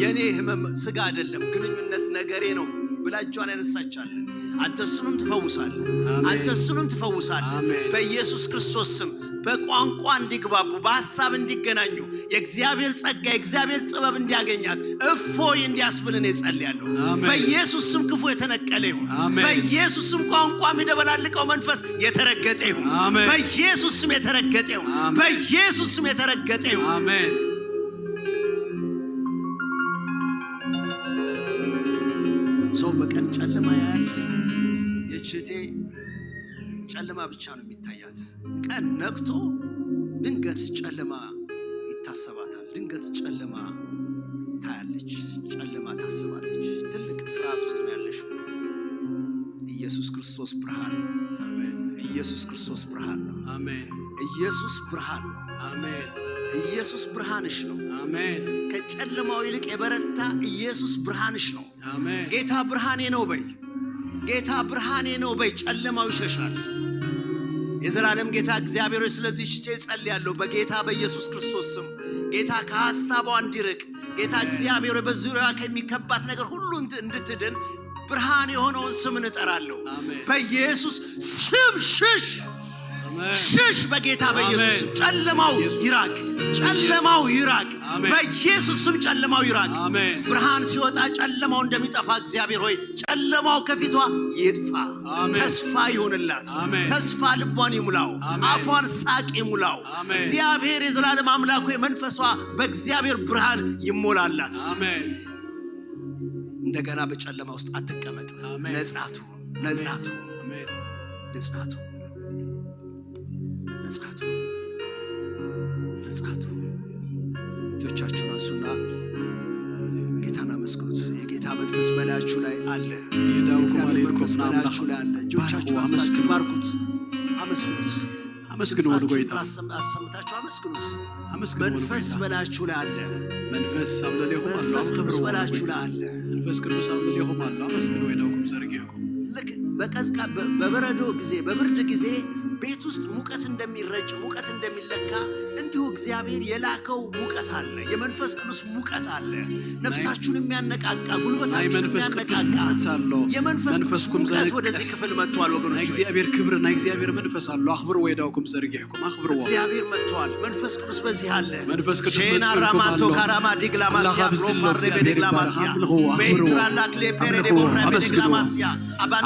Speaker 10: የኔ ህመም ስጋ አይደለም ግንኙነት ነገሬ ነው ብላ እጇን ያነሳቻለች። አንተ እሱንም ትፈውሳለህ፣ አንተ እሱንም ትፈውሳለህ። በኢየሱስ ክርስቶስ ስም በቋንቋ እንዲግባቡ፣ በሐሳብ እንዲገናኙ፣ የእግዚአብሔር ጸጋ የእግዚአብሔር ጥበብ እንዲያገኛት እፎይ እንዲያስብልን እጸልያለሁ። በኢየሱስ ስም ክፉ የተነቀለ ይሁን። በኢየሱስ ስም ቋንቋ የሚደበላልቀው መንፈስ የተረገጠ ይሁን። በኢየሱስ ስም የተረገጠ ይሁን። በኢየሱስ ስም የተረገጠ ይሁን። አሜን። ሰው በቀን ጨለማ ያያል። የችቴ ጨለማ ብቻ ነው የሚታያት። ቀን ነክቶ ድንገት ጨለማ ይታሰባታል። ድንገት ጨለማ ታያለች፣ ጨለማ ታስባለች። ትልቅ ፍርሃት ውስጥ ነው ያለሽው። ኢየሱስ ክርስቶስ ብርሃን ነው። አሜን። ኢየሱስ ክርስቶስ ብርሃን ነው። አሜን። ኢየሱስ ብርሃን ነው። አሜን። ኢየሱስ ብርሃንሽ ነው። አሜን። ከጨለማው ይልቅ የበረታ ኢየሱስ ብርሃንሽ ነው። አሜን። ጌታ ብርሃኔ ነው በይ፣ ጌታ ብርሃኔ ነው በይ፣ ጨለማው ይሸሻል። የዘላለም ጌታ እግዚአብሔር ሆይ ስለዚህ ጸልያለሁ በጌታ በኢየሱስ ክርስቶስ ስም። ጌታ ከሐሳቧ እንዲርቅ፣ ጌታ እግዚአብሔር ሆይ በዙሪያዋ ከሚከባት ነገር ሁሉ እንድትድን ብርሃን የሆነውን ስም እንጠራለሁ። በኢየሱስ ስም ሽሽ፣ ሽሽ። በጌታ በኢየሱስ ስም ጨለማው ይራቅ፣ ጨለማው ይራቅ። በኢየሱስ ስም ጨለማው ይራቅ። ብርሃን ሲወጣ ጨለማው እንደሚጠፋ እግዚአብሔር ሆይ ጨለማው ከፊቷ ይጥፋ። ተስፋ ይሁንላት፣ ተስፋ ልቧን ይሙላው፣ አፏን ሳቅ ይሙላው። እግዚአብሔር የዘላለም አምላክ ሆይ መንፈሷ በእግዚአብሔር ብርሃን ይሞላላት። እንደገና በጨለማ ውስጥ አትቀመጥ። ነጻቱ ነጻቱ ነጻቱ ነጻቱ ነጻቱ። እጆቻችሁን አንሱና ጌታን አመስግኑት። የጌታ መንፈስ በላያችሁ ላይ አለ። የእግዚአብሔር መንፈስ በላያችሁ ላይ አለ። እጆቻችሁን አንስታችሁ ባርኩት፣ አመስግኑት።
Speaker 9: አመስግኑ ወደ ጌታ
Speaker 10: አሰምታችሁ አመስግኑት
Speaker 9: አመስግኑ
Speaker 10: መንፈስ በላችሁ ላይ አለ
Speaker 9: መንፈስ አብለሌሁም አለ
Speaker 10: መንፈስ ቅዱስ በላችሁ ላይ አለ
Speaker 9: መንፈስ ቅዱስ አብለሌሁም አለ አመስግኑ ወይዳውኩም ዘርጊያኩም
Speaker 10: ልክ በቀዝቃ በበረዶ ጊዜ በብርድ ጊዜ ቤት ውስጥ ሙቀት እንደሚረጭ ሙቀት እንደሚለካ እንዲሁ እግዚአብሔር የላከው ሙቀት አለ የመንፈስ ቅዱስ ሙቀት አለ ነፍሳችሁን የሚያነቃቃ ጉልበታችሁን የሚያነቃቃ የመንፈስ ቅዱስ ሙቀት ወደዚህ ክፍል መጥቷል ወገኖች
Speaker 9: እግዚአብሔር ክብርና እግዚአብሔር መንፈስ አለ አኽብሩ ወይዳውኩም ዘርጊያኩም አኽብሩ
Speaker 10: እግዚአብሔር መጥቷል መንፈስ ቅዱስ በዚህ አለ
Speaker 9: መንፈስ ቅዱስ
Speaker 10: ሼና ራማቶ ካራማ ዲግላማሲያ ፕሮፓርዴ በዲግላማሲያ በኢትራላክ ሌፔሬ ዴቦራ በዲግላማሲያ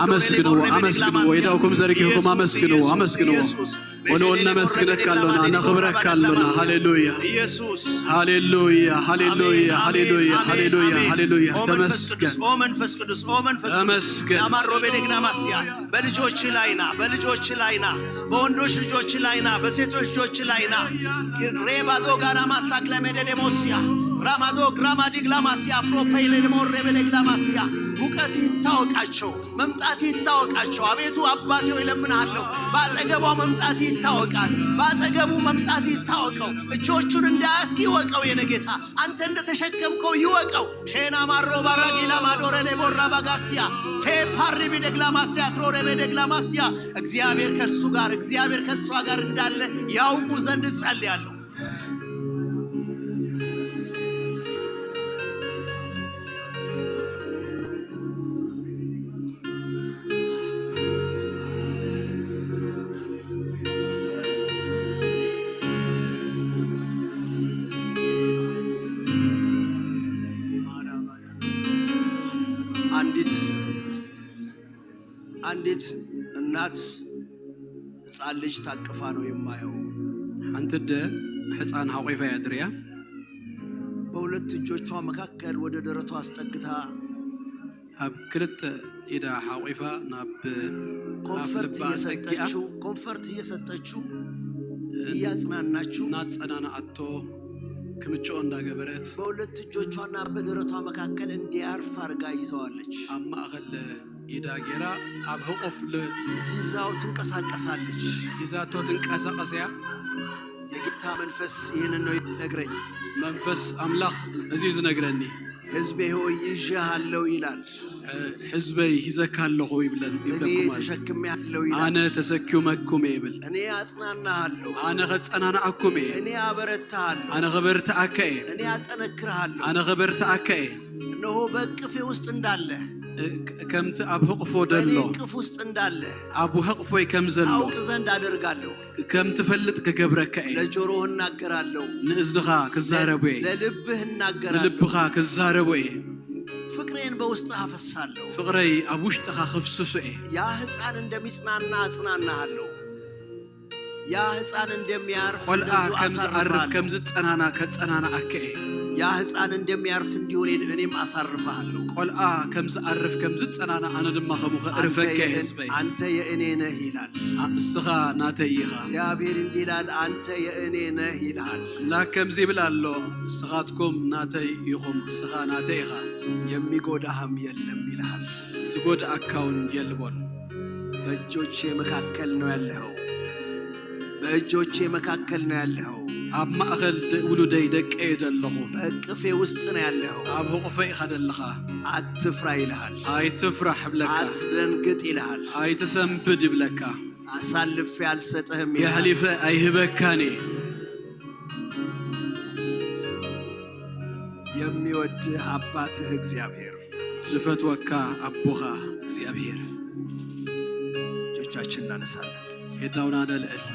Speaker 9: አመስግኑ አመስግኑ ወይዳውኩም ዘርጊያኩም አመስግኑ አመስግኑ ወለወልና መስግነካለና ነኽብረካለና ሃሌሉያ ኢየሱስ ሃሌሉያ ሃሌሉያ ሃሌሉያ ሃሌሉያ ሃሌሉያ ተመስገን
Speaker 10: ኦ መንፈስ ቅዱስ
Speaker 9: ተመስገን
Speaker 10: አማሮ በዲግላማሲያ በልጆች ላይና በልጆች ላይና በወንዶች ልጆች ላይና በሴቶች ልጆች ላይና ሬባዶ ጋራ ማሳክለ መደደሞሲያ ራማዶ ግራማዲግላማሲያ ፍሮፔይለ ደሞሬ በዲግላማሲያ ሙቀት ይታወቃቸው መምጣት ይታወቃቸው አቤቱ አባቴ ሆይ ለምንሃለሁ ባጠገቧ መምጣት ይታወቃት ባጠገቡ መምጣት ይታወቀው እጆቹን እንዳያስቂ ይወቀው የነጌታ አንተ እንደተሸከምከው ይወቀው ሼና ማሮ ባራጊላ ማዶረ ለቦራ ባጋሲያ ሴፓሪ ቢደግላማሲያ ትሮሬ ቢደግላማሲያ እግዚአብሔር ከእሷ ጋር እንዳለ ያውቁ ዘንድ ጸልያለሁ አንዲት እናት ሕፃን ልጅ ታቅፋ ነው የማየው
Speaker 9: አንተ ሕፃን ሐቆይፋ ያድሪያ
Speaker 10: በሁለት እጆቿ መካከል ወደ ደረቷ አስጠግታ
Speaker 9: አብ ክልት ኢዳ ሐቆይፋ ናብ
Speaker 10: ኮንፈርት እየሰጠችው እያጽናናችው
Speaker 9: ናጸናና አቶ ክምጮ እንዳገበረት
Speaker 10: በሁለት እጆቿና በደረቷ መካከል እንዲያርፍ አርጋ ይዘዋለች
Speaker 9: አማኸለ ኢዳጌራ አብ ህቆፍል
Speaker 10: ይዛው ትንቀሳቀሳለች
Speaker 9: ይዛቶ ትንቀሳቀስያ
Speaker 10: የጌታ መንፈስ ይህንን ነው ይነግረኝ
Speaker 9: መንፈስ አምላኽ እዚህ ዝነግረኒ
Speaker 10: ሕዝቤ ሆይ ይዤሃለሁ ይላል
Speaker 9: ሕዝበይ ይዘካለሁ ይብለን
Speaker 10: እኔ ተሸክሜሃለሁ ይላል
Speaker 9: አነ ተሰኪመኩም ይብል
Speaker 10: እኔ አጽናናሃለሁ
Speaker 9: አነ ኸጸናናአኩም
Speaker 10: እኔ አበረታሃለሁ
Speaker 9: አነ ኸበርታአከ
Speaker 10: እኔ አጠነክርሃለሁ
Speaker 9: አነ ኸበርታአከ
Speaker 10: እነሆ በእቅፌ ውስጥ እንዳለ
Speaker 9: ከምት አብ ህቅፎ ደሎ
Speaker 10: በእቅፍ ውስጥ እንዳለ
Speaker 9: አቡ ህቅፎይ ከምዘሎ
Speaker 10: ታውቅ ዘንድ አደርጋለሁ
Speaker 9: ከምት ፈልጥ ከገብረከ
Speaker 10: ለጆሮህ እናገራለሁ
Speaker 9: ንእዝድኻ ክዛረበይ
Speaker 10: ለልብህ እናገራለሁ
Speaker 9: ለልብኻ ክዛረበይ
Speaker 10: ፍቅሬን በውስጥ አፈሳለሁ
Speaker 9: ፍቅሬይ አብ ውሽጥኻ ክፍስሱኤ
Speaker 10: ያ ሕፃን እንደሚጽናና አጽናናሃለሁ ያ ሕፃን እንደሚያርፍ
Speaker 9: ቆልአ ከምዝዓርፍ ከምዝጸናና ከጸናና አከኤ
Speaker 10: ያ ሕፃን እንደሚያርፍ እንዲሆን እኔም አሳርፈሃለሁ
Speaker 9: ቆልአ ከምዝዓርፍ ከምዝጸናና አነ ድማ ከሙኸ እርፈከ ሕዝበይ
Speaker 10: አንተ የእኔ ነህ ይላል
Speaker 9: እስኻ ናተይ ኢኻ
Speaker 10: እግዚአብሔር እንዲህ ይላል አንተ የእኔ ነህ ይልሃል
Speaker 9: ላከምዚ ብላሎ እስኻትኩም ናተይ ኢኹም እስኻ ናተይ ኢኻ
Speaker 10: የሚጎዳህም የለም ይልሃል
Speaker 9: ዝጎዳእካውን የልቦን
Speaker 10: በእጆቼ መካከል ነው ያለኸው በእጆቼ መካከል ነው ያለኸው
Speaker 9: አብ ማእኸል ውሉደይ ደቀየ ደለኹ
Speaker 10: በእቅፌ ውስጥ ነው ያለኸው
Speaker 9: አብ ህቁፈይ ኢኻ ደለኻ
Speaker 10: አትፍራ ይልሃል
Speaker 9: አይትፍራህ ብለካ
Speaker 10: አትደንግጥ ይልሃል
Speaker 9: አይትሰንብድ ይብለካ
Speaker 10: አሳልፌ አልሰጥህም ይልሃል
Speaker 9: የሕሊፈ አይህበካኔ
Speaker 10: የሚወድህ አባትህ እግዚአብሔር
Speaker 9: ዝፈትወካ አቦኻ እግዚአብሔር
Speaker 10: እጆቻችን እናነሳለን
Speaker 9: የዳውና ነልዕል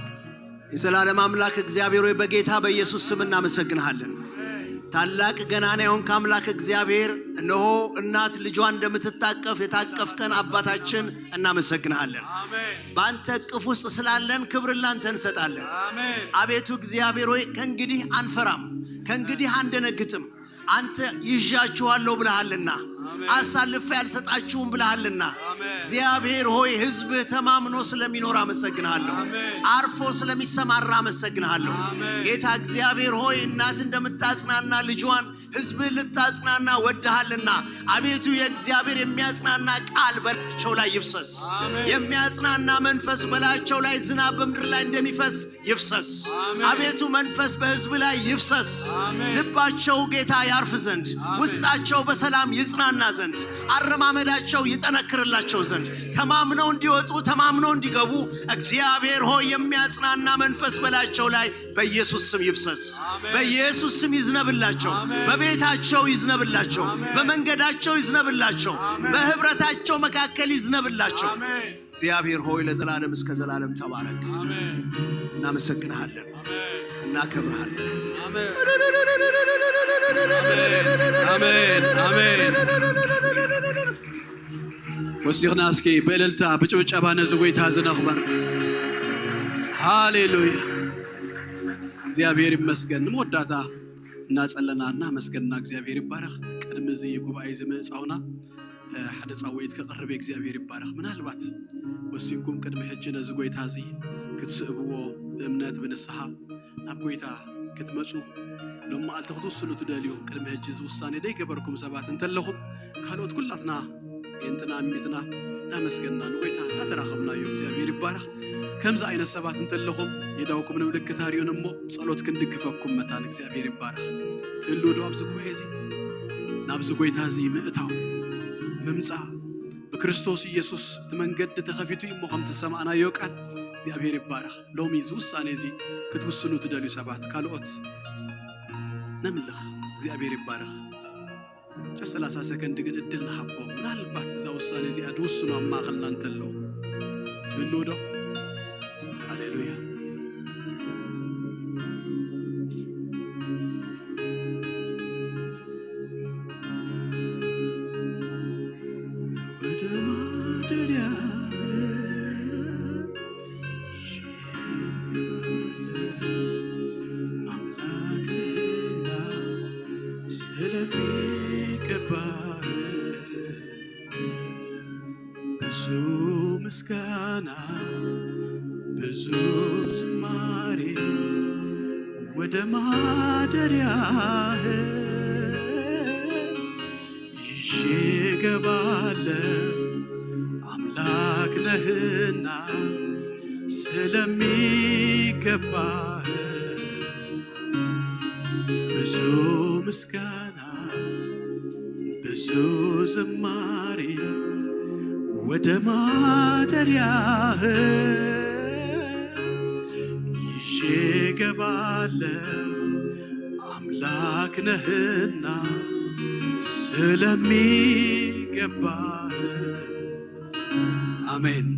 Speaker 10: የዘላለም አምላክ እግዚአብሔር ሆይ በጌታ በኢየሱስ ስም እናመሰግንሃለን ታላቅ ገናና የሆንክ አምላክ እግዚአብሔር እነሆ እናት ልጇን እንደምትታቀፍ የታቀፍከን አባታችን እናመሰግንሃለን በአንተ እቅፍ ውስጥ ስላለን ክብር ላንተ እንሰጣለን አቤቱ እግዚአብሔር ሆይ ከእንግዲህ አንፈራም ከእንግዲህ አንደነግጥም አንተ ይዣችኋለሁ ብለሃልና አሳልፌ ያልሰጣችሁም ብለሃልና እግዚአብሔር ሆይ ሕዝብህ ተማምኖ ስለሚኖር አመሰግንሃለሁ አርፎ ስለሚሰማራ አመሰግንሃለሁ ጌታ እግዚአብሔር ሆይ እናት እንደምታጽናና ልጇን ሕዝብ ልታጽናና ወደሃልና አቤቱ የእግዚአብሔር የሚያጽናና ቃል በላቸው ላይ ይፍሰስ የሚያጽናና መንፈስ በላቸው ላይ ዝናብ በምድር ላይ እንደሚፈስ ይፍሰስ አቤቱ መንፈስ በሕዝብ ላይ ይፍሰስ ልባቸው ጌታ ያርፍ ዘንድ ውስጣቸው በሰላም ይጽናና ዘንድ አረማመዳቸው ይጠነክርላቸው ዘንድ ተማምነው እንዲወጡ ተማምነው እንዲገቡ እግዚአብሔር ሆይ የሚያጽናና መንፈስ በላቸው ላይ በኢየሱስ ስም ይፍሰስ በኢየሱስ ስም ይዝነብላቸው በቤታቸው ይዝነብላቸው በመንገዳቸው ይዝነብላቸው በህብረታቸው መካከል ይዝነብላቸው እግዚአብሔር ሆይ ለዘላለም እስከ ዘላለም ተባረክ እናመሰግንሃለን እናከብርሃለን
Speaker 9: አሜን አሜን ወሲኽና እስኪ በእልልታ በጭብጨባ ነዚ ጎይታ ዝነኽበር ሃሌሉያ እግዚአብሔር ይመስገን ሞዳታ እናጸለናና መስገንና እግዚአብሔር ይባረክ ቀድም እዚ ጉባኤ ዝመጻውና ሓደ ጻወይት ከቀርብ እግዚአብሔር ይባረክ ምናልባት ወሲንኩም ቀድም ሕጂ ነዚ ጎይታ እዚ ክትስእብዎ በእምነት በንስሐ ናብ ጎይታ ክትመጹ ሎማ አልተኽቱስሉ ትደልዩ ቀድም ሕጂ ዝውሳኔ ደይ ገበርኩም ሰባት እንተለኹም ካልኦት ኩላትና እንትና ሚትና ናመስገንና ንጎይታ አተራኸብናዮ እግዚአብሔር ይባረክ ከምዛ አይነት ሰባት እንተለኹም የዳውኩም ምልክት አሪዮን እሞ ጸሎት ክንድግፈኩም መታን እግዚአብሔር ይባረክ ትልውዶ አብዝ ጉባኤ እዚ ናብዝ ጎይታ እዚ ምእታው መምጻ በክርስቶስ ኢየሱስ ተመንገድ ተኸፊቱ ይሞ ከም ተሰማዕናዮ ቃል እግዚአብሔር ይባረክ ሎሚ ዝውሳኔ እዚ ክትውስኑ ትደልዩ ሰባት ካልኦት ነምልኽ እግዚአብሔር ይባረክ 30 ሰከንድ ግን እድል ንሓቦ ምናልባት እዛ ውሳኔ እዚ አድውስኑ አማኸልና እንተለው ትልውዶ ሃሌሉያ ብዙ ዝማሬ ወደ ማደሪያህ ይዤ እገባለሁ አምላክ ነህና ስለሚገባህ ብዙ ምስጋና ብዙ ዝማሬ ወደ ማደሪያህ ይዤ እገባለሁ አምላክ ነህና ስለሚገባህ አሜን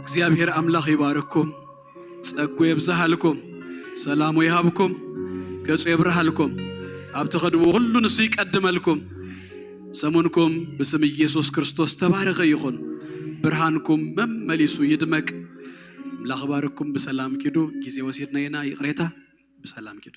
Speaker 9: እግዚአብሔር አምላክ ይባርክኩም ጸጉ ይብዛሃልኩም ሰላሙ ይሃብኩም ገጹ ይብራሃልኩም አብተኸድቡ ሁሉ ንሱ ይቀድመልኩም ሰሙንኩም በስም ኢየሱስ ክርስቶስ ተባረከ ይሁን ብርሃንኩም መመሊሱ ይድመቅ ላኽባርኩም በሰላም ኪዱ ጊዜ ወሲድናይና ይቅሬታ በሰላም ኪዱ